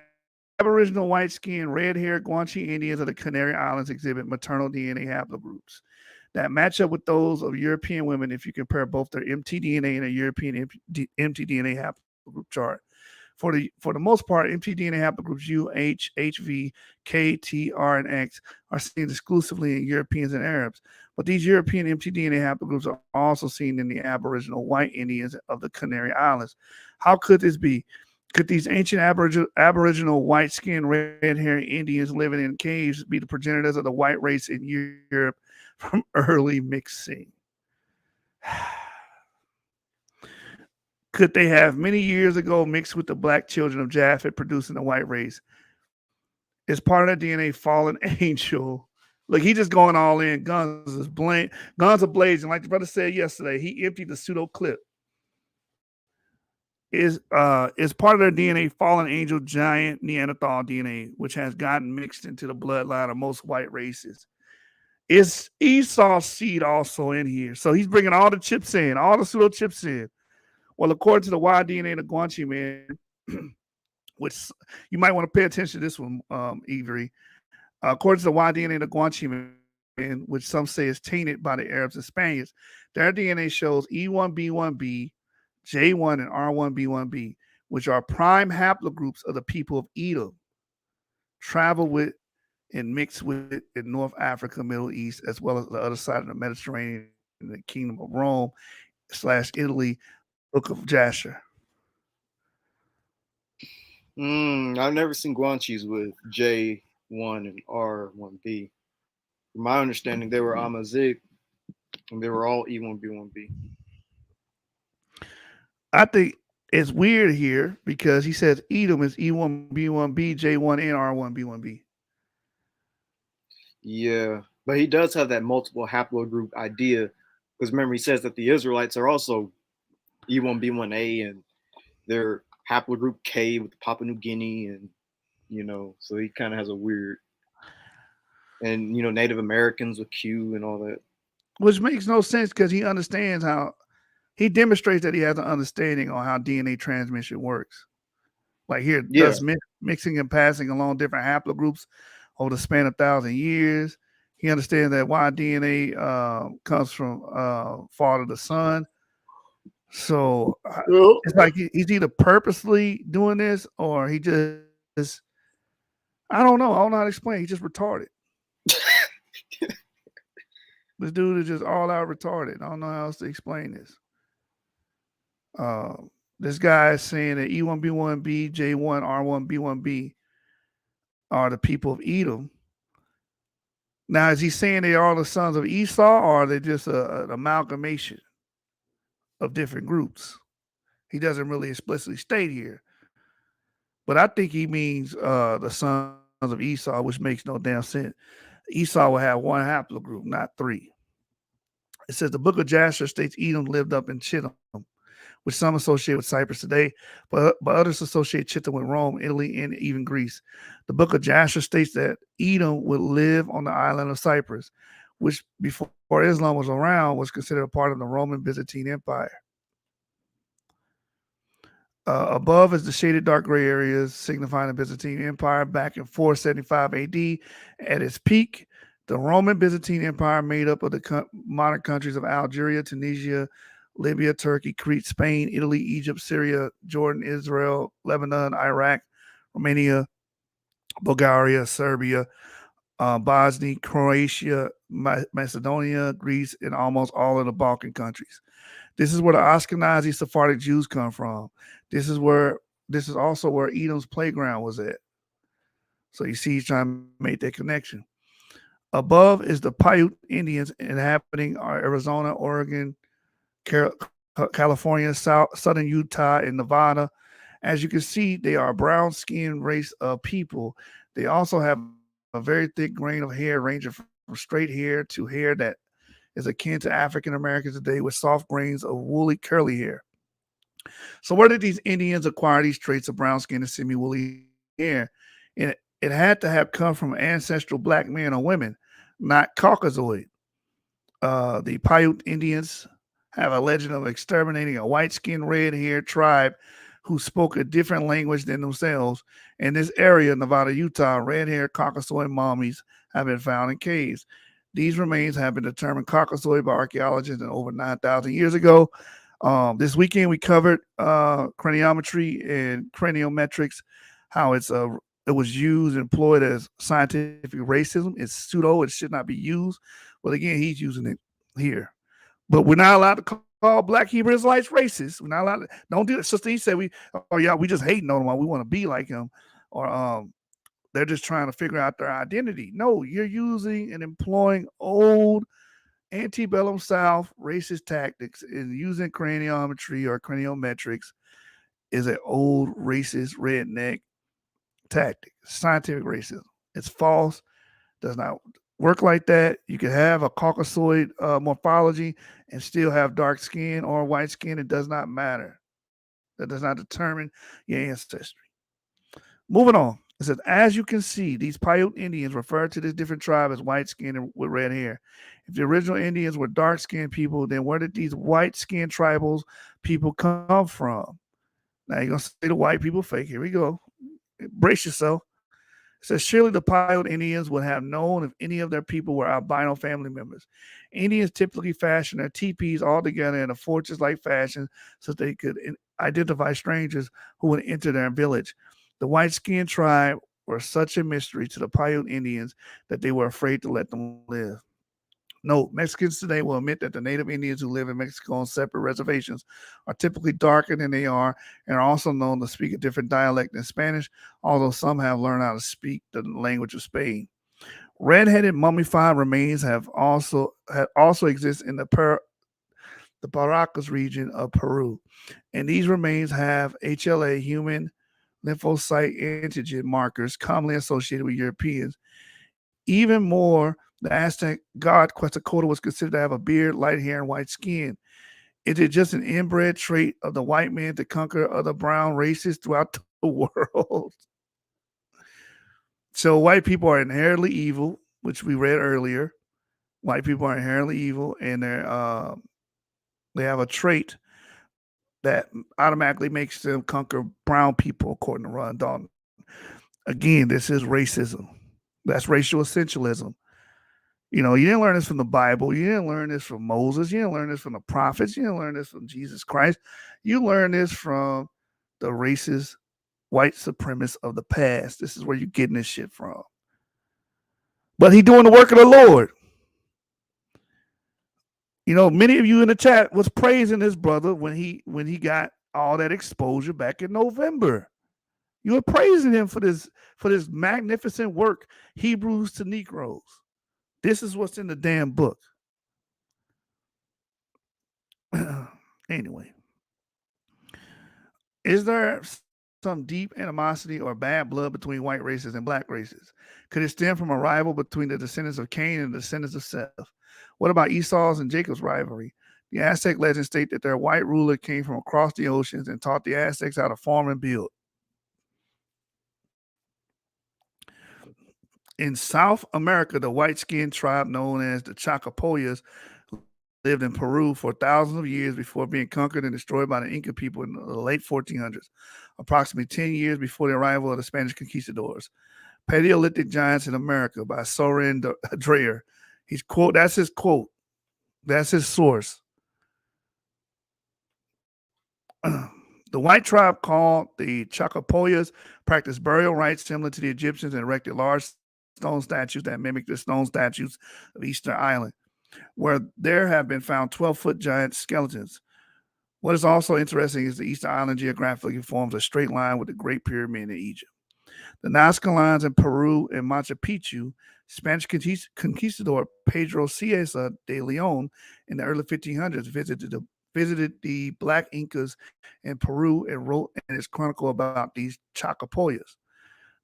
S3: Aboriginal white-skinned, red-haired Guanche Indians of the Canary Islands exhibit maternal DNA haplogroups that match up with those of European women if you compare both their mtDNA and a European mtDNA haplogroup chart. For the most part, mtDNA haplogroups U, H, HV, K, T, R, and X are seen exclusively in Europeans and Arabs. But these European mtDNA haplogroups are also seen in the Aboriginal white Indians of the Canary Islands. How could this be? Could these ancient Aboriginal white-skinned, red-haired Indians living in caves be the progenitors of the white race in Europe from early mixing? Could they have many years ago mixed with the black children of Japheth, producing a white race? Is part of that DNA fallen angel? Like he just going all in. Guns are blazing. Like the brother said yesterday, he emptied the pseudo clip. Is part of their DNA fallen angel giant Neanderthal DNA, which has gotten mixed into the bloodline of most white races. Is Esau's seed also in here? So he's bringing all the chips in, all the pseudo chips in. Well, according to the YDNA, the Guanchi man, which you might want to pay attention to this one, Avery. According to the YDNA, the Guanchi man, which some say is tainted by the Arabs and Spaniards, their DNA shows E1B1B, J1, and R1B1B, which are prime haplogroups of the people of Edom, travel with and mix with in North Africa, Middle East, as well as the other side of the Mediterranean, in the Kingdom of Rome / Italy, Book of Jasher.
S4: I've never seen Guanchis with J1 and R1B. From my understanding, they were Amazigh, and they were all E1B1B.
S3: I think it's weird here because he says Edom is E1B1B, J1, and R1B1B.
S4: Yeah, but he does have that multiple haplogroup idea, because remember he says that the Israelites are also E1B1A and they're haplogroup K with Papua New Guinea, and so he kind of has a weird, and Native Americans with Q and all that,
S3: which makes no sense because he understands how he demonstrates that he has an understanding on how DNA transmission works. Like here, does mixing and passing along different haplogroups over the span of 1,000 years. He understands that why DNA comes from father to son. So it's like he's either purposely doing this or he just, I don't know. I don't know how to explain. He's just retarded. This dude is just all out retarded. I don't know how else to explain this. This guy is saying that E1B1B, J1, R1B1B are the people of Edom. Now, is he saying they are all the sons of Esau, or are they just an amalgamation of different groups? He doesn't really explicitly state here. But I think he means the sons of Esau, which makes no damn sense. Esau will have one haplogroup, not three. It says the book of Jasher states Edom lived up in Chittim, which some associate with Cyprus today, but others associate Chittim with Rome, Italy, and even Greece. The book of Jasher states that Edom would live on the island of Cyprus, which before Islam was around was considered a part of the Roman Byzantine Empire. Above is the shaded dark gray areas signifying the Byzantine Empire back in 475 AD. At its peak, the Roman Byzantine Empire made up of the modern countries of Algeria, Tunisia, Libya, Turkey, Crete, Spain, Italy, Egypt, Syria, Jordan, Israel, Lebanon, Iraq, Romania, Bulgaria, Serbia, Bosnia, Croatia, Macedonia, Greece, and almost all of the Balkan countries. This is where the Ashkenazi Sephardic Jews come from. This is also where Edom's playground was at. So you see he's trying to make that connection. Above is the Paiute Indians inhabiting Arizona, Oregon, California, southern Utah, and Nevada. As you can see, they are a brown-skinned race of people. They also have a very thick grain of hair ranging from straight hair to hair that is akin to African Americans today with soft grains of woolly curly hair. So where did these Indians acquire these traits of brown skin and semi-woolly hair? And it had to have come from ancestral black men or women, not Caucasoid. The Paiute Indians have a legend of exterminating a white-skinned, red-haired tribe who spoke a different language than themselves. In this area, Nevada, Utah, red-haired Caucasoid mummies have been found in caves. These remains have been determined Caucasoid by archaeologists over 9,000 years ago. This weekend, we covered craniometry and craniometrics, how it was used and employed as scientific racism. It's pseudo. It should not be used. But again, he's using it here. But we're not allowed to call Black Hebrew Israelites racist. We're not allowed to. Don't do it. Sister E said we just hating on him. We want to be like him. Or they're just trying to figure out their identity. No, you're using and employing old Antebellum South racist tactics in using craniometry or craniometrics is an old racist redneck tactic. Scientific racism. It's false. Does not work like that. You can have a Caucasoid morphology and still have dark skin or white skin. It does not matter. That does not determine your ancestry. Moving on. It says, as you can see, these Paiute Indians refer to this different tribe as white skin and with red hair. If the original Indians were dark skinned people, then where did these white skinned tribals people come from? Now you're going to say the white people fake. Here we go. Brace yourself. It says, surely the Paiute Indians would have known if any of their people were albino family members. Indians typically fashion their teepees all together in a fortress-like fashion so they could identify strangers who would enter their village. The white-skinned tribe were such a mystery to the Paiute Indians that they were afraid to let them live. Note, Mexicans today will admit that the native Indians who live in Mexico on separate reservations are typically darker than they are and are also known to speak a different dialect than Spanish, although some have learned how to speak the language of Spain. Red-headed mummified remains also exist in the Paracas region of Peru, and these remains have HLA, human lymphocyte antigen markers commonly associated with Europeans. Even more, the Aztec god Quetzalcoatl was considered to have a beard, light hair, and white skin. Is it just an inbred trait of the white man to conquer other brown races throughout the world? So white people are inherently evil, which we read earlier. White people are inherently evil, and they have a trait that automatically makes them conquer brown people, according to Ron Dalton. Again, this is racism. That's racial essentialism. You know, you didn't learn this from the Bible. You didn't learn this from Moses. You didn't learn this from the prophets. You didn't learn this from Jesus Christ. You learned this from the racist white supremacists of the past. This is where you're getting this shit from. But he doing the work of the Lord. You know, many of you in the chat was praising this brother when he got all that exposure back in November. You were praising him for this magnificent work, Hebrews to Negroes. This is what's in the damn book. Anyway, is there some deep animosity or bad blood between white races and black races? Could it stem from a rival between the descendants of Cain and the descendants of Seth? What about Esau's and Jacob's rivalry? The Aztec legends state that their white ruler came from across the oceans and taught the Aztecs how to farm and build. In South America, the white-skinned tribe known as the Chacapoyas lived in Peru for thousands of years before being conquered and destroyed by the Inca people in the late 1400s, approximately 10 years before the arrival of the Spanish conquistadors. Paleolithic Giants in America by Soren Dreyer. That's his quote. That's his source. The white tribe called the Chacapoyas practiced burial rites similar to the Egyptians and erected large stone statues that mimic the stone statues of Easter Island, where there have been found 12-foot giant skeletons. What is also interesting is the Easter Island geographically forms a straight line with the Great Pyramid in Egypt. The Nazca lines in Peru and Machu Picchu, Spanish conquistador Pedro Cieza de Leon in the early 1500s visited the Black Incas in Peru and wrote in his chronicle about these Chacapoyas.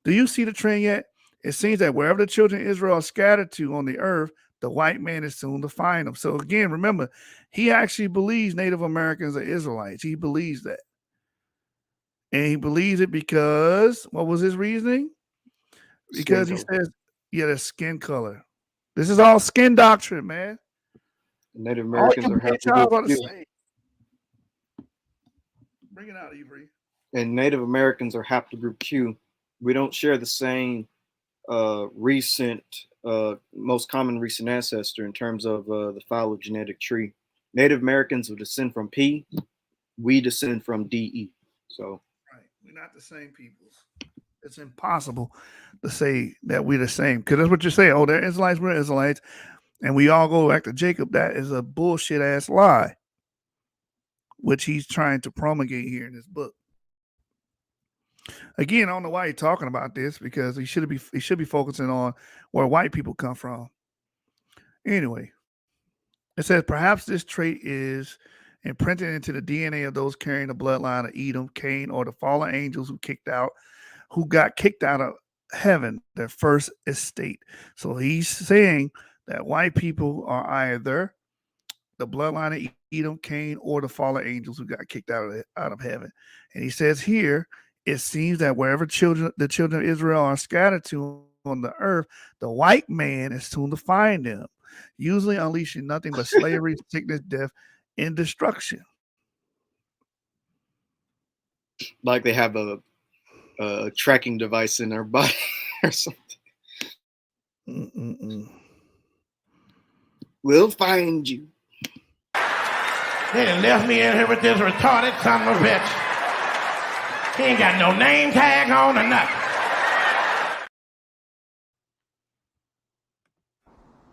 S3: Do you see the trend yet? It seems that wherever the children of Israel are scattered to on the earth, the white man is soon to find them. So again, remember, he actually believes Native Americans are Israelites. He believes that. And he believes it because, what was his reasoning? Because he says, yeah, the skin color. This is all skin doctrine, man.
S4: Native Americans are half the group.
S3: Bring it out, Avery.
S4: And Native Americans are haplogroup Q. We don't share the same most common recent ancestor in terms of the phylogenetic tree. Native Americans will descend from P. We descend from DE. So
S3: right, we're not the same peoples. It's impossible to say that we're the same because that's what you're saying. Oh, they're Israelites, we're Israelites, and we all go back to Jacob. That is a bullshit ass lie, which he's trying to promulgate here in his book. Again, I don't know why he's talking about this because he should be focusing on where white people come from. Anyway, It says perhaps this trait is imprinted into the DNA of those carrying the bloodline of Edom, Cain, or the fallen angels who got kicked out of heaven, their first estate. So he's saying that white people are either the bloodline of Edom, Cain, or the fallen angels who got kicked out of heaven. And he says here, it seems that wherever the children of Israel are scattered to on the earth, the white man is soon to find them, usually unleashing nothing but slavery, sickness, death, and destruction.
S4: Like they have a tracking device in their body or something. We'll find you.
S9: They done left me in here with this retarded son of a bitch. He ain't got no name tag on or nothing.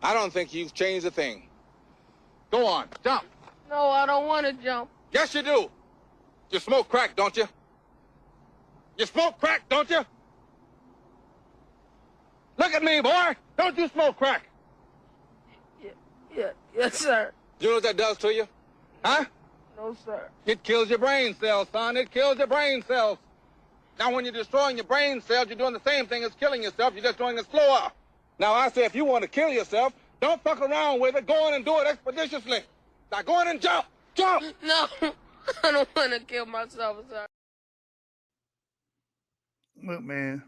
S11: I don't think you've changed a thing. Go on, jump.
S12: No, I don't want to jump.
S11: Yes, you do. You smoke crack, don't you? You smoke crack, don't you? Look at me, boy. Don't you smoke crack?
S12: Yes, sir.
S11: You know what that does to you? Huh?
S12: No, sir.
S11: It kills your brain cells, son. It kills your brain cells. Now, when you're destroying your brain cells, you're doing the same thing as killing yourself. You're just doing it slower. Now, I say if you want to kill yourself, don't fuck around with it. Go in and do it expeditiously. Now, go in and jump. Jump.
S12: No, I don't want to kill myself, sir.
S3: Look, man,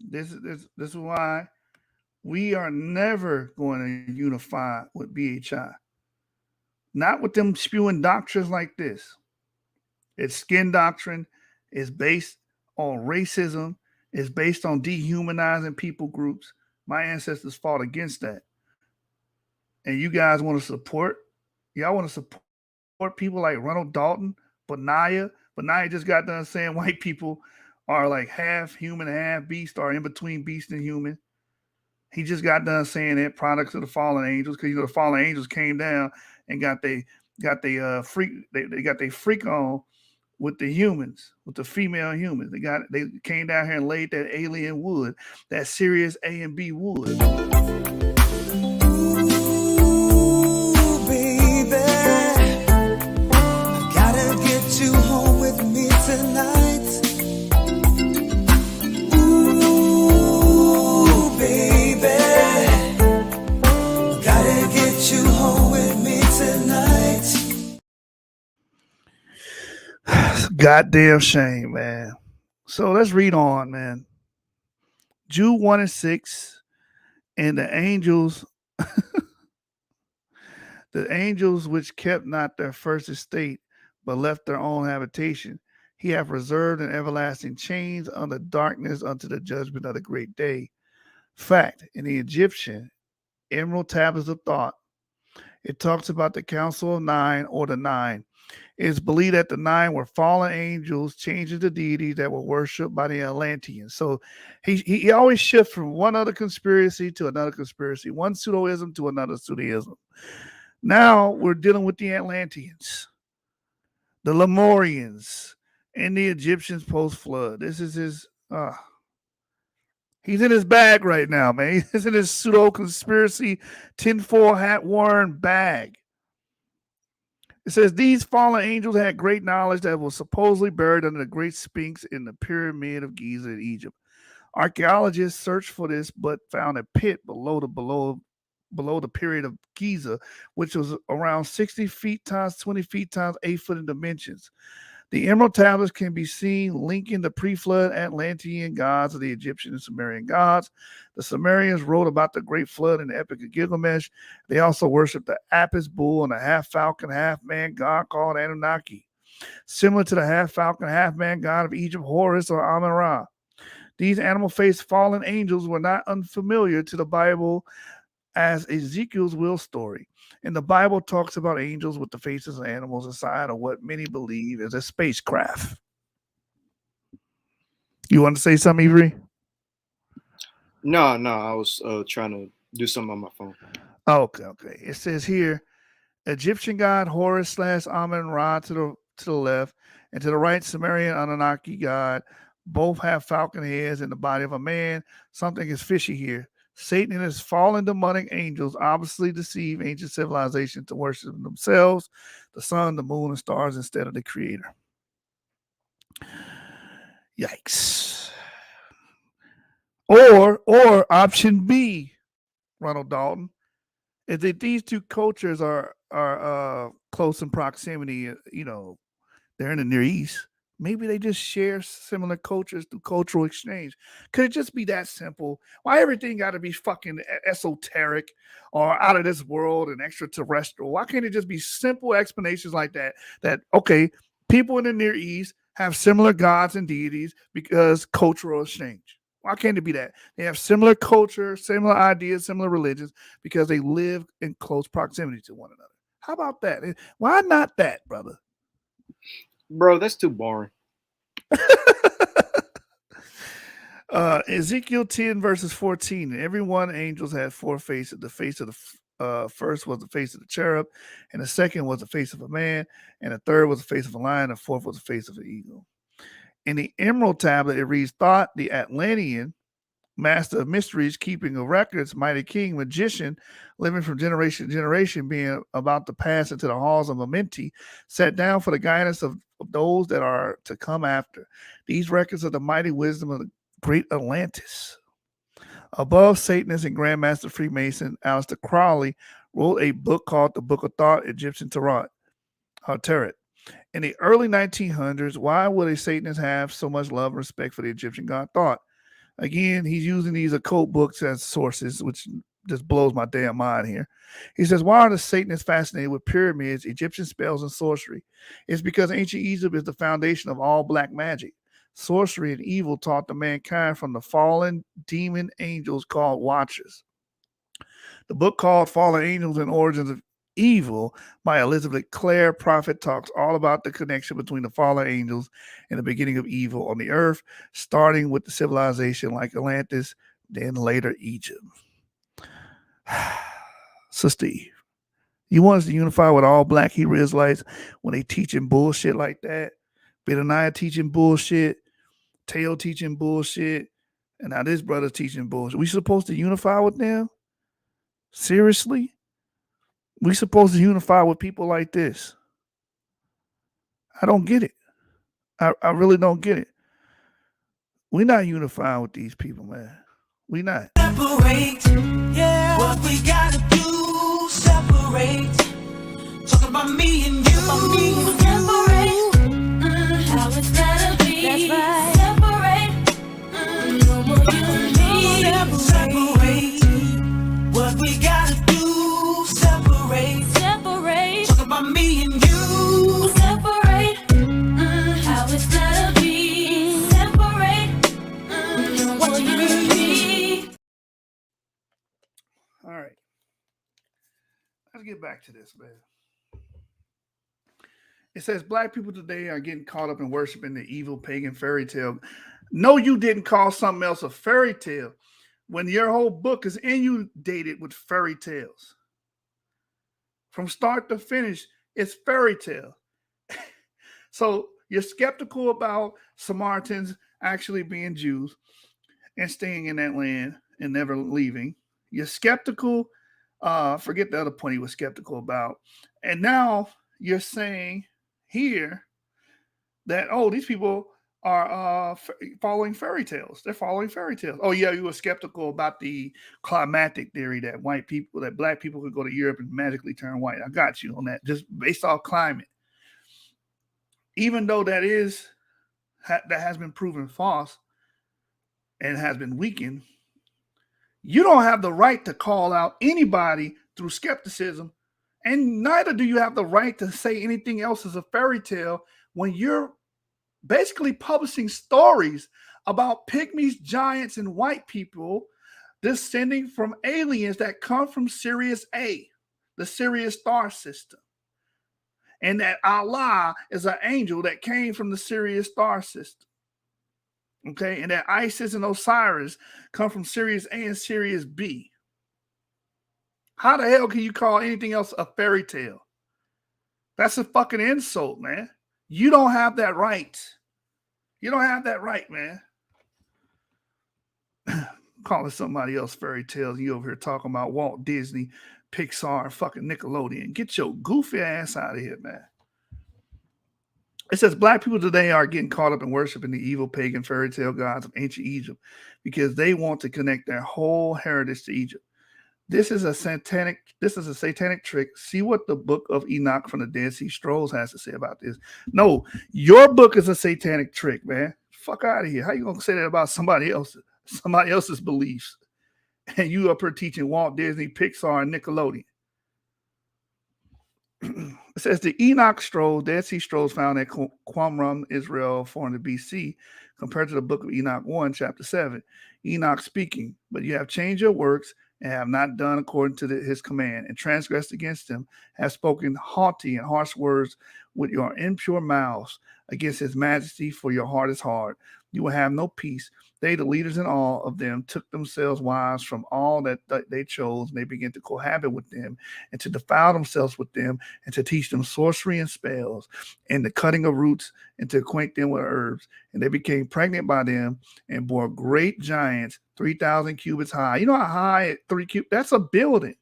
S3: this is why we are never going to unify with BHI. Not with them spewing doctrines like this. It's skin doctrine. It's based on racism. It's based on dehumanizing people groups. My ancestors fought against that. And you guys want to support? Y'all want to support people like Ronald Dalton, Benaiah? Benaiah just got done saying white people are like half human, half beast, or in between beast and human. He just got done saying that products of the fallen angels, because the fallen angels came down and got they freak on with the humans, with the female humans. They came down here and laid that alien wood, that Sirius A and B wood.
S2: Ooh, baby, I gotta get you home with me tonight. Ooh, baby, gotta get you home with me tonight.
S3: Goddamn shame, man. So let's read on, man. Jude 1:6, and the angels, the angels which kept not their first estate, but left their own habitation, he hath reserved in everlasting chains under darkness unto the judgment of the great day. Fact, in the Egyptian emerald tablets of thought, it talks about the council of nine, or the nine. It is believed that the nine were fallen angels, changing the deities that were worshipped by the Atlanteans. So he always shifts from one other conspiracy to another conspiracy, one pseudoism to another pseudoism. Now we're dealing with the Atlanteans, the Lemurians, and the Egyptians post-flood. This is his... he's in his bag right now, man. He's in his pseudo-conspiracy tinfoil hat wearing bag. It says, these fallen angels had great knowledge that was supposedly buried under the great Sphinx in the pyramid of Giza in Egypt. Archaeologists searched for this, but found a pit below the pyramid of Giza, which was around 60 feet times 20 feet times 8 foot in dimensions. The emerald tablets can be seen linking the pre-flood Atlantean gods of the Egyptian and Sumerian gods. The Sumerians wrote about the great flood in the Epic of Gilgamesh. They also worshiped the Apis bull and a half-falcon, half-man god called Anunnaki, similar to the half-falcon, half-man god of Egypt, Horus or Amun-Ra. These animal-faced fallen angels were not unfamiliar to the Bible, as Ezekiel's will story. And the Bible talks about angels with the faces of animals inside of what many believe is a spacecraft. You want to say something, Avery?
S4: No, I was trying to do something on my phone.
S3: Okay. It says here, Egyptian god Horus / Amun-Ra to the left, and to the right, Sumerian Anunnaki god. Both have falcon heads and the body of a man. Something is fishy here. Satan and his fallen demonic angels obviously deceive ancient civilizations to worship themselves, the sun, the moon, and stars instead of the creator. Yikes. Or option B, Ronald Dalton, is that these two cultures are close in proximity, they're in the Near East. Maybe they just share similar cultures through cultural exchange. Could it just be that simple? Why everything got to be fucking esoteric or out of this world and extraterrestrial? Why can't it just be simple explanations like that? That, okay, people in the Near East have similar gods and deities because cultural exchange. Why can't it be that? They have similar culture, similar ideas, similar religions because they live in close proximity to one another. How about that? Why not that, brother?
S4: Bro, that's too boring.
S3: Ezekiel 10 verses 14. Every one angels had four faces. The face of the first was the face of the cherub, and the second was the face of a man, and the third was the face of a lion, and the fourth was the face of an eagle. In the Emerald Tablet, it reads, Thought the Atlantean, master of mysteries, keeping of records, mighty king, magician, living from generation to generation, being about to pass into the halls of Amenti, sat down for the guidance of those that are to come after. These records are the mighty wisdom of the great Atlantis. Above, Satanist and Grandmaster Freemason Aleister Crowley wrote a book called The Book of Thought, Egyptian Tarot. In the early 1900s, why would a Satanist have so much love and respect for the Egyptian god Thought? Again, he's using these occult books as sources, which just blows my damn mind here. He says, why are the Satanists fascinated with pyramids, Egyptian spells, and sorcery? It's because ancient Egypt is the foundation of all black magic. Sorcery and evil taught to mankind from the fallen demon angels called Watchers. The book called Fallen Angels and Origins of Evil by Elizabeth Clare Prophet talks all about the connection between the fallen angels and the beginning of evil on the earth, starting with the civilization like Atlantis, then later Egypt. Sister Eve, you want us to unify with all black Hebrew Israelites when they teaching bullshit like that? Benaniah teaching bullshit, Teo teaching bullshit, and now this brother's teaching bullshit. We supposed to unify with them? Seriously? We supposed to unify with people like this? I don't get it. I really don't get it. We're not unifying with these people, man. We not.
S2: Separate, yeah. What we gotta do, separate. Talk about me and you. Separate. How it's gotta be. That's right. Separate. No more you and me. Separate. What we gotta do, separate. Separate. Talk about me and you. Separate. How it's gotta be. Separate. No more you and me.
S3: All right. Let's get back to this, man. It says black people today are getting caught up in worshiping the evil pagan fairy tale. No, you didn't call something else a fairy tale when your whole book is inundated with fairy tales. From start to finish, it's fairy tale. So you're skeptical about Samaritans actually being Jews and staying in that land and never leaving. You're skeptical. Forget the other point he was skeptical about. And now you're saying here that, oh, these people are following fairy tales. They're following fairy tales. Oh, yeah, you were skeptical about the climatic theory that black people could go to Europe and magically turn white. I got you on that, just based off climate. Even though that has been proven false and has been weakened, you don't have the right to call out anybody through skepticism, and neither do you have the right to say anything else is a fairy tale when you're basically publishing stories about pygmies, giants, and white people descending from aliens that come from Sirius A, the Sirius star system, and that Allah is an angel that came from the Sirius star system. Okay, and that Isis and Osiris come from Sirius A and Sirius B. How the hell can you call anything else a fairy tale? That's a fucking insult, man. You don't have that right. You don't have that right, man. calling somebody else fairy tales. You over here talking about Walt Disney, Pixar, and fucking Nickelodeon. Get your goofy ass out of here, man. It says black people today are getting caught up in worshiping the evil pagan fairy tale gods of ancient Egypt because they want to connect their whole heritage to Egypt. This is a satanic trick. See what the book of Enoch from the Dead Sea Scrolls has to say about this. No, your book is a satanic trick, man. Fuck out of here. How you gonna say that about somebody else's beliefs? And you up here teaching Walt Disney, Pixar, and Nickelodeon. It says the Enoch Scrolls, Dead Sea Scrolls found at Qumran, Israel, 400 BC, compared to the book of Enoch 1, chapter 7. Enoch speaking, but you have changed your works and have not done according to his command, and transgressed against him, have spoken haughty and harsh words with your impure mouths against his majesty, for your heart is hard. You will have no peace. They, the leaders and all of them, took themselves wives from all that they chose, and they began to cohabit with them, and to defile themselves with them, and to teach them sorcery and spells, and the cutting of roots, and to acquaint them with herbs. And they became pregnant by them, and bore great giants, 3,000 cubits high. You know how high 3 cubits? That's a building.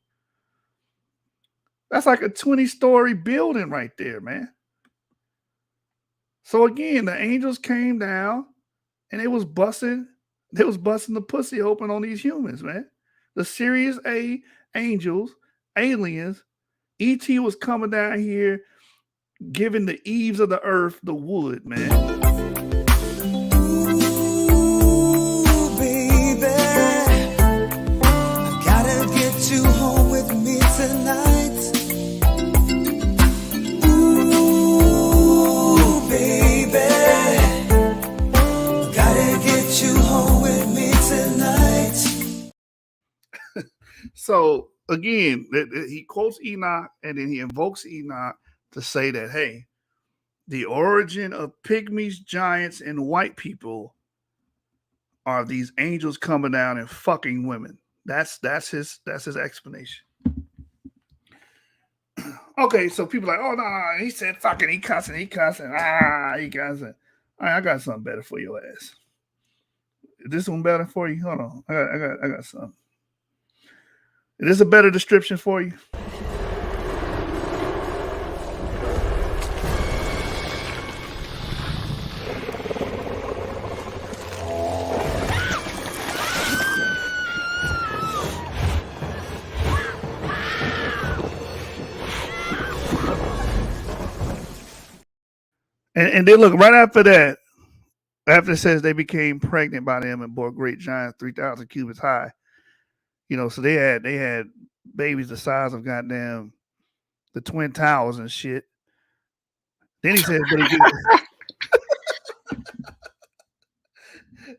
S3: That's like a 20-story building right there, man. So again, the angels came down, and they was busting the pussy open on these humans, man. The Series A angels, aliens, E.T. was coming down here, giving the eaves of the earth the wood, man.
S2: Ooh, baby, I gotta get you home with me tonight. Ooh, baby, you home with me tonight.
S3: So again, he quotes Enoch, and then he invokes Enoch to say that, hey, the origin of pygmies, giants, and white people are these angels coming down and fucking women. That's his explanation. Okay, so people are like, oh no, he said fucking, he cussing. He cussing. All right, I got something better for your ass. Is this one better for you? Hold on. I got something. Is this a better description for you? And then look, right after that, after it says they became pregnant by them and bore great giants 3,000 cubits high, you know, so they had babies the size of goddamn the Twin Towers and shit. Then he says,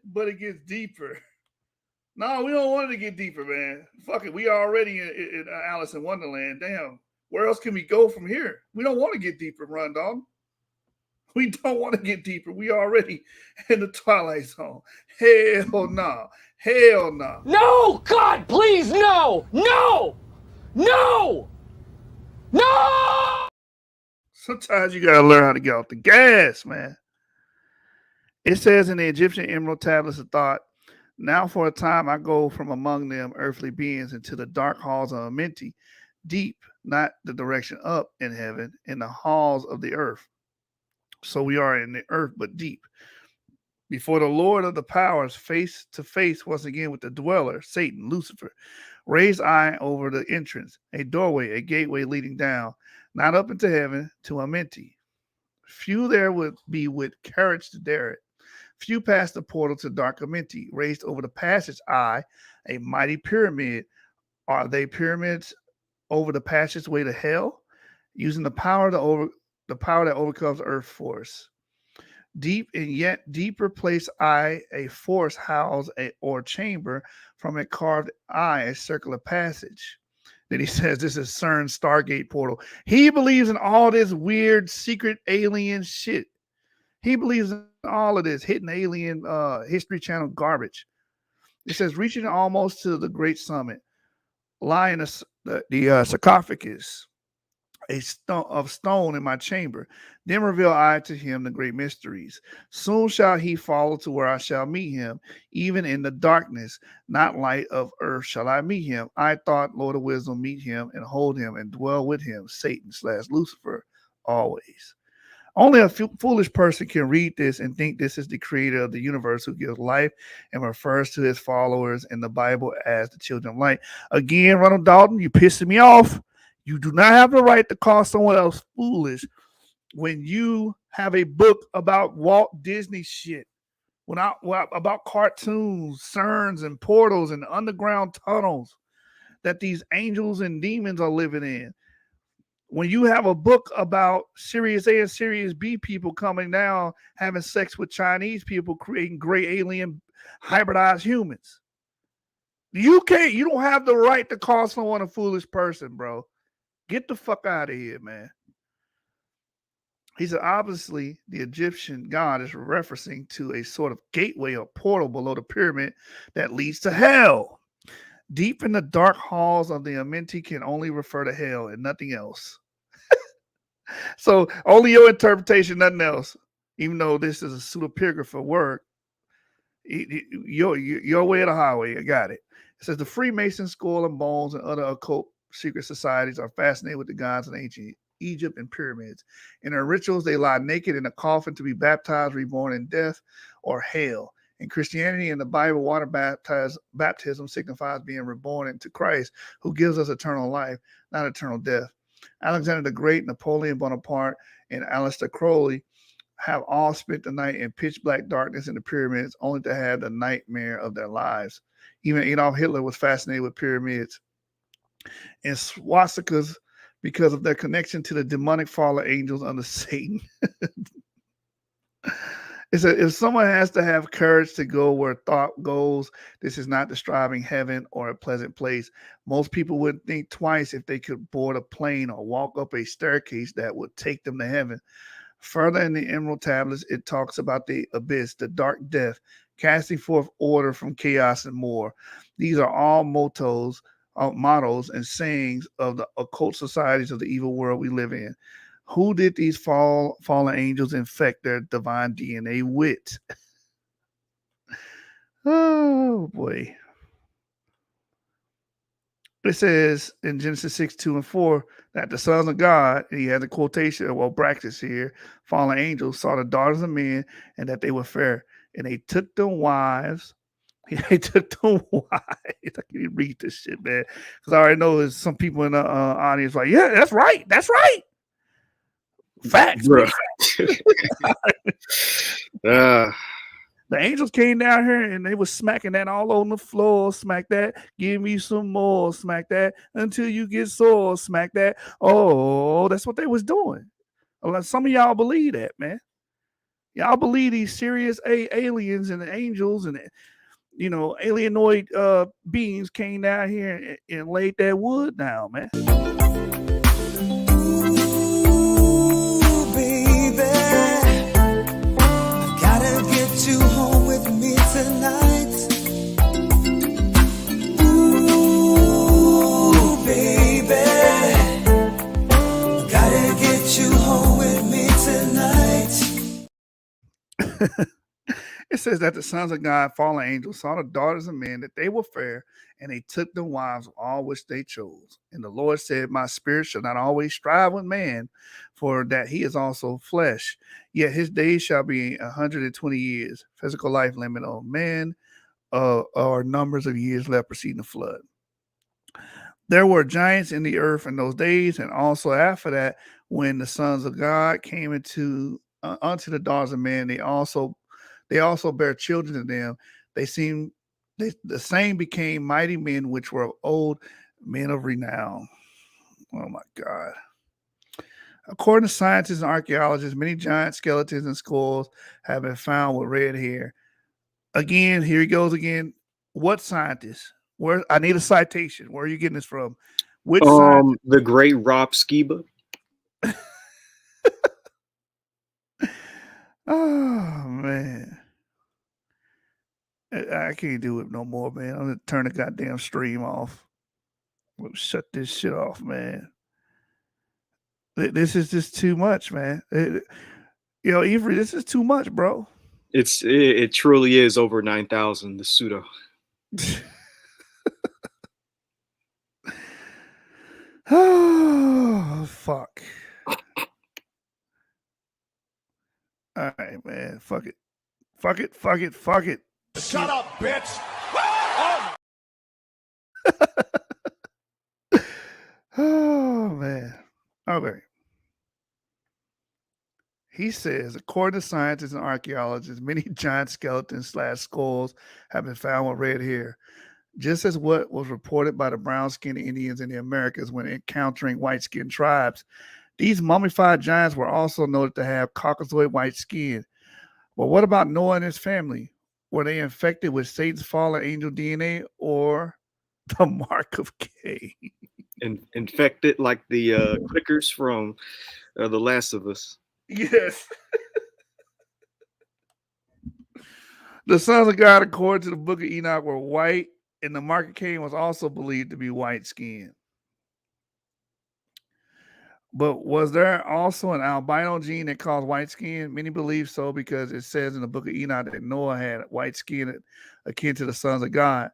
S3: but it gets deeper. No, we don't want it to get deeper, man. Fuck it, we are already in Alice in Wonderland. Damn, where else can we go from here? We don't want to get deeper, Run Dog. We don't want to get deeper. We already in the Twilight Zone. Hell no. Hell no.
S6: No! God, please, no! No! No! No!
S3: Sometimes you got to learn how to get off the gas, man. It says in the Egyptian emerald tablets of thought, now for a time I go from among them earthly beings into the dark halls of Amenti, deep, not the direction up in heaven, in the halls of the earth. So we are in the earth, but deep. Before the Lord of the powers, face to face once again with the dweller, Satan, Lucifer, raised eye over the entrance, a doorway, a gateway leading down, not up into heaven, to Amenti. Few there would be with courage to dare it. Few passed the portal to dark Amenti, raised over the passage eye, a mighty pyramid. Are they pyramids over the passageway to hell? Using the power that overcomes earth force. Deep and yet deeper place eye, a force house or chamber, from a carved eye, a circular passage. Then he says this is CERN's Stargate portal. He believes in all this weird secret alien shit. He believes in all of this hidden alien History Channel garbage. It says reaching almost to the great summit, lying the sarcophagus, stone in my chamber. Then reveal I to him the great mysteries. Soon shall he follow to where I shall meet him, even in the darkness, not light of earth shall I meet him. I thought, Lord of wisdom, meet him and hold him and dwell with him, Satan / Lucifer, always. Only a foolish person can read this and think this is the creator of the universe who gives life and refers to his followers in the Bible as the children of light. Again, Ronald Dalton, you pissing me off. You do not have the right to call someone else foolish when you have a book about Walt Disney shit, about cartoons, CERNs, and portals and underground tunnels that these angels and demons are living in. When you have a book about Sirius A and Sirius B people coming down, having sex with Chinese people, creating gray alien hybridized humans. You don't have the right to call someone a foolish person, bro. Get the fuck out of here, man. He said, obviously, the Egyptian god is referencing to a sort of gateway or portal below the pyramid that leads to hell. Deep in the dark halls of the Amenti can only refer to hell and nothing else. So only your interpretation, nothing else. Even though this is a pseudepigrapher work, your way of the highway. I got it. It says the Freemason, Skull and Bones, and other occult secret societies are fascinated with the gods of ancient Egypt and pyramids. In their rituals, they lie naked in a coffin to be baptized, reborn in death or hell. In Christianity and the Bible, water baptism signifies being reborn into Christ, who gives us eternal life, not eternal death. Alexander the Great, Napoleon Bonaparte, and Aleister Crowley have all spent the night in pitch black darkness in the pyramids, only to have the nightmare of their lives. Even Adolf Hitler was fascinated with pyramids and swastikas because of their connection to the demonic fallen angels under Satan. It said, if someone has to have courage to go where thought goes, this is not describing heaven or a pleasant place. Most people wouldn't think twice if they could board a plane or walk up a staircase that would take them to heaven. Further in the Emerald Tablets, it talks about the abyss, the dark death, casting forth order from chaos and more. These are all mottos and sayings of the occult societies of the evil world we live in. Who did these fallen angels infect their divine DNA with? Oh, boy. It says in Genesis 6:2-4 that the sons of God, and he has a quotation, well, brackets here, fallen angels saw the daughters of men and that they were fair. And they took them wives. They took them wives. I can't read this shit, man. Because I already know there's some people in the audience like, yeah, that's right. That's right. Facts, bro. The angels came down here and they were smacking that all on the floor. Smack that. Give me some more. Smack that until you get sore. Smack that. Oh, that's what they was doing. Some of y'all believe that, man. Y'all believe these serious aliens and the angels and alienoid beings came down here and laid that wood down, man.
S2: You home with me tonight. Ooh, baby, gotta get you home with me tonight.
S3: It says that the sons of God, fallen angels, saw the daughters of men, that they were fair, and they took the wives of all which they chose. And the Lord said, my spirit shall not always strive with man, for that he is also flesh. Yet his days shall be 120 years. Physical life limit on man, or numbers of years left preceding the flood. There were giants in the earth in those days, and also after that, when the sons of God came unto the daughters of men, they also bear children to them. The same became mighty men, which were old men of renown. Oh my God. According to scientists and archaeologists, many giant skeletons and skulls have been found with red hair. Again, here he goes again. What scientists? Where? I need a citation. Where are you getting this from? Which scientist?
S4: The great Rob Skiba.
S3: Oh man. I can't do it no more, man. I'm gonna turn the goddamn stream off. We'll shut this shit off, man. This is just too much, man. Avery, this is too much, bro.
S4: It truly is over 9,000. The pseudo.
S3: Oh, fuck. All right, man. Fuck it. Fuck it. Fuck it. Fuck it.
S10: Shut up, bitch.
S3: Oh, man. Okay. He says, according to scientists and archaeologists, many giant skeletons / skulls have been found with red hair, just as what was reported by the brown-skinned Indians in the Americas when encountering white-skinned tribes. These mummified giants were also noted to have Caucasoid white skin. But what about Noah and his family? Were they infected with Satan's fallen angel DNA or the mark of Cain?
S4: Infected like the clickers from The Last of Us.
S3: Yes. The sons of God, according to the book of Enoch, were white, and the mark of Cain was also believed to be white skinned. But was there also an albino gene that caused white skin? Many believe so because it says in the book of Enoch that Noah had white skin akin to the sons of God.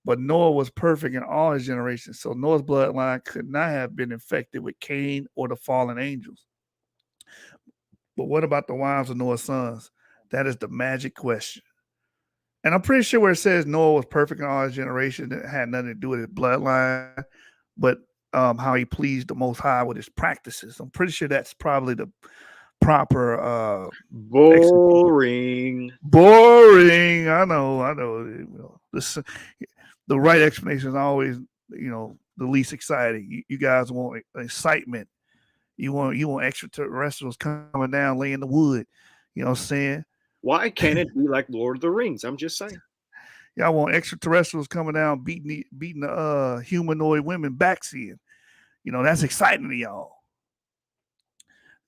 S3: But Noah was perfect in all his generations, so Noah's bloodline could not have been infected with Cain or the fallen angels. But what about the wives of Noah's sons? That is the magic question. And I'm pretty sure where it says Noah was perfect in all his generations, it had nothing to do with his bloodline, but how he pleased the Most High with his practices. I'm pretty sure that's probably the proper
S4: boring.
S3: Boring. I know. The right explanation is always, the least exciting. You guys want excitement. You want extraterrestrials coming down, laying the wood. You know what I'm saying?
S4: Why can't it be like Lord of the Rings? I'm just saying.
S3: Y'all want extraterrestrials coming down, beating the humanoid women backs in. That's exciting to y'all.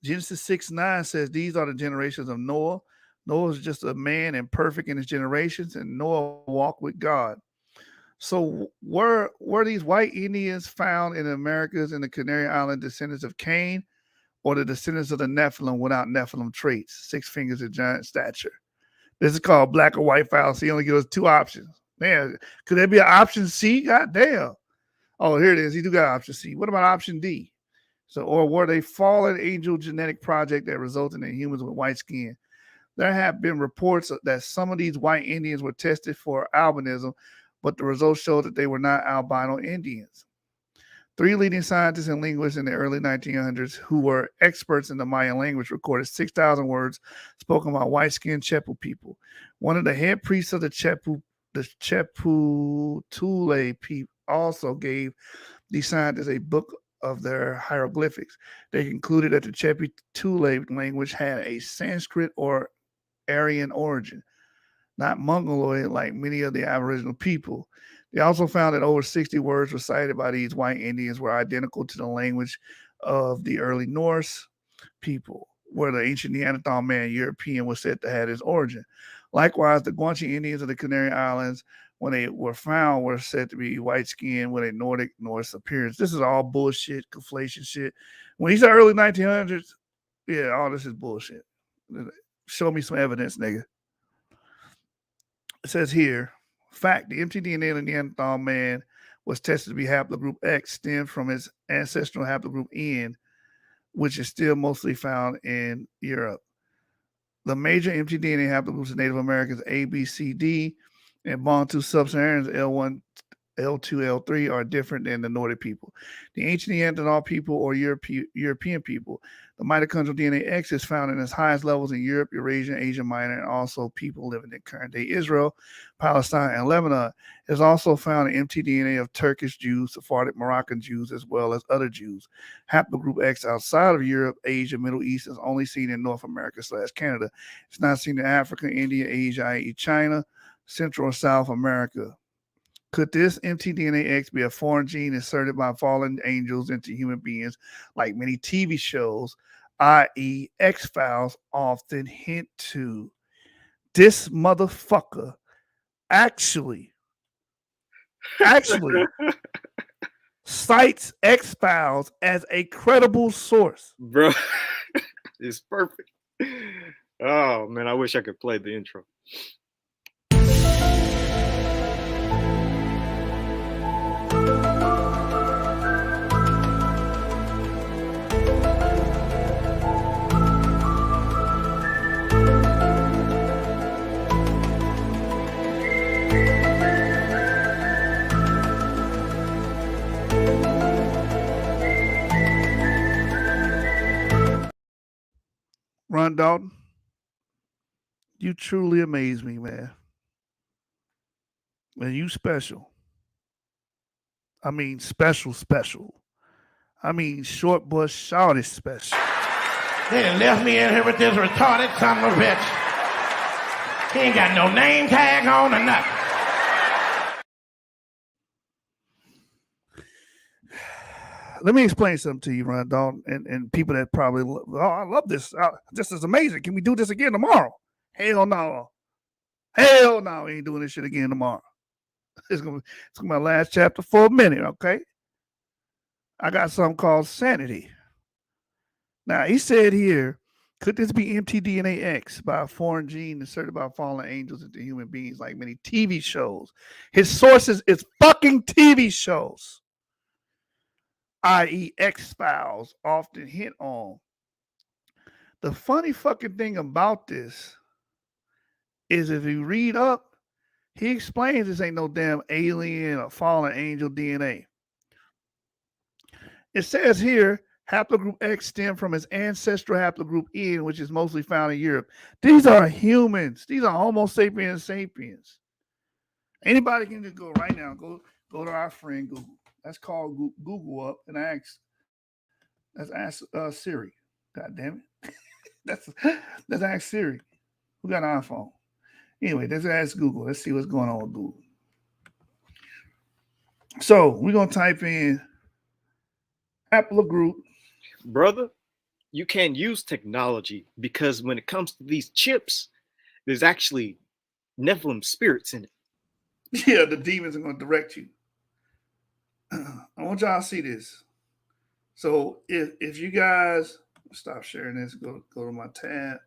S3: Genesis 6:9 says these are the generations of Noah. Noah was just a man and perfect in his generations, and Noah walked with God. So were these white Indians found in the Americas and the Canary Island descendants of Cain, or the descendants of the Nephilim without Nephilim traits, 6 fingers of giant stature? This is called black or white fallacy. He only gives us 2 options. Man, could there be an option C? God damn. Oh, here it is. He do got option C. What about option D? So, or were they fallen angel genetic project that resulted in humans with white skin? There have been reports that some of these white Indians were tested for albinism, but the results showed that they were not albino Indians. 3 leading scientists and linguists in the early 1900s who were experts in the Mayan language recorded 6,000 words spoken by white-skinned Chepu people. One of the head priests of the Chepu Tule people also gave these scientists a book of their hieroglyphics. They concluded that the Chepu Tule language had a Sanskrit or Aryan origin, not Mongoloid like many of the Aboriginal people. They also found that over 60 words recited by these white Indians were identical to the language of the early Norse people, where the ancient Neanderthal man European was said to have his origin. Likewise, the Guanche Indians of the Canary Islands, when they were found, were said to be white-skinned with a Nordic Norse appearance. This is all bullshit, conflation shit. When he said early 1900s, yeah, all this is bullshit. Show me some evidence, nigga. It says here, fact, the mtDNA of the Neanderthal man was tested to be haplogroup X, stemmed from its ancestral haplogroup N, which is still mostly found in Europe. The major mtDNA haplogroups of Native Americans A, B, C, D, and Bantu sub-Saharans L1, L2, L3 are different than the Nordic people. The ancient Neanderthal people or European people, the mitochondrial DNA X is found in its highest levels in Europe, Eurasia, Asia Minor, and also people living in current-day Israel, Palestine, and Lebanon. It is also found in mtDNA of Turkish Jews, Sephardic Moroccan Jews, as well as other Jews. Haplogroup X outside of Europe, Asia, Middle East is only seen in North America / Canada. It's not seen in Africa, India, Asia, i.e. China, Central or South America. Could this mtDNA X be a foreign gene inserted by fallen angels into human beings, like many TV shows, i.e. X-Files, often hint to? This motherfucker actually cites X-Files as a credible source.
S4: Bro, it's perfect. Oh, man, I wish I could play the intro.
S3: Ron Dalton, you truly amaze me, man. And you special. I mean, special. I mean, short bush shorty special.
S9: They done left me in here with this retarded son of a bitch. He ain't got no name tag on or nothing.
S3: Let me explain something to you, Ron Dalton, and people that probably, I love this. This is amazing. Can we do this again tomorrow? Hell no. Hell no, we ain't doing this shit again tomorrow. It's gonna be my last chapter for a minute, okay? I got something called sanity. Now, he said here, could this be mtDNA X by a foreign gene inserted by fallen angels into human beings like many TV shows? His sources is fucking TV shows, i.e. X-Files, often hint on. The funny fucking thing about this is if you read up, he explains this ain't no damn alien or fallen angel DNA. It says here, haplogroup X stemmed from its ancestral haplogroup N, which is mostly found in Europe. These are humans. These are Homo sapiens sapiens. Anybody can just go right now, go to our friend Google. Let's call Google up and let's ask Siri. God damn it. Let's ask Siri. Who got an iPhone? Anyway, let's ask Google. Let's see what's going on with Google. So we're going to type in haplogroup.
S4: Brother, you can't use technology because when it comes to these chips, there's actually Nephilim spirits in it.
S3: Yeah, the demons are going to direct you. I want y'all to see this. So if you guys stop sharing this, go to my tab.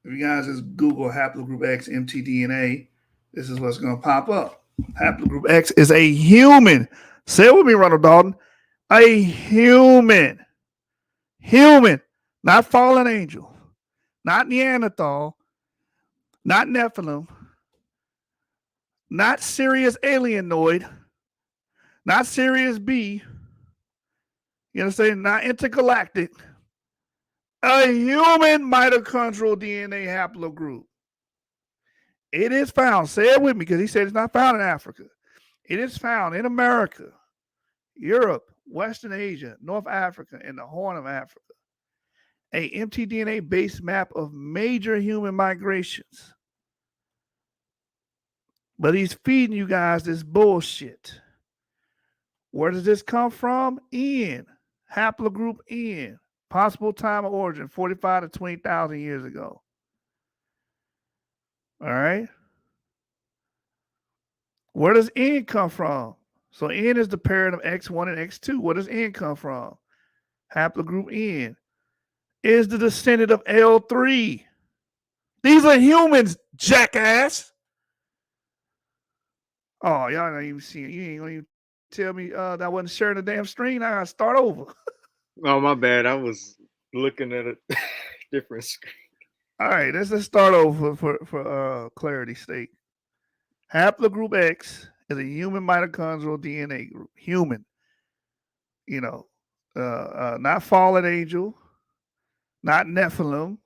S3: If you guys just Google haplogroup X mtDNA, this is what's going to pop up. Haplogroup X is a human. Say it with me, Ronald Dalton. A human, not fallen angel, not Neanderthal, not Nephilim, not Sirius alienoid, not Sirius B. You understand? Not intergalactic. A human mitochondrial DNA haplogroup. It is found. Say it with me because he said it's not found in Africa. It is found in America, Europe, Western Asia, North Africa, and the Horn of Africa. A mtDNA-based map of major human migrations. But he's feeding you guys this bullshit. Where does this come from? N. Haplogroup N. Possible time of origin, 45 to 20,000 years ago. All right. Where does N come from? So N is the parent of X1 and X2. Where does N come from? Haplogroup N is the descendant of L3. These are humans, jackass. Oh, y'all not even seeing it. You ain't gonna even tell me that I wasn't sharing the damn screen. I gotta start over.
S4: Oh, my bad. I was looking at a different screen.
S3: All right, let's start over for clarity's sake. Haplogroup X is a human mitochondrial DNA group. Human. You know, not fallen angel, not Nephilim,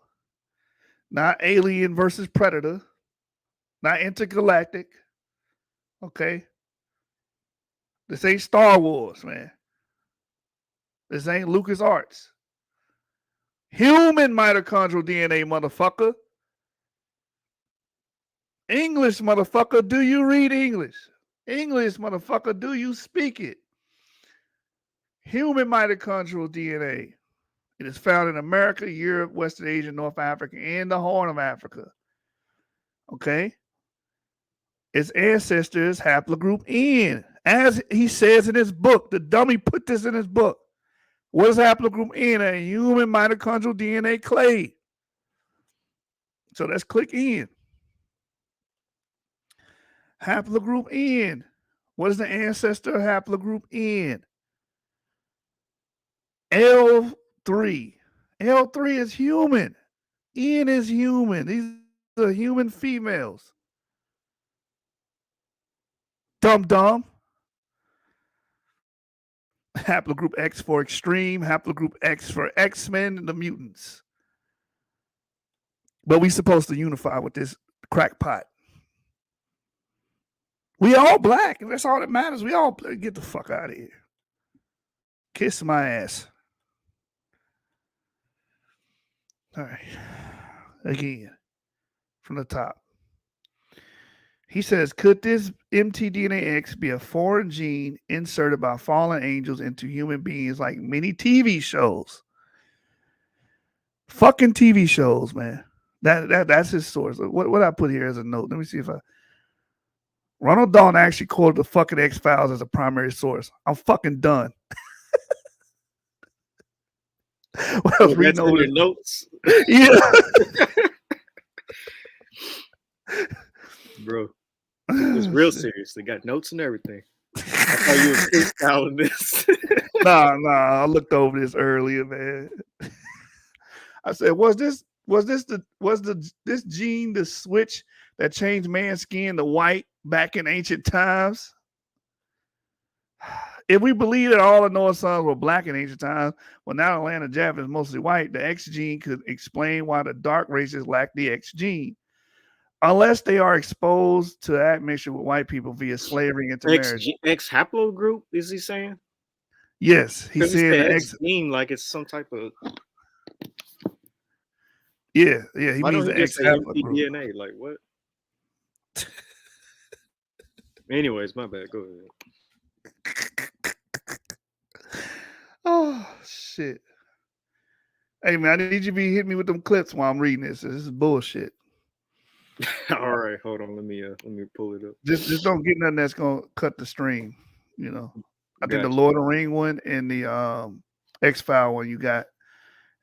S3: not alien versus predator, not intergalactic. Okay? This ain't Star Wars, man. This ain't LucasArts. Human mitochondrial DNA, motherfucker. English, motherfucker. Do you read English? English, motherfucker. Do you speak it? Human mitochondrial DNA. It is found in America, Europe, Western Asia, North Africa, and the Horn of Africa. Okay? its ancestor is haplogroup N. As he says in his book, the dummy put this in his book. What is haplogroup N? A human mitochondrial DNA clade. So let's click in. Haplogroup N. What is the ancestor of haplogroup N? L3. L3 is human. N is human. These are human females. Dum-dum. Haplogroup X for extreme. Haplogroup X for X-Men and the mutants. But we supposed to unify with this crackpot. We all black. That's all that matters. We all get the fuck out of here. Kiss my ass. All right. Again, from the top. He says, could this mtDNA X be a foreign gene inserted by fallen angels into human beings like many TV shows? Fucking TV shows, man. That's his source. What I put here as a note. Let me see if I... Ronald Dalton actually quoted the fucking X-Files as a primary source. I'm fucking done. What else reading over
S4: your notes?
S3: Yeah.
S4: Bro, it's real serious. They got notes and everything. I thought you were freestyling this.
S3: Nah. I looked over this earlier, man. I said, was this gene the switch that changed man's skin to white back in ancient times? If we believe that all the Noah sons were black in ancient times, well, now the land of Japheth is mostly white, the X gene could explain why the dark races lack the X gene. Unless they are exposed to admixture with white people via slavery into marriage.
S4: X haplogroup, is he saying?
S3: Yes, he said
S4: X gene like it's some type of...
S3: Yeah, he means the X haplogroup.
S4: DNA, like what? Anyways, my bad. Go ahead.
S3: Oh shit! Hey man, I need you to be hitting me with them clips while I'm reading this. This is bullshit.
S4: All right, hold on. Let me pull it up.
S3: Just don't get nothing that's gonna cut the stream. You know, I think the Lord of the Ring one and the X-File one you got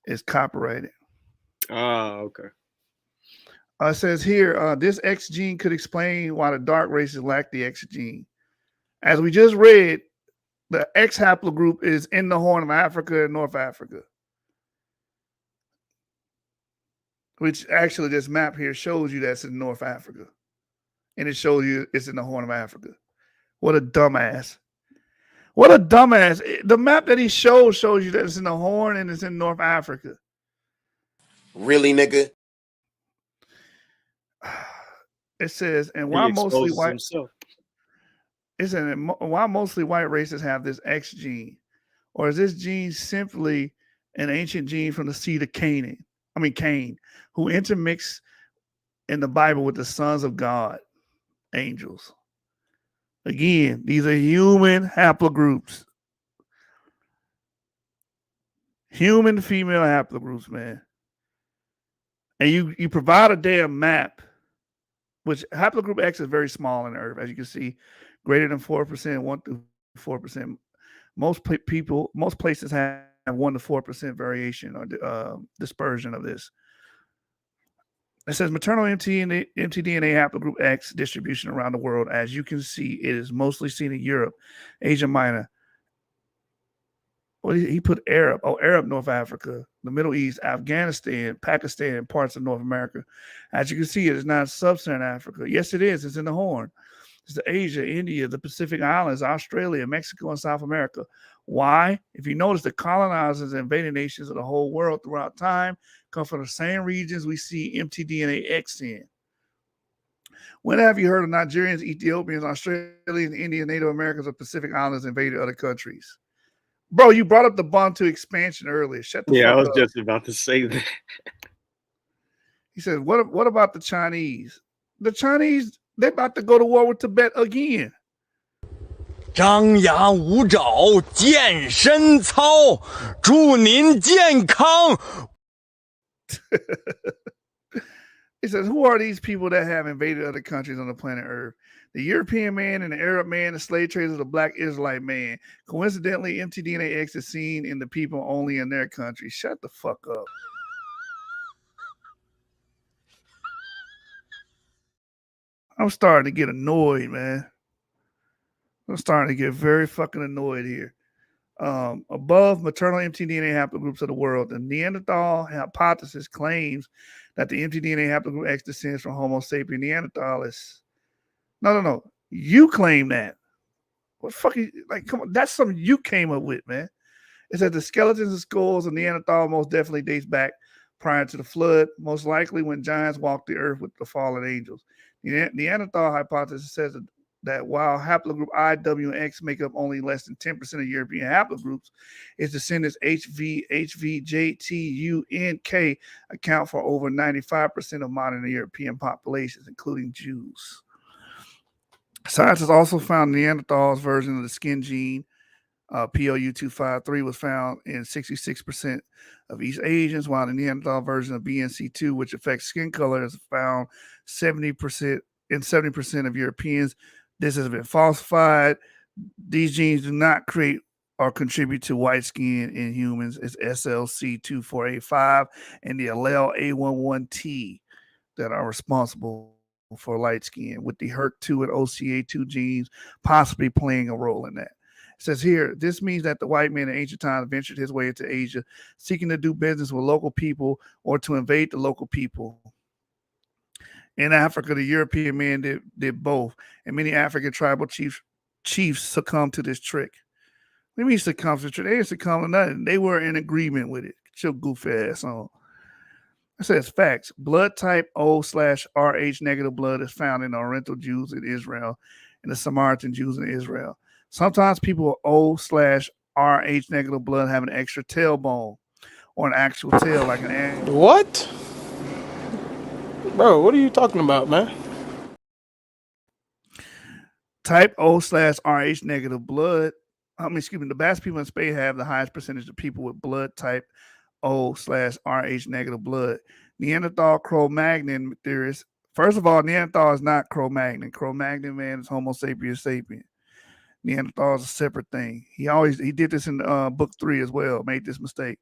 S3: is copyrighted.
S4: Okay.
S3: It says here, this X gene could explain why the dark races lack the X gene. As we just read, the X haplogroup is in the Horn of Africa and North Africa. Which actually this map here shows you that's in North Africa. And it shows you it's in the Horn of Africa. What a dumbass. What a dumbass. The map that he shows you that it's in the Horn and it's in North Africa.
S8: Really, nigga?
S3: It says, and why mostly white... Why mostly white races have this X gene? Or is this gene simply an ancient gene from the seed of Cain, who intermixed in the Bible with the sons of God, angels? Again, these are human haplogroups. Human female haplogroups, man. And you provide a damn map, which haplogroup X is very small in the Earth, as you can see. Greater than 4%, 1 to 4%. Most places have 1 to 4% variation or dispersion of this. It says maternal mtDNA haplogroup X distribution around the world. As you can see, it is mostly seen in Europe, Asia Minor. Well, he put Arab. Oh, Arab North Africa, the Middle East, Afghanistan, Pakistan, and parts of North America. As you can see, it is not sub-Saharan Africa. Yes, it is. It's in the Horn. It's the Asia, India, the Pacific Islands, Australia, Mexico, and South America. Why? If you notice, the colonizers and invading nations of the whole world throughout time come from the same regions we see mtDNA X in. When have you heard of Nigerians, Ethiopians, Australians, Indian, Native Americans, or Pacific Islanders invaded other countries? Bro, you brought up the Bantu expansion earlier. Shut the fuck up.
S4: I was just about to say that.
S3: He said, what about the Chinese? The Chinese... They're about to go to war with Tibet again.
S6: 张牙舞爪，健身操，祝您健康。
S3: It says, who are these people that have invaded other countries on the planet Earth? The European man and the Arab man, the slave traders, the black Israelite man. Coincidentally, mtDNA X is seen in the people only in their country. Shut the fuck up. I'm starting to get annoyed, man. I'm starting to get very fucking annoyed here. Above maternal mtDNA haplogroups of the world, the Neanderthal hypothesis claims that the mtDNA haplogroup X descends from Homo sapien neanderthalis. No. You claim that. What fucking like? Come on, that's something you came up with, man. It said the skeletons and skulls of Neanderthal most definitely dates back prior to the flood, most likely when giants walked the earth with the fallen angels. The Neanderthal hypothesis says that while haplogroup I, W, and X make up only less than 10% of European haplogroups, its descendants HV, J, T, U, N, K account for over 95% of modern European populations, including Jews. Scientists also found Neanderthal's version of the skin gene, PLU253, was found in 66% of East Asians, while the Neanderthal version of BNC2, which affects skin color, is found 70% of Europeans. This has been falsified. These genes do not create or contribute to white skin in humans. It's SLC24A5 and the allele A11T that are responsible for light skin, with the HERC2 and OCA2 genes possibly playing a role in that. It says here, this means that the white man in ancient times ventured his way into Asia, seeking to do business with local people or to invade the local people. In Africa, the European man did both, and many African tribal chiefs succumbed to this trick. What do you mean succumb to the trick? They didn't succumb to nothing. They were in agreement with it. Get your goofy ass on. It says facts. Blood type O/Rh negative blood is found in the Oriental Jews in Israel and the Samaritan Jews in Israel. Sometimes people with O/Rh negative blood have an extra tailbone or an actual tail like an animal.
S13: What? Bro, what are you talking about, man?
S3: Type O/Rh negative blood. The best people in Spain have the highest percentage of people with blood type O/Rh negative blood. Neanderthal Cro-Magnon theorists. First of all, Neanderthal is not Cro-Magnon. Cro-Magnon man is Homo sapiens sapien. Neanderthal is a separate thing. He did this in book 3 as well. Made this mistake.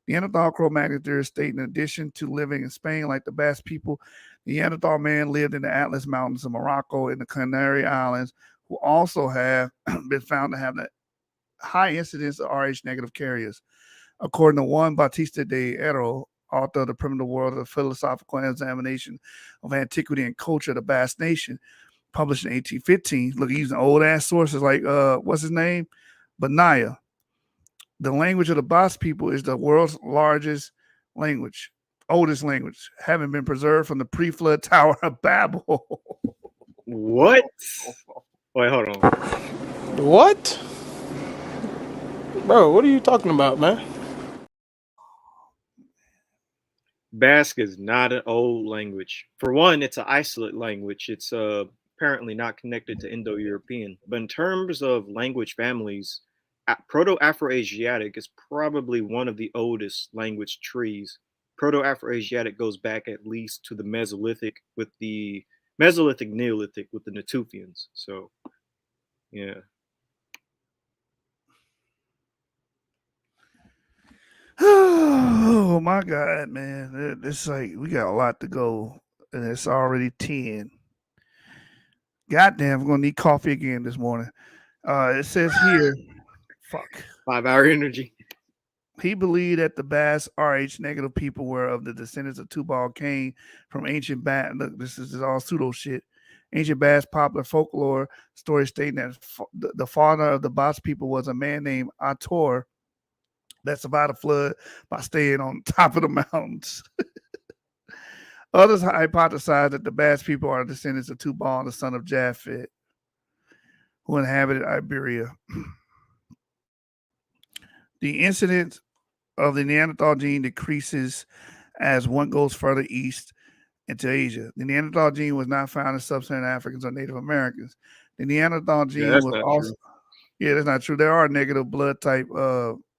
S3: Neanderthal Cro-Magnon theorists state, in addition to living in Spain like the Basque people, the Neanderthal man lived in the Atlas Mountains of Morocco and the Canary Islands, who also have been found to have the high incidence of Rh negative carriers. According to Juan Bautista de Haro, author of The Primitive World, a philosophical examination of antiquity and culture of the Basque Nation, published in 1815. Look, using old ass sources like what's his name? Benaya. The language of the Basque people is the world's oldest language, having been preserved from the pre-flood Tower of Babel.
S4: What? Wait, hold on.
S13: What? Bro, what are you talking about, man?
S4: Basque is not an old language. For one, it's an isolate language. It's apparently not connected to Indo-European. But in terms of language families, Proto-Afro-Asiatic is probably one of the oldest language trees. Proto-Afro-Asiatic goes back at least to the Mesolithic Neolithic with the Natufians. So, yeah.
S3: Oh my God, man. It's like we got a lot to go, and it's already 10. Goddamn, I'm gonna need coffee again this morning. It says here, fuck.
S4: 5-hour energy.
S3: He believed that the Basque Rh negative people were of the descendants of Tubal Cain from ancient Basque. Look, this is all pseudo shit. Ancient Basque popular folklore story stating that the father of the Basque people was a man named Ator that survived a flood by staying on top of the mountains. Others hypothesize that the Basque people are descendants of Tubal, the son of Japhet, who inhabited Iberia. The incidence of the Neanderthal gene decreases as one goes further east into Asia. The Neanderthal gene was not found in sub-Saharan Africans or Native Americans. The Neanderthal gene was also... Yeah, that's not true. There are negative blood type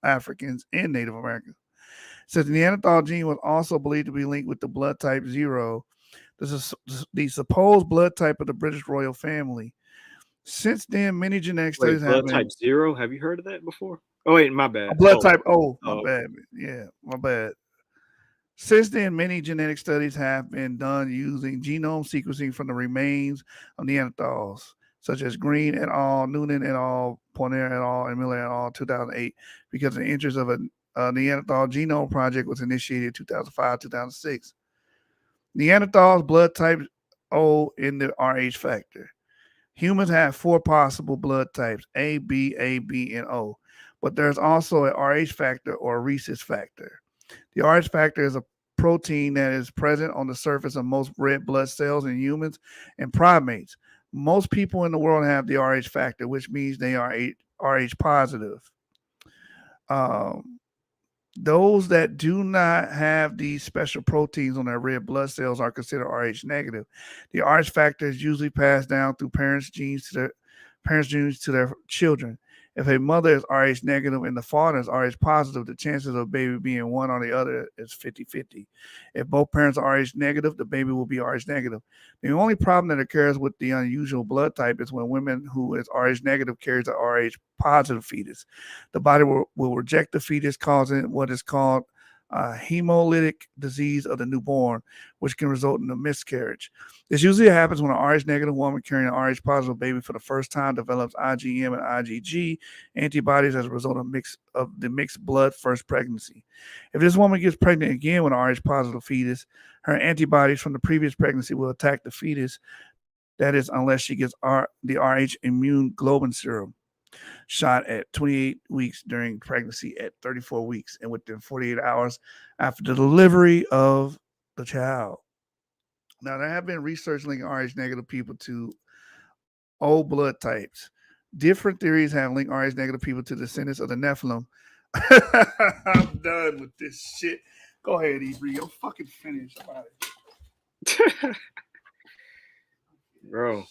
S3: Africans and Native Americans. Since the Neanderthal gene was also believed to be linked with the blood type 0 This is the supposed blood type of the British royal family. Since then, many genetic studies have
S4: blood
S3: been.
S4: type 0. Have you heard of that before? Oh wait, my bad.
S3: Blood type O. My
S4: Oh.
S3: bad. Yeah, my bad. Since then, many genetic studies have been done using genome sequencing from the remains of Neanderthals, such as Green et al., Noonan et al., Pointer et al., and Miller et al., 2008, because the interest of a Neanderthal genome project was initiated in 2005, 2006. Neanderthals blood type O in the Rh factor. Humans have 4 possible blood types, A, B, and O, but there's also a Rh factor or a rhesus factor. The Rh factor is a protein that is present on the surface of most red blood cells in humans and primates. Most people in the world have the Rh factor, which means they are Rh positive. Those that do not have these special proteins on their red blood cells are considered Rh negative. The Rh factor is usually passed down through parents' genes to their children. If a mother is Rh negative and the father is Rh positive, the chances of a baby being one or the other is 50-50. If both parents are Rh negative, the baby will be Rh negative. The only problem that occurs with the unusual blood type is when women who is Rh negative carries a Rh positive fetus. The body will reject the fetus, causing what is called hemolytic disease of the newborn, which can result in a miscarriage. This usually happens when an Rh negative woman carrying an Rh positive baby for the first time develops IgM and IgG antibodies as a result of the mixed blood first pregnancy. If this woman gets pregnant again with an Rh positive fetus, her antibodies from the previous pregnancy will attack the fetus. That is, unless she gets the Rh immune globulin serum shot at 28 weeks during pregnancy at 34 weeks and within 48 hours after the delivery of the child. Now, there have been research linking Rh negative people to O blood types. Different theories have linked Rh negative people to descendants of the Nephilim. I'm done with this shit. Go ahead, Ebri. I'm fucking finished.
S4: Bro.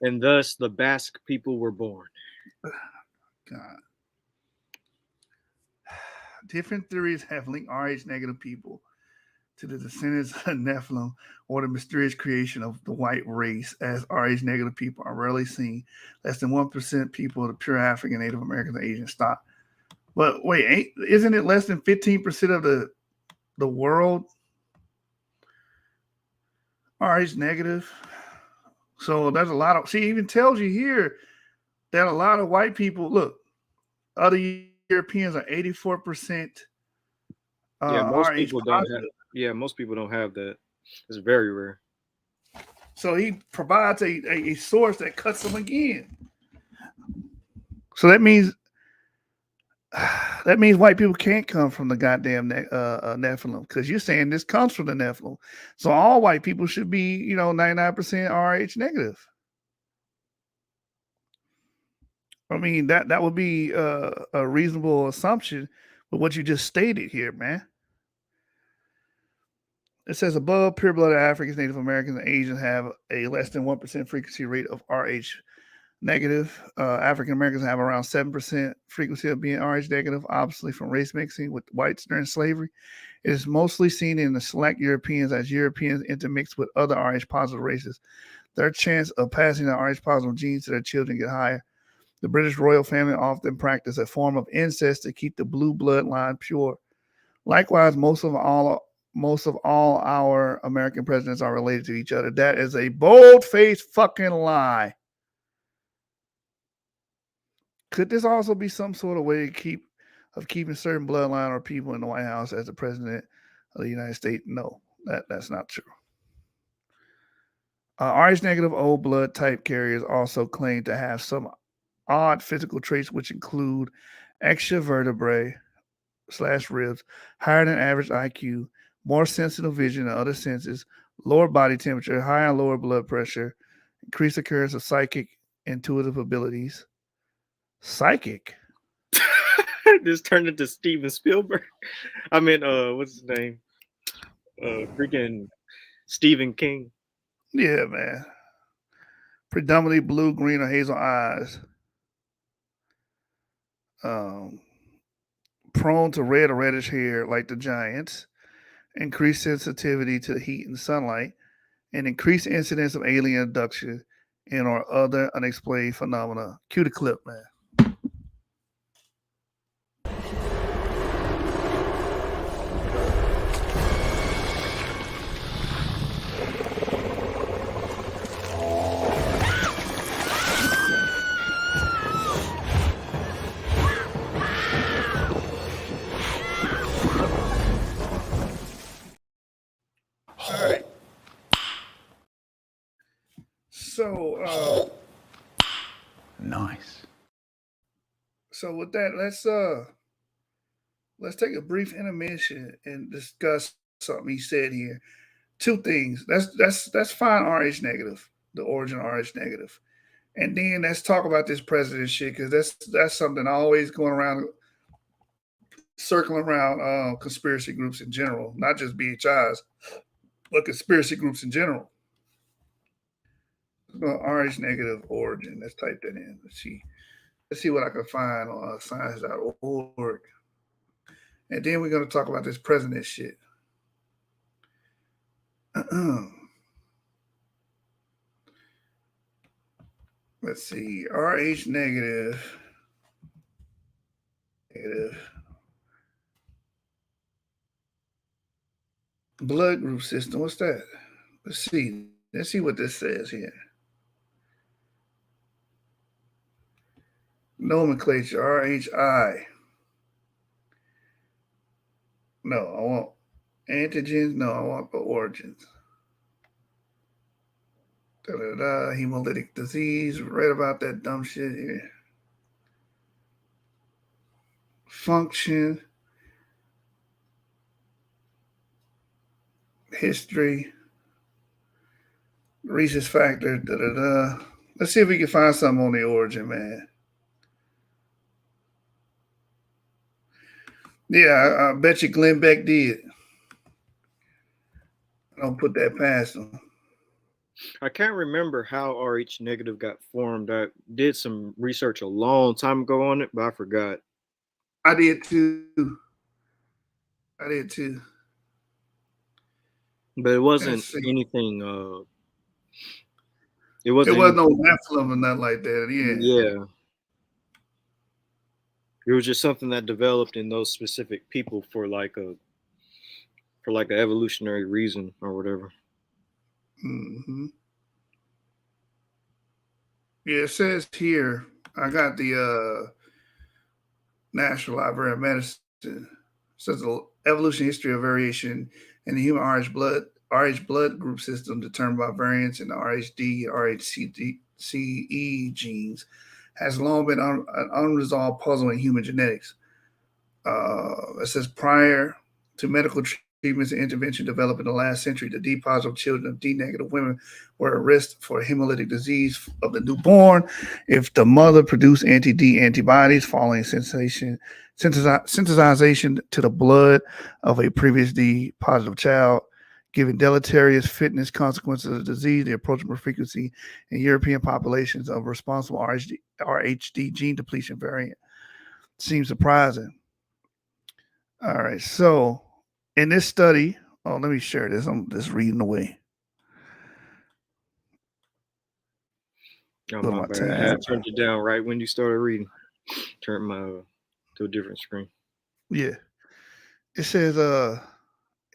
S4: And thus the Basque people were born.
S3: God. Different theories have linked Rh negative people to the descendants of Nephilim or the mysterious creation of the white race, as Rh negative people are rarely seen. Less than 1% people of the pure African, Native Americans, and Asian stock. But wait, isn't it less than 15% of the world Rh negative? So there's a lot of, see, it even tells you here that a lot of white people, look, other Europeans are 84%.
S4: Most people don't have. Most people don't have that. It's very rare.
S3: So he provides a source that cuts them again. So that means white people can't come from the goddamn Nephilim, because you're saying this comes from the Nephilim. So all white people should be, 99% Rh negative. I mean, that would be a reasonable assumption with what you just stated here, man. It says above, pure-blooded Africans, Native Americans, and Asians have a less than 1% frequency rate of Rh negative. African Americans have around 7% frequency of being Rh negative, obviously from race mixing with whites during slavery. It is mostly seen in the select Europeans as Europeans intermix with other Rh positive races. Their chance of passing the Rh positive genes to their children get higher. The British royal family often practice a form of incest to keep the blue bloodline pure. Likewise, most of all our American presidents are related to each other. That is a bold-faced fucking lie. Could this also be some sort of way of keeping certain bloodline or people in the White House as the president of the United States? No, that's not true. Rh negative O blood type carriers also claim to have some odd physical traits, which include extra vertebrae / ribs, higher than average IQ, more sensitive vision and other senses, lower body temperature, higher and lower blood pressure, increased occurrence of psychic intuitive abilities. Psychic?
S4: This turned into Steven Spielberg. I mean, what's his name? Freaking Stephen King.
S3: Yeah, man. Predominantly blue, green, or hazel eyes. Prone to red or reddish hair like the giants. Increased sensitivity to heat and sunlight. And increased incidence of alien abduction and or other unexplained phenomena. Cue the clip, man. All right. So,
S5: nice.
S3: So with that, let's take a brief intermission and discuss something he said here. Two things. That's fine. RH negative, the origin of RH negative, and then let's talk about this president shit because that's something always going around, circling around conspiracy groups in general, not just BHIs, but conspiracy groups in general. RH negative origin. Let's type that in. Let's see what I can find on science.org. And then we're going to talk about this president shit. Let's see. RH negative. Blood group system. What's that? Let's see. Let's see what this says here. Nomenclature. RHI. No, I want antigens. No, I want the origins. Hemolytic disease. Read about that dumb shit here. Function. History. Rhesus factor. Let's see if we can find something on the origin, man. Yeah, I bet you Glenn Beck did. I don't put that past him.
S4: I can't remember how RH negative got formed. I did some research a long time ago on it, but I forgot.
S3: I did too.
S4: But it wasn't anything. It wasn't
S3: no Nephilim or nothing like that.
S4: Yeah. It was just something that developed in those specific people for like an evolutionary reason or whatever.
S3: Mm-hmm. Yeah, it says here, I got the National Library of Medicine. It says the evolution history of variation in the human RH blood group system determined by variants in the RHD, RHCE genes has long been an unresolved puzzle in human genetics. It says prior to medical treatments and intervention developed in the last century, the D positive children of D negative women were at risk for hemolytic disease of the newborn if the mother produced anti-D antibodies following sensitization to the blood of a previous D positive child, giving deleterious fitness consequences of the disease. The approachable frequency in European populations of responsible RHD gene depletion variant seems surprising. All right, so in this study, let me share this. I'm just reading away.
S4: Oh, my bad. I had turned it down right when you started reading. Turned to a different screen.
S3: Yeah. It says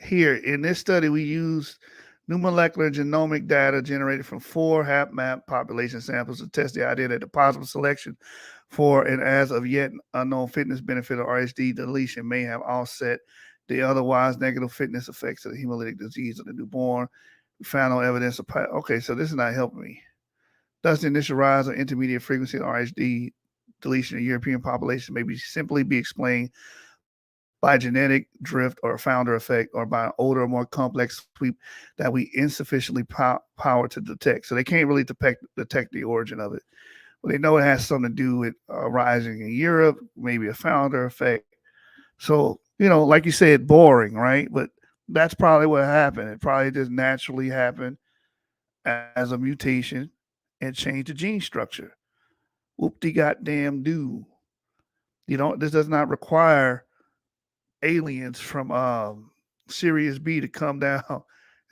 S3: here in this study we used new molecular genomic data generated from 4 HapMap population samples to test the idea that the possible selection for an as of yet unknown fitness benefit of RHD deletion may have offset the otherwise negative fitness effects of the hemolytic disease of the newborn. We found no evidence of okay, so this is not helping me. Thus, the initial rise of intermediate frequency of RHD deletion in European population may simply be explained by genetic drift or founder effect, or by an older, more complex sweep that we insufficiently power to detect. So they can't really detect the origin of it. Well, they know it has something to do with rising in Europe, maybe a founder effect. So, like you said, boring, right? But that's probably what happened. It probably just naturally happened as a mutation and changed the gene structure. Whoop-de goddamn do. This does not require aliens from Sirius B to come down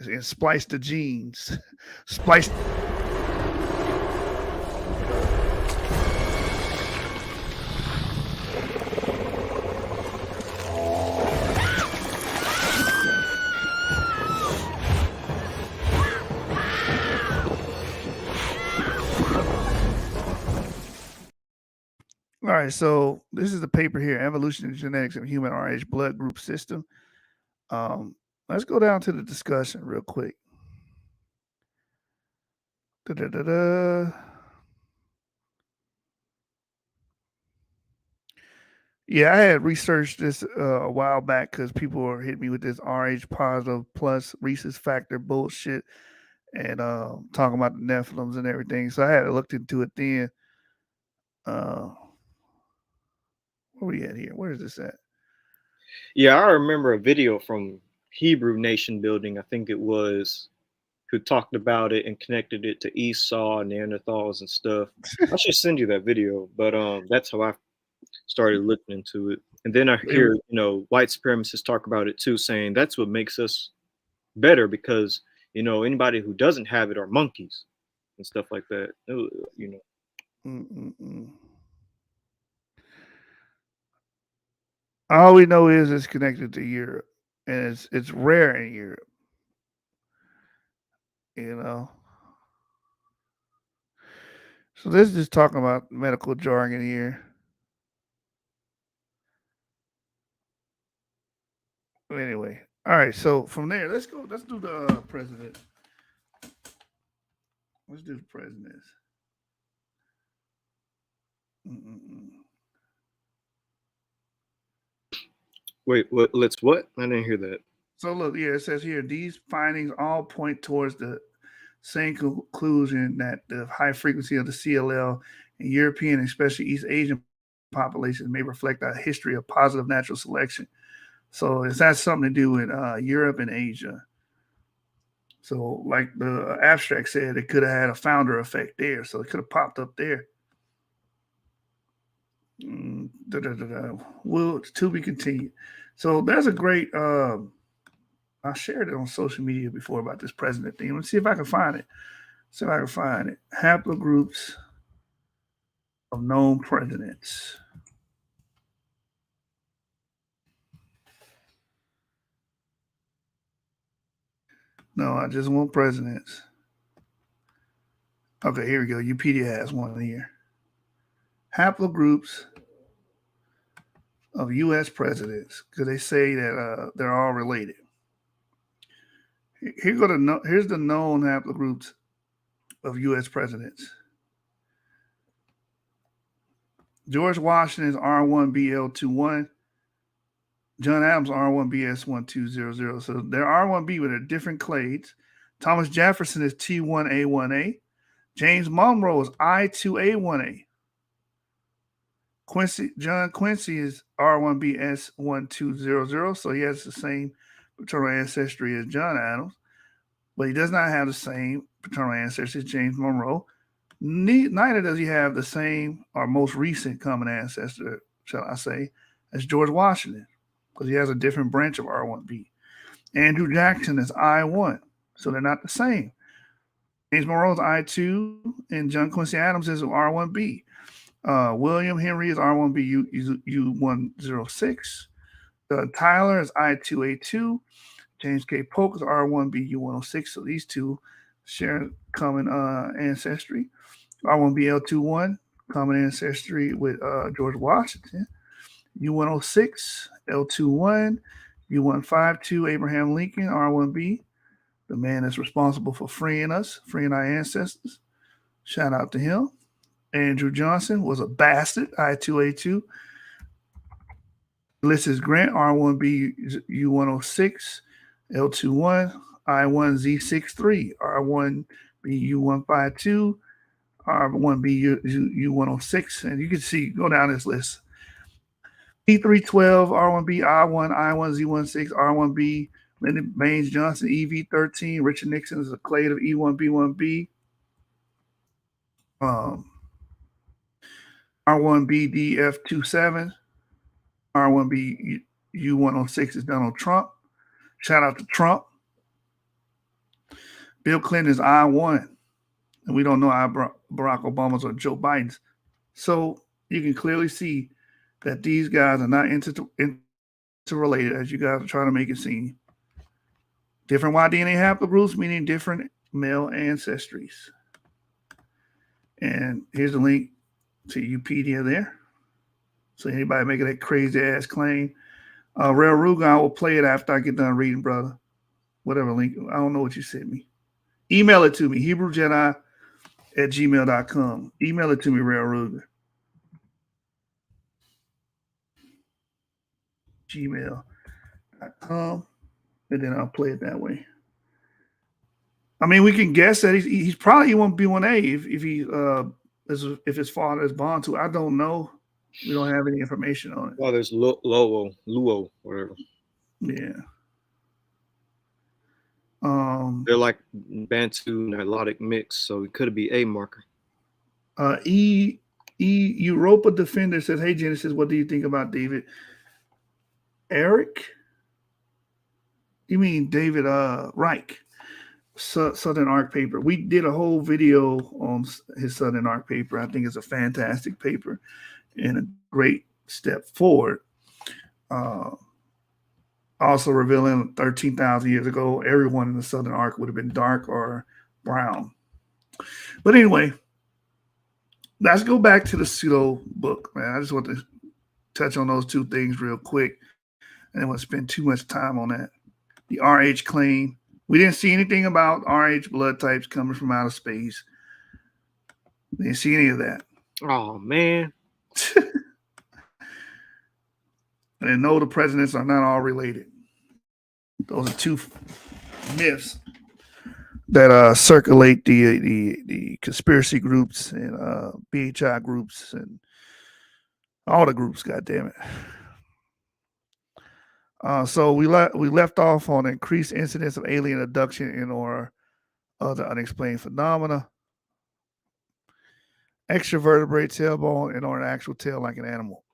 S3: and splice the genes. Splice. All right, so this is the paper here, Evolution and Genetics of Human RH Blood Group System. Let's go down to the discussion real quick. Da-da-da-da. Yeah, I had researched this a while back because people were hitting me with this RH positive plus rhesus factor bullshit and talking about the Nephilims and everything. So I had looked into it then. Where we at here? Where is this at?
S4: Yeah, I remember a video from Hebrew Nation Building, I think it was, who talked about it and connected it to Esau, Neanderthals, and stuff. I should send you that video, but that's how I started looking into it. And then I hear, white supremacists talk about it too, saying that's what makes us better because, anybody who doesn't have it are monkeys and stuff like that.
S3: All we know is it's connected to Europe, and it's rare in Europe. So this is just talking about medical jargon here. Anyway, all right. So from there, let's go. Let's do the president. Let's do the presidents.
S4: Wait, what? Let's what? I didn't hear that.
S3: So look, it says here, these findings all point towards the same conclusion that the high frequency of the CLL in European, especially East Asian populations may reflect a history of positive natural selection. So it has something to do with Europe and Asia. So like the abstract said, it could have had a founder effect there. So it could have popped up there. Will to be continued. So there's a great I shared it on social media before about this president thing. Let's see if I can find it. Haplogroups of known presidents. No, I just want presidents. Okay, here we go. Wikipedia has one here. Haplogroups of U.S. presidents, because they say that they're all related. Here's the known haplogroups of U.S. presidents. George Washington's R1BL21. John Adams R1BS1200. So they're R1B, but they're different clades. Thomas Jefferson is T1A1A. James Monroe is I2A1A. John Quincy is R1BS1200. So he has the same paternal ancestry as John Adams, but he does not have the same paternal ancestry as James Monroe. Neither does he have the same or most recent common ancestor, shall I say, as George Washington, because he has a different branch of R1B. Andrew Jackson is I1, so they're not the same. James Monroe is I2, and John Quincy Adams is R1B. William Henry is R1B U106. Tyler is I2A2. James K. Polk is R1B U106. So these two share common ancestry. R1BL21, common ancestry with George Washington. U106, L21, U152, Abraham Lincoln, R1B, the man that's responsible for freeing us, freeing our ancestors. Shout out to him. Andrew Johnson was a bastard, I2A2. Ulysses Grant, R1B U106, L21, I1Z63, R1B U152, R1B U106, and you can see, go down this list. E312, R1B, I1, I1, Z16, R1B, Lyndon Baines Johnson, EV13, Richard Nixon is a clade of E1B1B. R1B DF27, R1B U106 is Donald Trump. Shout out to Trump. Bill Clinton is I1, and we don't know Barack Obama's or Joe Biden's. So you can clearly see that these guys are not interrelated, as you guys are trying to make it seem. Different Y-DNA haplogroups, meaning different male ancestries. And here's the link to Wikipedia there. So anybody making that crazy ass claim, Real Ruga, I will play it after I get done reading, brother. Whatever link, I don't know what you sent me. Email it to me, HebrewJedi@gmail.com. Email it to me, Real Ruga. gmail.com, and then I'll play it that way. I mean, we can guess that he's probably E1B1A if his father is born to. I don't know. We don't have any information on it.
S4: Well, there's Luo, whatever.
S3: Yeah.
S4: They're like Bantu Nilotic mix, so it could be a marker.
S3: Europa Defender says, "Hey Genesis, what do you think about David Eric? You mean David Reich, Southern Arc paper? We did a whole video on his Southern Arc paper. I think it's a fantastic paper and a great step forward. Also revealing 13,000 years ago, everyone in the Southern Arc would have been dark or brown. But anyway, let's go back to the pseudo book, man. I just want to touch on those two things real quick. I didn't want to spend too much time on that. The RH claim. We didn't see anything about RH blood types coming from outer space. We didn't see any of that.
S4: Oh, man.
S3: And no, the presidents are not all related. Those are two myths that circulate the conspiracy groups and BHI groups and all the groups, goddammit. So we left off on increased incidence of alien abduction and or other unexplained phenomena. Extra vertebrate tailbone and or an actual tail like an animal.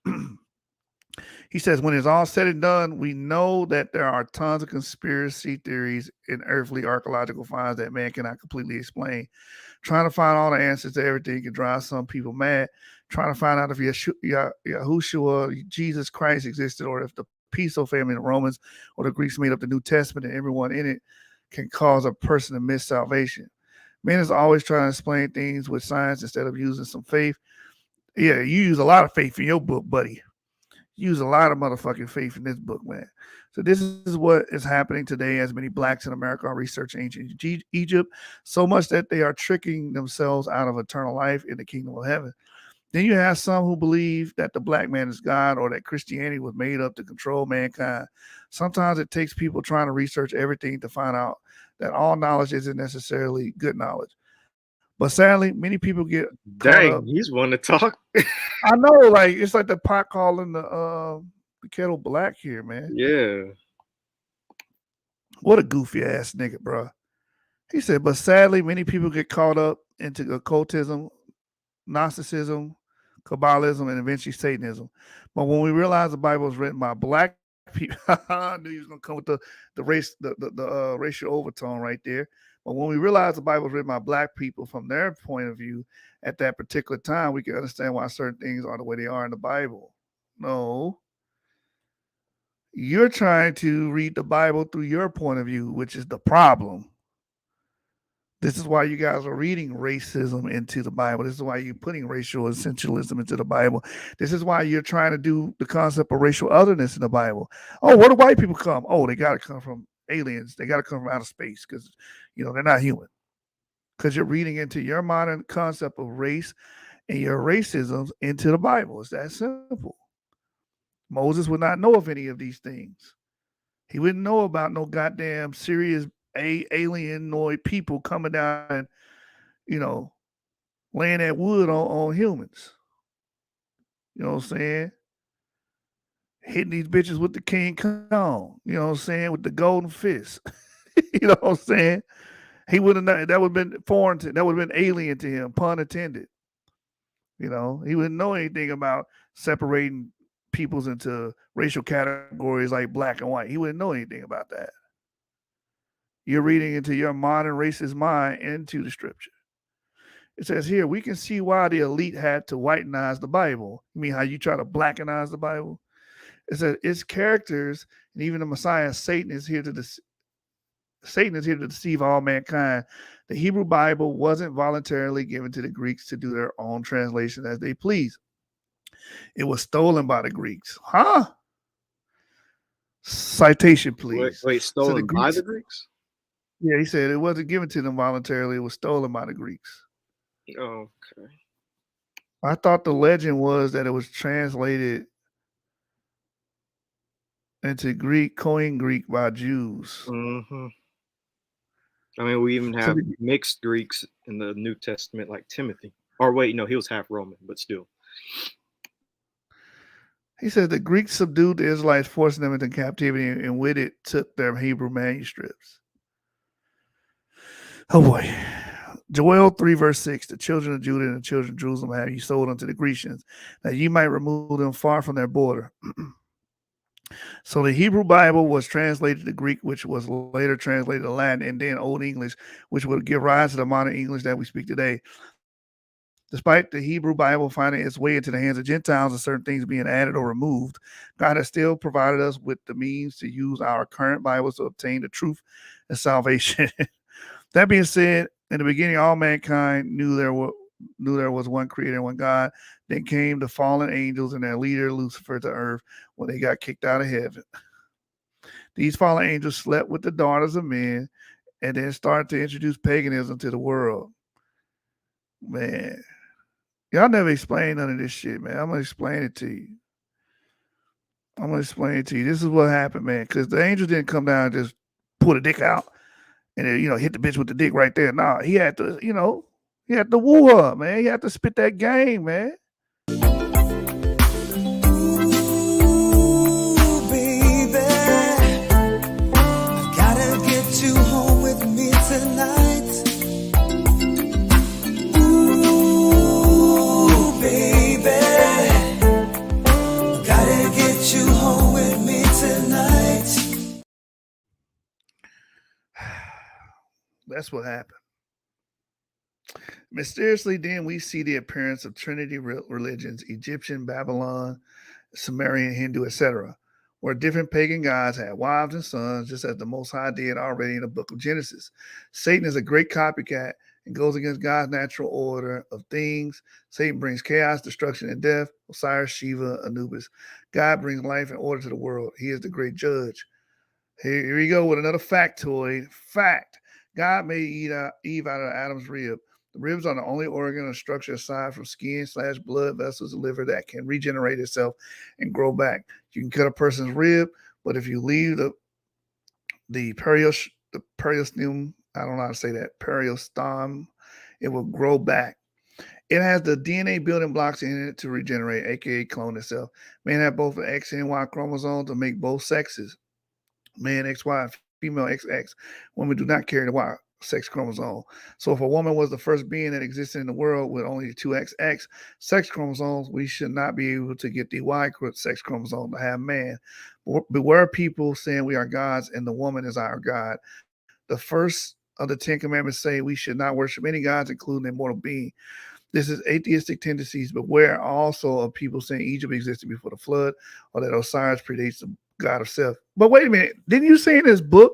S3: He says, when it's all said and done, we know that there are tons of conspiracy theories in earthly archaeological finds that man cannot completely explain. Trying to find all the answers to everything can drive some people mad. Trying to find out if Yahushua, Jesus Christ existed, or if the Piso family, the Romans, or the Greeks made up the New Testament and everyone in it can cause a person to miss salvation. Man is always trying to explain things with science instead of using some faith. Yeah, you use a lot of faith in your book, buddy. You use a lot of motherfucking faith in this book, man. So this is what is happening today as many blacks in America are researching ancient Egypt, so much that they are tricking themselves out of eternal life in the kingdom of heaven. Then you have some who believe that the black man is God or that Christianity was made up to control mankind. Sometimes it takes people trying to research everything to find out that all knowledge isn't necessarily good knowledge. But sadly, many people get
S4: dang. He's one to talk.
S3: I know, like it's like the pot calling the kettle black here, man.
S4: Yeah.
S3: What a goofy ass nigga, bro. He said, but sadly, many people get caught up into occultism, Gnosticism, Kabbalism, and eventually Satanism. But when we realize the Bible is written by black people, I knew he was gonna come with the race, the racial overtone right there. But when we realize the Bible is written by black people from their point of view at that particular time, we can understand why certain things are the way they are in the Bible. No. You're trying to read the Bible through your point of view, which is the problem. This is why you guys are reading racism into the Bible. This is why you're putting racial essentialism into the Bible. This is why you're trying to do the concept of racial otherness in the Bible. Oh, where do white people come? Oh, they got to come from aliens. They got to come from outer space because, they're not human. Because you're reading into your modern concept of race and your racism into the Bible. It's that simple. Moses would not know of any of these things. He wouldn't know about no goddamn serious alienoid people coming down and, laying that wood on humans. You know what I'm saying? Hitting these bitches with the King Kong. You know what I'm saying? With the golden fist. You know what I'm saying? He would have not, that would have been foreign to, that would have been alien to him, pun intended. You know, he wouldn't know anything about separating peoples into racial categories like black and white. He wouldn't know anything about that. You're reading into your modern racist mind into the scripture. It says here, we can see why the elite had to whitenize the Bible. You mean how you try to blackenize the Bible? It says its characters and even the Messiah, Satan is here to deceive all mankind. The Hebrew Bible wasn't voluntarily given to the Greeks to do their own translation as they please. It was stolen by the Greeks. Huh? Citation, please.
S4: Wait, stolen by the Greeks?
S3: Yeah, he said it wasn't given to them voluntarily. It was stolen by the Greeks.
S4: Okay.
S3: I thought the legend was that it was translated into Greek, Koine Greek by Jews.
S4: Mm-hmm. I mean, we even have mixed Greeks in the New Testament, like Timothy. Or wait, no, he was half Roman, but still.
S3: He said the Greeks subdued the Israelites, forcing them into captivity, and with it took their Hebrew manuscripts. Oh boy. Joel 3 verse 6, the children of Judah and the children of Jerusalem have you sold unto the Grecians, that ye might remove them far from their border. So the Hebrew Bible was translated to Greek, which was later translated to Latin, and then Old English, which would give rise to the modern English that we speak today. Despite the Hebrew Bible finding its way into the hands of Gentiles and certain things being added or removed, God has still provided us with the means to use our current Bibles to obtain the truth and salvation. That being said, in the beginning, all mankind knew there was one creator and one God. Then came the fallen angels and their leader, Lucifer, to earth when they got kicked out of heaven. These fallen angels slept with the daughters of men and then started to introduce paganism to the world. Man, y'all never explained none of this shit, man. I'm going to explain it to you. This is what happened, man, because the angels didn't come down and just pull the dick out and then, hit the bitch with the dick right there. Nah, he had to, he had to woo her, man. He had to spit that game, man.
S2: Ooh, baby, I gotta get you home with me tonight. Ooh, baby, gotta get you home with me tonight.
S3: That's what happened. Mysteriously, then we see the appearance of Trinity religions, Egyptian, Babylon, Sumerian, Hindu, etc., where different pagan gods had wives and sons, just as the Most High did already in the book of Genesis. Satan is a great copycat and goes against God's natural order of things. Satan brings chaos, destruction, and death. Osiris, Shiva, Anubis. God brings life and order to the world. He is the great judge. Here we go with another factoid. Fact. God made Eve out of Adam's rib. The ribs are the only organ or structure aside from skin/blood vessels and liver that can regenerate itself and grow back. You can cut a person's rib, but if you leave the periosteum, I don't know how to say that, periostom, it will grow back. It has the DNA building blocks in it to regenerate, aka clone itself. Man have both the X and Y chromosomes to make both sexes. Man XY, female XX. Women do not carry the Y sex chromosome. So if a woman was the first being that existed in the world with only 2 XX sex chromosomes, we should not be able to get the Y sex chromosome to have man. Beware people saying we are gods and the woman is our God. The first of the 10 commandments say we should not worship any gods, including an immortal being. This is atheistic tendencies. Beware also of people saying Egypt existed before the flood or that Osiris predates the God of self. But wait a minute. Didn't you say in this book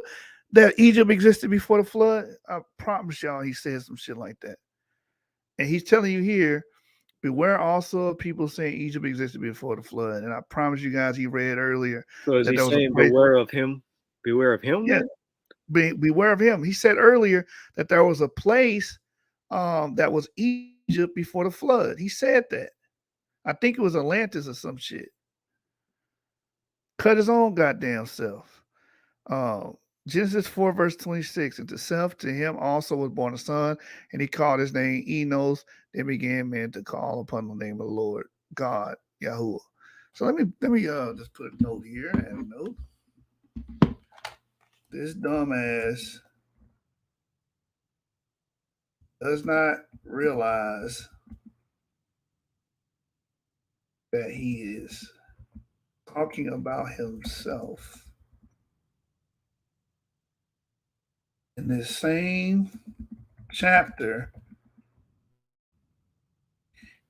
S3: that Egypt existed before the flood? I promise y'all he said some shit like that. And he's telling you here, beware also of people saying Egypt existed before the flood. And I promise you guys he read earlier.
S4: So is he saying beware of him? Beware of him?
S3: Yeah. Beware of him. He said earlier that there was a place that was Egypt before the flood. He said that. I think it was Atlantis or some shit. Cut his own goddamn self. Genesis 4, verse 26. And to self, to him also was born a son, and he called his name Enos. Then began men to call upon the name of the Lord God, Yahuwah. So let me just put a note here and a note. This dumbass does not realize that he is talking about himself. In this same chapter,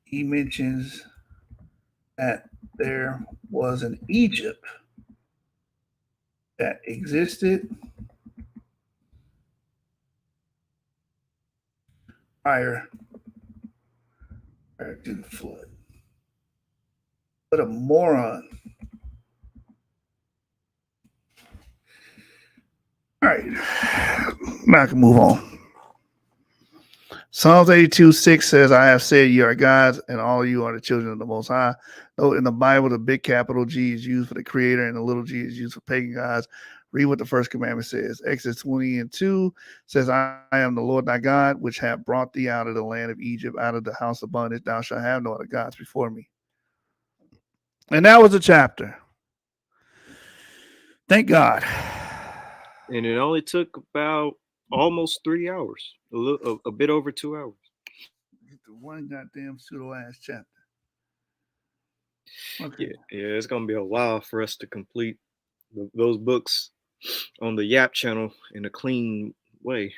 S3: he mentions that there was an Egypt that existed prior to the flood. What a moron. All right. Now I can move on. Psalms 82:6 says, I have said you are gods, and all of you are the children of the Most High. Though in the Bible, the big capital G is used for the Creator and the little g is used for pagan gods, read what the first commandment says. Exodus 20:2 says, I am the Lord thy God, which have brought thee out of the land of Egypt, out of the house of bondage. Thou shalt have no other gods before me. And that was a chapter. Thank God.
S4: And it only took about almost 3 hours, a bit over 2 hours.
S3: The one goddamn pseudo-ass chapter.
S4: Okay. Yeah, it's going to be a while for us to complete those books on the Yap channel in a clean way.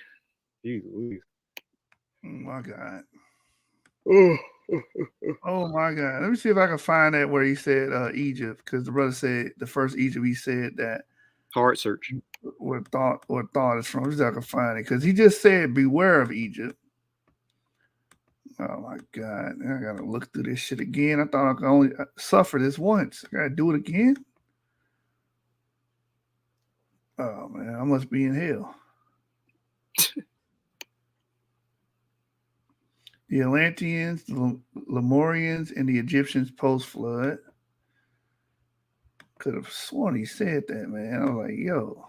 S3: Oh, my God.
S4: Oh.
S3: Oh, my God. Let me see if I can find that where he said Egypt, because the brother said the first Egypt he said that.
S4: Hard search.
S3: Where thought is from. Let me see if I can find it, because he just said beware of Egypt. Oh, my God. I got to look through this shit again. I thought I could only suffer this once. I got to do it again? Oh, man. I must be in hell. The Atlanteans, the Lemurians, and the Egyptians post-flood. Could have sworn he said that, man. I was like, yo.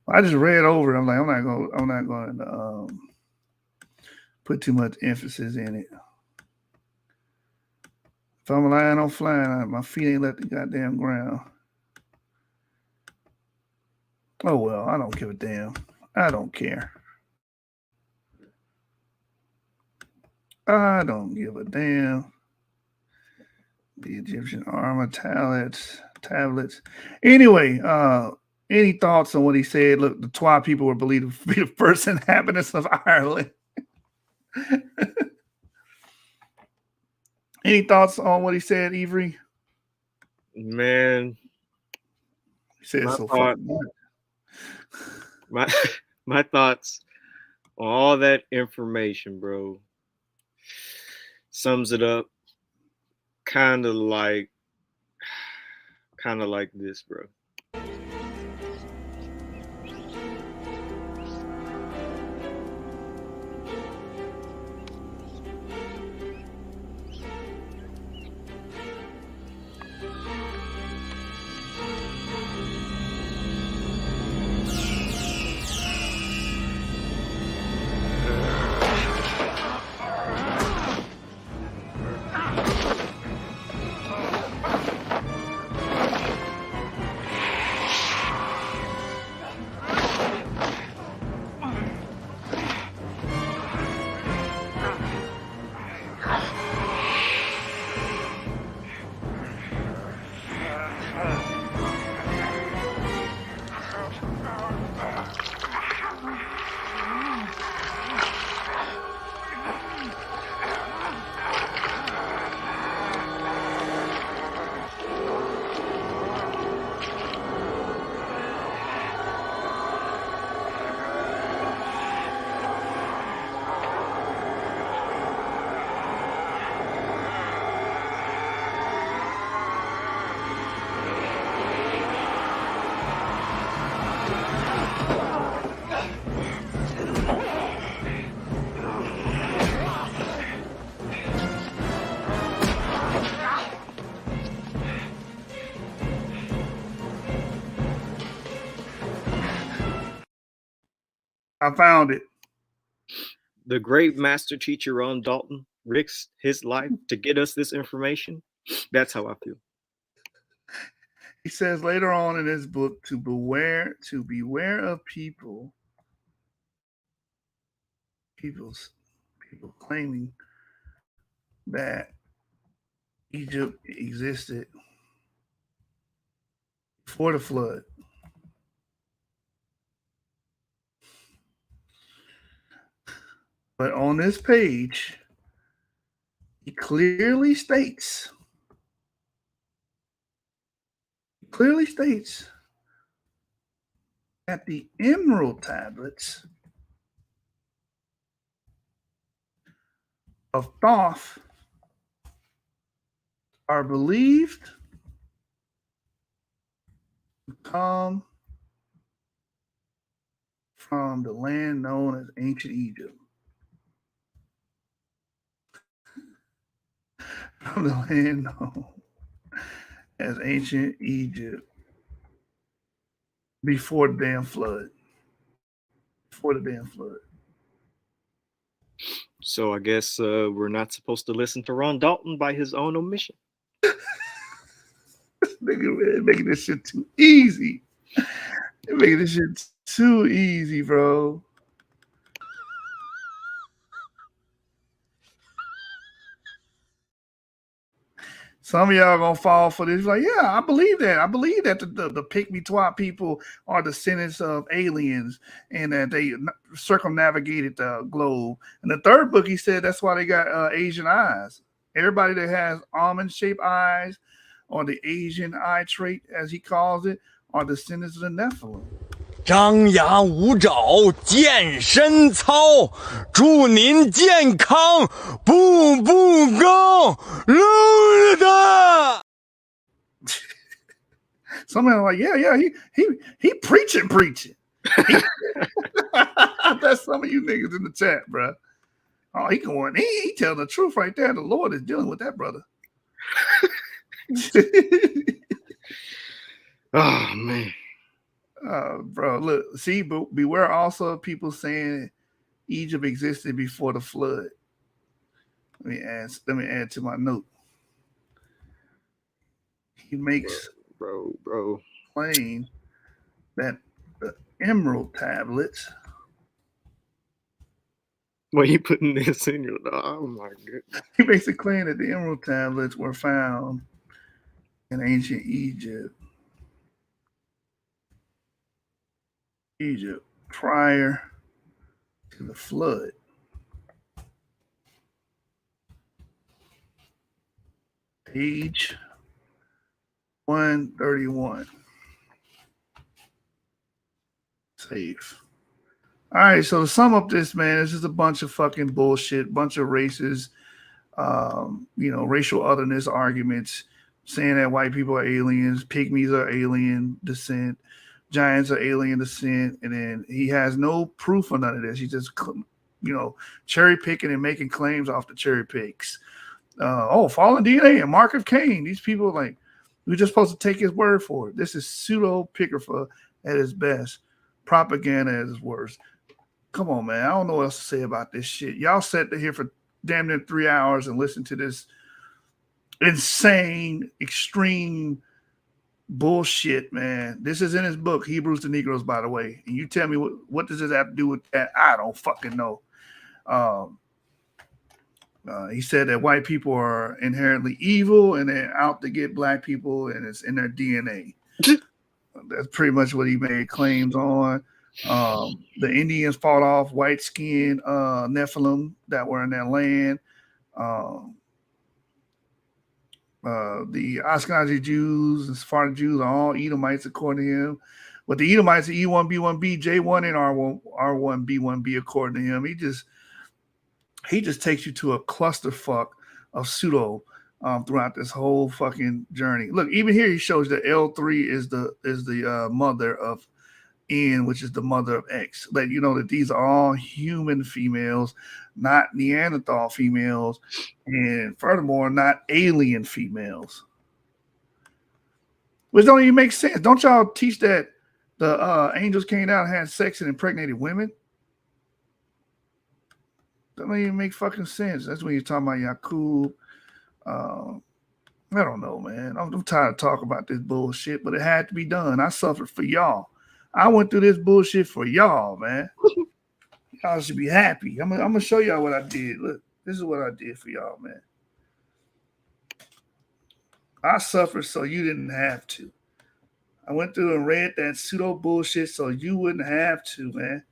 S3: I just read over it. I'm like, I'm not going to put too much emphasis in it. If I'm lying, I'm flying. My feet ain't left the goddamn ground. Oh, well, I don't give a damn. I don't care. I don't give a damn. The Egyptian armor tablets. Anyway, any thoughts on what he said? Look, the Twa people were believed to be the first inhabitants of Ireland. Any thoughts on what he said, Avery?
S4: Man,
S3: he said so fucking
S4: much. My thoughts on all that information, bro, sums it up kind of like this, bro.
S3: I found it.
S4: The great master teacher Ron Dalton risks his life to get us this information. That's how I feel.
S3: He says later on in his book to beware of people claiming that Egypt existed before the flood. But on this page, he clearly states that the emerald tablets of Thoth are believed to come from the land known as ancient Egypt. From the land known as ancient Egypt before the damn flood.
S4: So I guess we're not supposed to listen to Ron Dalton by his own omission.
S3: Nigga, making this shit too easy. They're making this shit too easy, bro. Some of y'all gonna fall for this. Like, yeah, I believe that. I believe that the pygmy twat people are descendants of aliens and that they circumnavigated the globe. And the third book, he said that's why they got Asian eyes. Everybody that has almond-shaped eyes or the Asian eye trait, as he calls it, are descendants of the Nephilim.
S6: 张牙舞爪，健身操，祝您健康，步步高，噜的。
S3: Some are like, yeah, he preaching. That's some of you niggas in the chat, bro. Oh, he going, he telling the truth right there. The Lord is dealing with that brother.
S4: Oh man.
S3: Bro, look, see, but beware also of people saying Egypt existed before the flood. Let me add to my note. He makes
S4: bro
S3: claim that the emerald tablets.
S4: Why are you putting this in your? Oh my goodness.
S3: He makes a claim that the emerald tablets were found in ancient Egypt prior to the flood. Page 131. Save. All right, so to sum up this, man, this is a bunch of fucking bullshit, bunch of races, racial otherness arguments, saying that white people are aliens, pygmies are alien descent, giants are alien descent, and then he has no proof of none of this. He just, cherry picking and making claims off the cherry picks. Fallen DNA and Mark of Cain. These people, we're just supposed to take his word for it. This is pseudo-pigrapha at its best, propaganda at its worst. Come on, man. I don't know what else to say about this shit. Y'all sat here for damn near 3 hours and listened to this insane, extreme bullshit, man. This is in his book, Hebrews to Negroes, by the way. And you tell me what does this have to do with that? I don't fucking know. He said that white people are inherently evil and they're out to get black people and it's in their DNA. That's pretty much what he made claims on. The Indians fought off white-skinned Nephilim that were in their land. The Ashkenazi Jews and Sephardic Jews are all Edomites, according to him. But the Edomites are E1B1B, J1 and R1B1B, according to him. He just takes you to a clusterfuck of pseudo throughout this whole fucking journey. Look, even here he shows that L3 is the mother of N, which is the mother of X. Let you know that these are all human females, not Neanderthal females, and furthermore, not alien females. Which don't even make sense. Don't y'all teach that the angels came down and had sex and impregnated women? That don't even make fucking sense. That's when you're talking about Yashub. I don't know, man. I'm tired of talking about this bullshit, but it had to be done. I suffered for y'all. I went through this bullshit for y'all, man. Y'all should be happy. I'm gonna show y'all what I did. Look, this is what I did for y'all, man. I suffered so you didn't have to. I went through and read that pseudo bullshit so you wouldn't have to, man.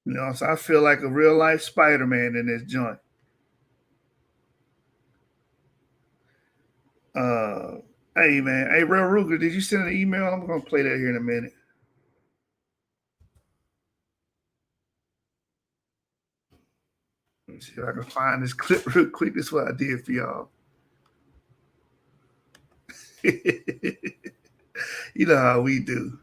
S3: You know, so I feel like a real life Spider-Man in this joint. Hey man, hey Real Ruger, did you send an email? I'm gonna play that here in a minute. Let me see if I can find this clip real quick. This is what I did for y'all. You know how we do.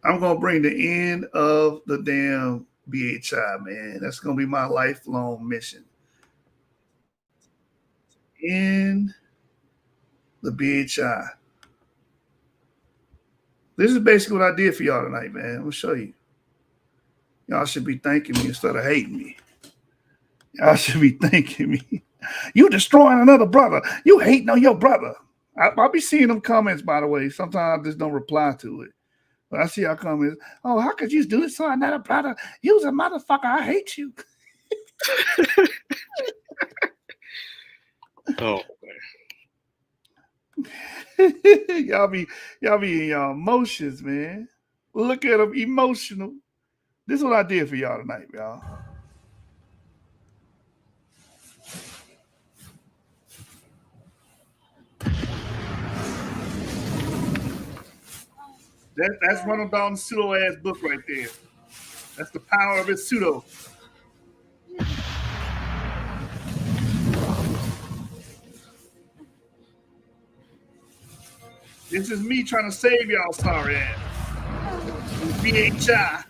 S3: I'm gonna bring the end of the damn BHI, man. That's gonna be my lifelong mission. In the BHI. This is basically what I did for y'all tonight, man. I'm gonna show you. Y'all should be thanking me instead of hating me. Y'all should be thanking me. You destroying another brother. You hating on your brother. I'll be seeing them comments, by the way. Sometimes I just don't reply to it. But I see y'all comments. Oh, how could you do this to another brother? You's a motherfucker. I hate you.
S4: Oh
S3: man. y'all be in y'all emotions, man. Look at them emotional. This is what I did for y'all tonight, y'all. That's Ronald Dalton's pseudo ass book right there. That's the power of his pseudo. This is me trying to save y'all sorry ass. BHI.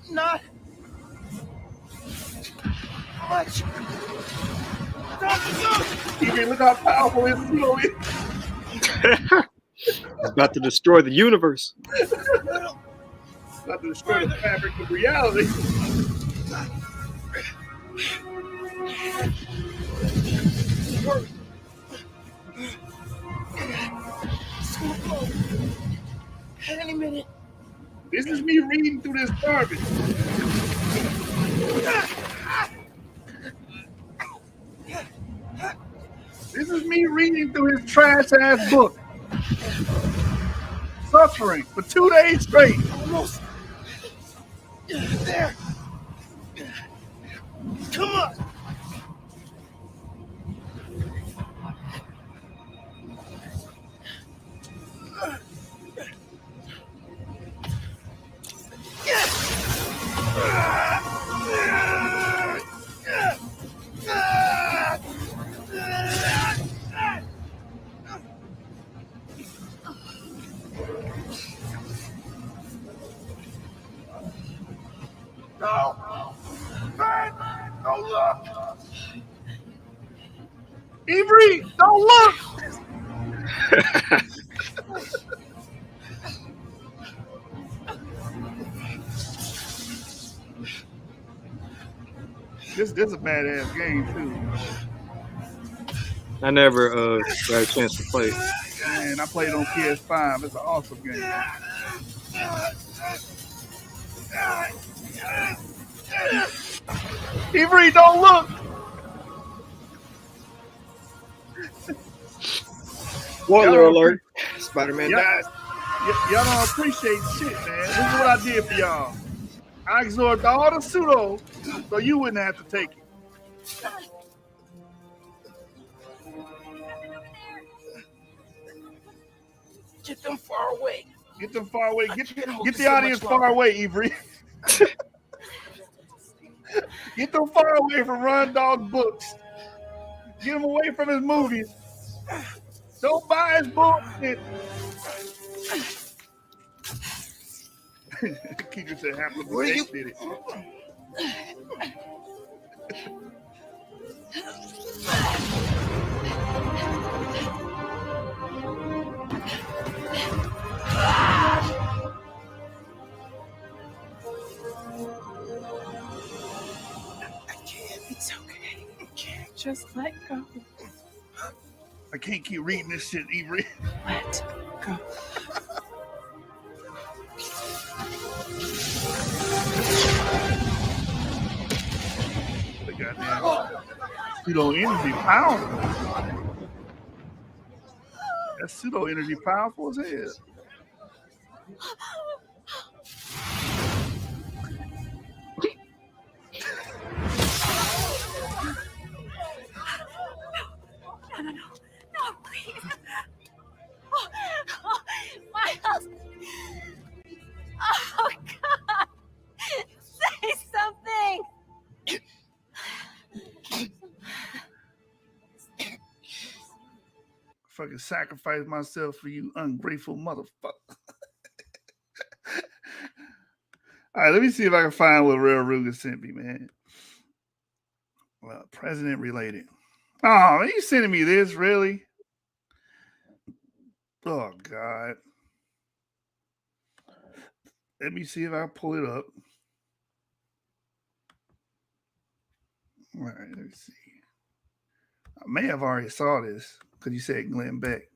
S2: Not much.
S3: Look how powerful his pseudo is.
S4: It's about to destroy the universe.
S3: It's about to destroy the fabric of reality.
S2: Any minute.
S3: This is me reading through this garbage. This is me reading through his trash ass book. Suffering for 2 days straight.
S2: Almost there. Come on.
S3: No, man, don't look. Avery, don't look. This is a badass game too.
S4: I never got a chance to play it.
S3: Man, I played on PS5. It's an awesome game. Avery, don't look.
S4: Spoiler alert. Spider-Man dies.
S3: Y'all don't appreciate shit, man. This is what I did for y'all. I absorbed all the pseudo so you wouldn't have to take it.
S2: Get them far away.
S3: Get them far away. Get the audience far away, Avery. Get them far away from Ron Dog's books. Get him away from his movies. Don't buy his bullshit. Keeper said half of the did it.
S14: Just let go.
S3: I can't keep reading this shit, Avery.
S14: Let go.
S3: The goddamn pseudo energy powerful. That pseudo energy powerful as hell.
S15: No, please. Miles. Oh, God. Say something.
S3: Fucking sacrifice myself for you, ungrateful motherfucker. All right, let me see if I can find what Real Ruger sent me, man. Well, president related. Oh, are you sending me this, really? Oh, God. Let me see if I pull it up. All right, let me see. I may have already saw this because you said Glenn Beck.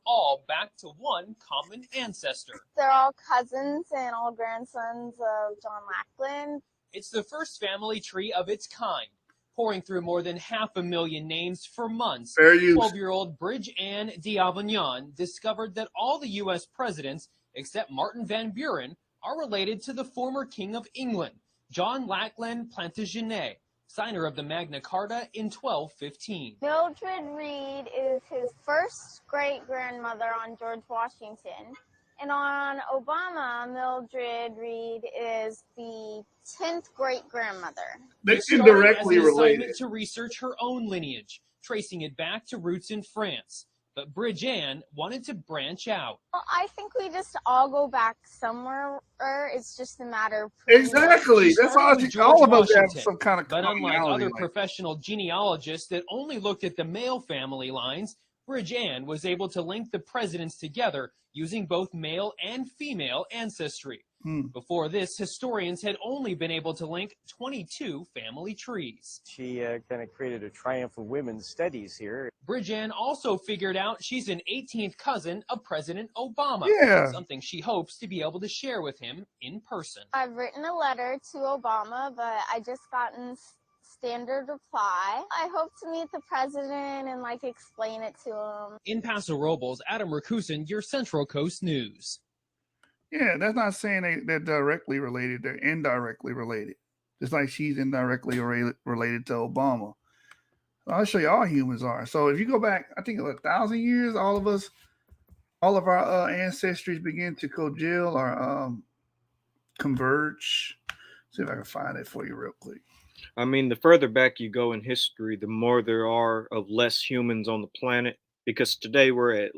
S16: All back to one common ancestor.
S17: They're all cousins and all grandsons of John Lackland.
S16: It's the first family tree of its kind, pouring through more than 500,000 names for months. 12-year-old Bridge Ann d'Avignon discovered that all the U.S. presidents, except Martin Van Buren, are related to the former King of England, John Lackland Plantagenet, signer of the Magna Carta in 1215.
S17: Mildred Reed is his first great-grandmother on George Washington. And on Obama, Mildred Reed is the 10th great-grandmother.
S3: They're
S16: This started
S3: indirectly
S16: as an assignment
S3: related.
S16: to research her own lineage, tracing it back to roots in France. But Bridge Ann wanted to branch out.
S17: Well, I think we just all go back somewhere. It's just a matter of
S3: Exactly.
S16: She
S3: That's
S16: started
S3: all.
S16: with
S3: All
S16: George
S3: of us have
S16: Washington,
S3: some kind of
S16: but unlike
S3: commonality.
S16: other
S3: Like
S16: professional genealogists that only looked at the male family lines, Bridge Ann was able to link the presidents together using both male and female ancestry. Before this, historians had only been able to link 22 family trees.
S18: She kind of created a triumph of women's studies here.
S16: Bridge Ann also figured out she's an 18th cousin of President Obama,
S3: Yeah.
S16: something she hopes to be able to share with him in person.
S17: I've written a letter to Obama, but I just gotten standard reply. I hope to meet the president and explain it to him.
S16: In Paso Robles, Adam Rakusin, your Central Coast News.
S3: yeah, that's not saying they're directly related. They're indirectly related. Just like she's indirectly related to Obama. I'll show you all humans are. So if you go back, I think 1,000 years, all of us, all of our ancestries begin to congeal or converge. See if I can find it for you real quick.
S4: I mean, the further back you go in history, the more there are of less humans on the planet. Because today we're at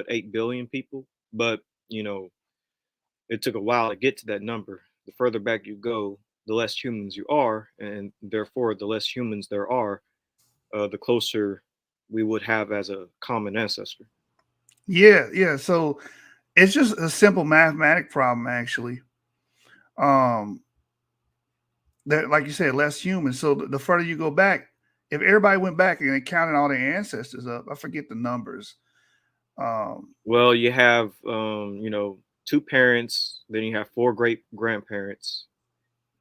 S4: 8 billion people, but it took a while to get to that number. The further back you go, the less humans you are, and therefore the less humans there are, the closer we would have as a common ancestor.
S3: Yeah. So it's just a simple mathematic problem, actually. That, like you said, less humans. So the further you go back, if everybody went back and they counted all their ancestors up, I forget the numbers.
S4: Well, you have 2 parents, then you have 4 great grandparents,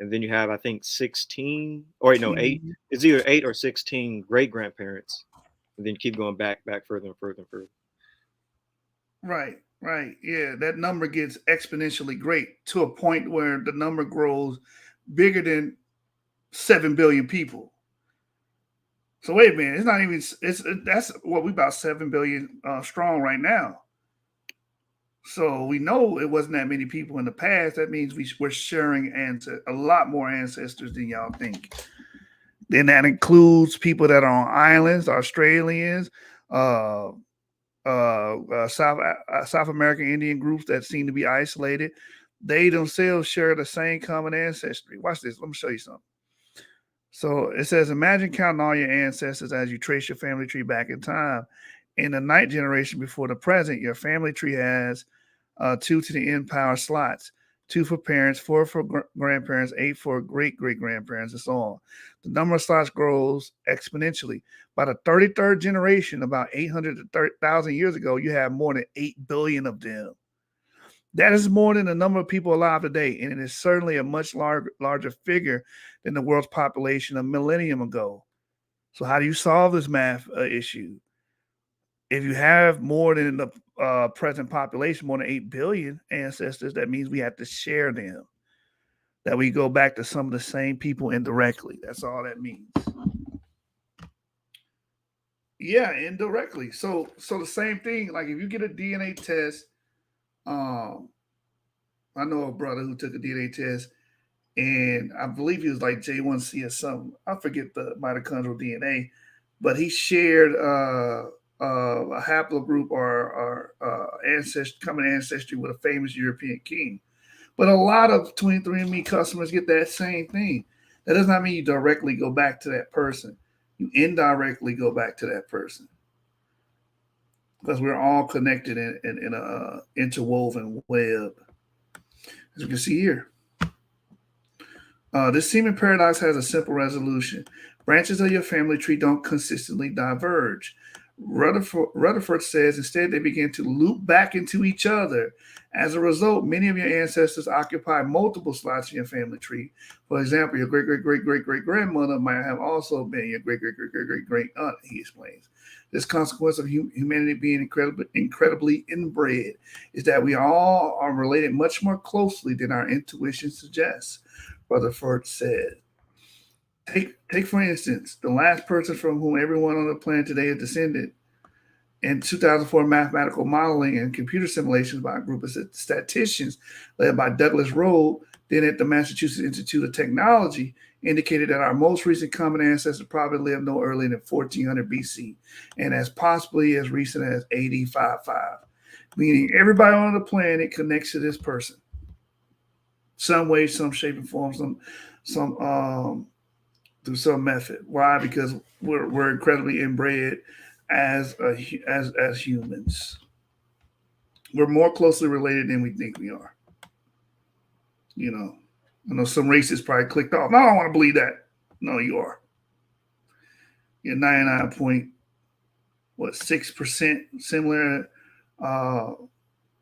S4: and then you have, I think, 16 or no 8. It's either 8 or 16 great grandparents, and then you keep going back further and further and further.
S3: Right. Yeah, that number gets exponentially great to a point where the number grows bigger than 7 billion people. So wait a minute, it's not even. That's what we about 7 billion strong right now. So we know it wasn't that many people in the past. That means we're sharing a lot more ancestors than y'all think. Then that includes people that are on islands, Australians, South American Indian groups that seem to be isolated. They themselves share the same common ancestry. Watch this. Let me show you something. So it says, imagine counting all your ancestors as you trace your family tree back in time. In the ninth generation before the present, your family tree has 2 to the n power slots, 2 for parents, 4 for grandparents, 8 for great-great-grandparents, and so on. The number of slots grows exponentially. By the 33rd generation, about 800 to 1,000 years ago, you have more than 8 billion of them. That is more than the number of people alive today, and it is certainly a much larger figure than the world's population a millennium ago. So how do you solve this math issue? If you have more than the present population, more than 8 billion ancestors, that means we have to share them. That we go back to some of the same people indirectly. That's all that means. Yeah, indirectly. So the same thing, like if you get a DNA test, I know a brother who took a DNA test, and I believe he was like J1C or something. I forget the mitochondrial DNA, but he shared a haplogroup or common ancestry with a famous European king. But a lot of 23andMe customers get that same thing. That does not mean you directly go back to that person. You indirectly go back to that person. Because we're all connected in a interwoven web. As you can see here. This seeming paradox has a simple resolution. Branches of your family tree don't consistently diverge. Rutherford says instead they begin to loop back into each other. As a result, many of your ancestors occupy multiple slots in your family tree. For example, your great-great-great-great-great-grandmother might have also been your great-great-great-great-great-great-aunt, he explains. This consequence of humanity being incredibly inbred is that we all are related much more closely than our intuition suggests, Rutherford said. Take for instance, the last person from whom everyone on the planet today is descended. In 2004 mathematical modeling and computer simulations by a group of statisticians led by Douglas Rode, then at the Massachusetts Institute of Technology, indicated that our most recent common ancestor probably lived no earlier than 1400 BC, and as possibly as recent as AD 55, meaning everybody on the planet connects to this person. Some way, some shape and form, some through some method. Why? Because we're incredibly inbred as humans. We're more closely related than we think we are. You know, I know some racists probably clicked off. No, I don't want to believe that. No, you are. You're 99.6% similar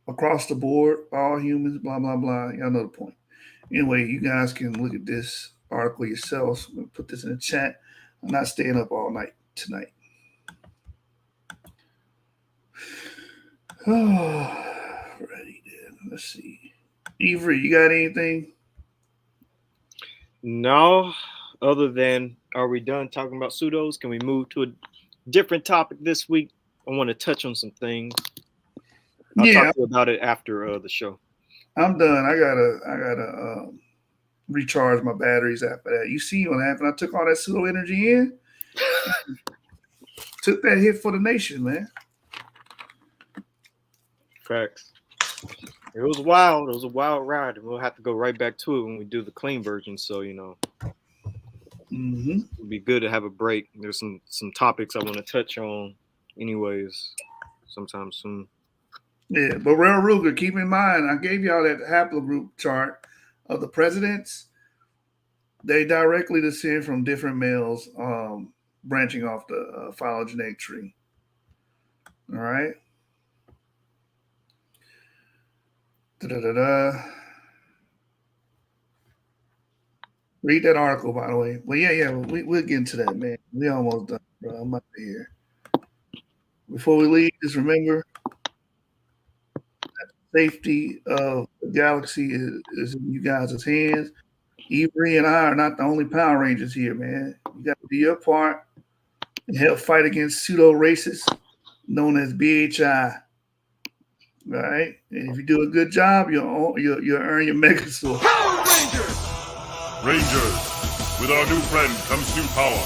S3: across the board, all humans, blah, blah, blah. Y'all know the point. Anyway, you guys can look at this article yourselves. I'm going to put this in the chat. I'm not staying up all night tonight. Oh, ready then. Let's see. Avery, you got anything?
S4: No, other than, are we done talking about pseudos? Can we move to a different topic this week? I want to touch on some things. I'll talk to you about it after the show.
S3: I'm done. I gotta recharge my batteries after that. You see what happened? I took all that pseudo energy in. Took that hit for the nation, man.
S4: Facts. It was wild. It was a wild ride. And we'll have to go right back to it when we do the clean version. So, you know, it'd be good to have a break. There's some topics I want to touch on anyways sometime soon.
S3: Yeah, but Real Ruger, keep in mind, I gave y'all that haplogroup chart of the presidents. They directly descend from different males branching off the phylogenetic tree. All right. Read that article, by the way. Well, yeah, we'll get into that, man. We almost done, bro. I'm up here. Before we leave, just remember that the safety of the galaxy is in you guys' hands. Avery and I are not the only Power Rangers here, man. You got to do your part and help fight against pseudo racists known as BHI. All right, and if you do a good job, you'll earn your Mega Sword.
S7: Power Rangers, with our new friend comes new power.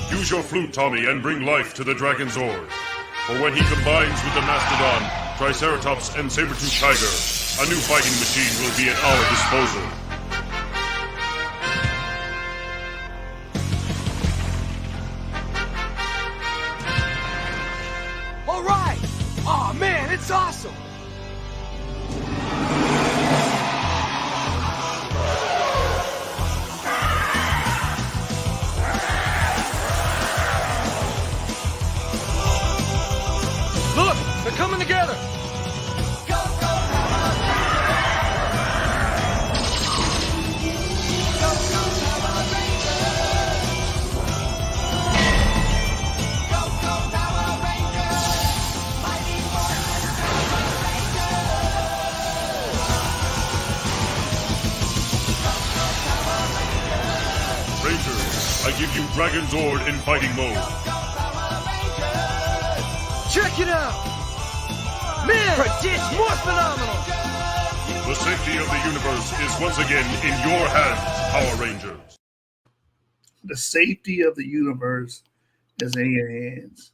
S7: Use your flute, Tommy, and bring life to the Dragon Zord. For when he combines with the Mastodon, Triceratops, and Saber-Tooth Tiger, a new fighting machine will be at our disposal.
S6: All right! It's awesome! Look! They're coming together!
S7: Rangers, I give you Dragon Zord in fighting mode.
S6: Check it out! Man, it's more phenomenal!
S7: The safety of the universe is once again in your hands, Power Rangers.
S3: The safety of the universe is in your hands.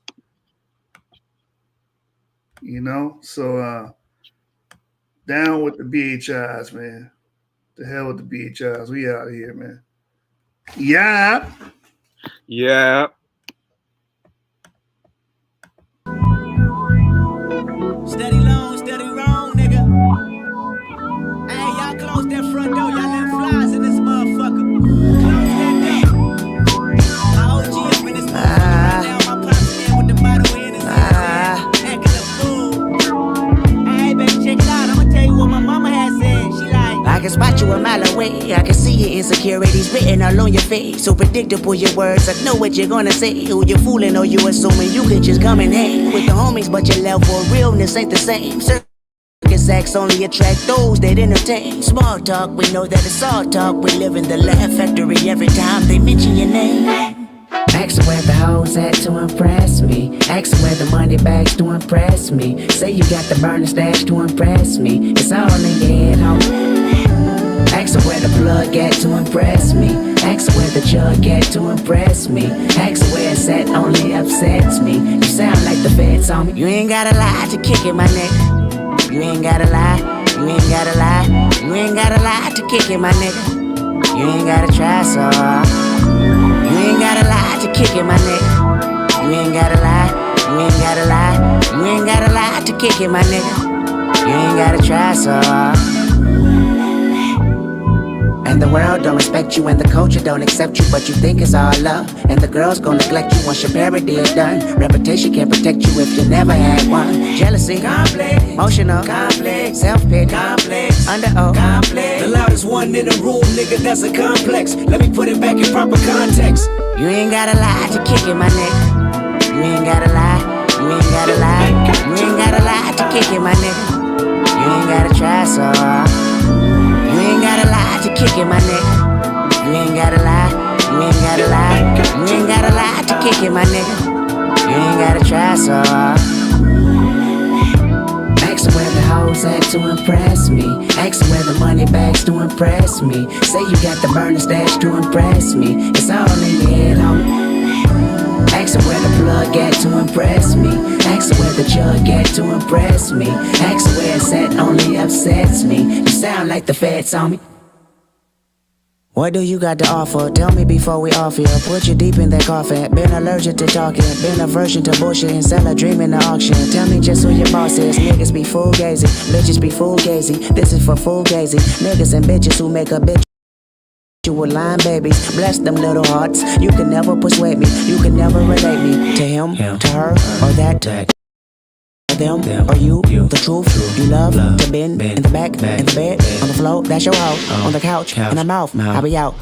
S3: You know? So down with the BHIs, man. The hell with the BHIs. We out of here, man. Yeah.
S4: Yeah.
S2: Steady long, steady wrong, nigga. Hey, y'all close that front door. Y'all let flies in this motherfucker. Close that door. My OG up in this motherfucker right now. My pops in with the bottle in his hand. Acting a fool. Hey, baby, check it out. I'ma tell you what my mama has said. She like,
S1: I can spot you a mile away. I can see your insecurities written all on your face. So predictable your words. I know what you're gonna say. Who you fooling or you assuming you could just come and hang with the homies, but your level of realness ain't the same. Circus acts only attract those that entertain. Small talk, we know that it's all talk. We live in the laugh factory every time they mention your name. Ask where the hoes at to impress me. Ask where the money bags to impress me. Say you got the burner stash to impress me. It's all in your head, homie. Ask where the plug at to impress me. Ask where the jug at to impress me. Ask where it's at only upsets me. You sound like the feds on me. You ain't gotta lie to kick it, my nigga. You ain't gotta lie. You ain't gotta lie. You ain't gotta lie to kick it, my nigga. You ain't gotta try so hard. You ain't gotta lie to kick it, my nigga. You ain't gotta lie. You ain't gotta lie. You ain't gotta lie to kick it, my nigga. You ain't gotta try so hard. And the world don't respect you and the culture don't accept you, but you think it's all love. And the girls gon' neglect you once your parody is done. Reputation can't protect you if you never had one. Jealousy, complex, emotional, complex, self-pity, complex, under-oath, complex.
S2: the loudest one in the room, nigga, that's a complex. Let me put it back in proper context.
S1: You ain't gotta lie to kick it, my nigga. You ain't gotta lie. You ain't gotta lie. You ain't gotta lie to kick it, my nigga. You ain't gotta try so hard. You ain't gotta lie to kick it, my nigga. You ain't gotta lie. You ain't gotta lie. You ain't gotta lie to kick it, my nigga. You ain't gotta try so hard. Ask where the hoes at to impress me. Ask where the money bags to impress me. Say you got the burner stash to impress me. It's all in your head, homie. Ask where the plug at to impress me. Ask where the jug at to impress me. Ask where it's at only upsets me. You sound like the feds on me. What do you got to offer? Tell me before we off here. Put you deep in that coffin. Been allergic to talking. Been aversion to bullshit and sell a dream in the auction. Tell me just who your boss is. Niggas be full gazy. Bitches be full gazy. This is for full gazy. Niggas and bitches who make a bitch. You were lying babies, bless them little hearts. You can never persuade me, you can never relate me to him, to her, or that, to them, or you, the truth. You love to bend in the back, in the bed, on the floor, that's your hoe, on the couch, in the mouth, I'll be out.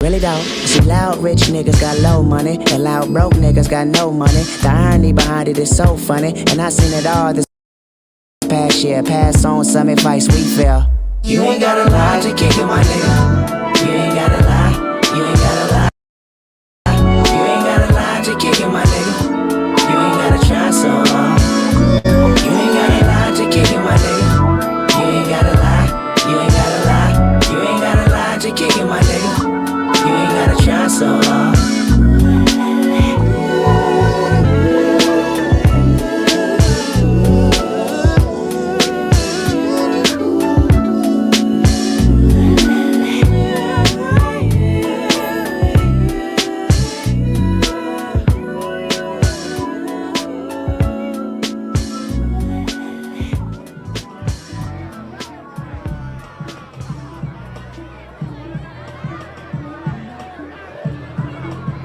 S1: Really don't. See, loud rich niggas got low money, and loud broke niggas got no money. The irony behind it is so funny, and I seen it all this past year. Pass on some advice we feel.
S2: You ain't gotta lie to kick it, my nigga. You ain't gotta lie, you ain't gotta lie. You ain't gotta lie to kick it, my nigga. You ain't gotta try so hard. You ain't gotta lie to kick it, my nigga. You ain't gotta lie, you ain't gotta lie. You ain't gotta lie to kick it, my nigga. You ain't gotta try so hard.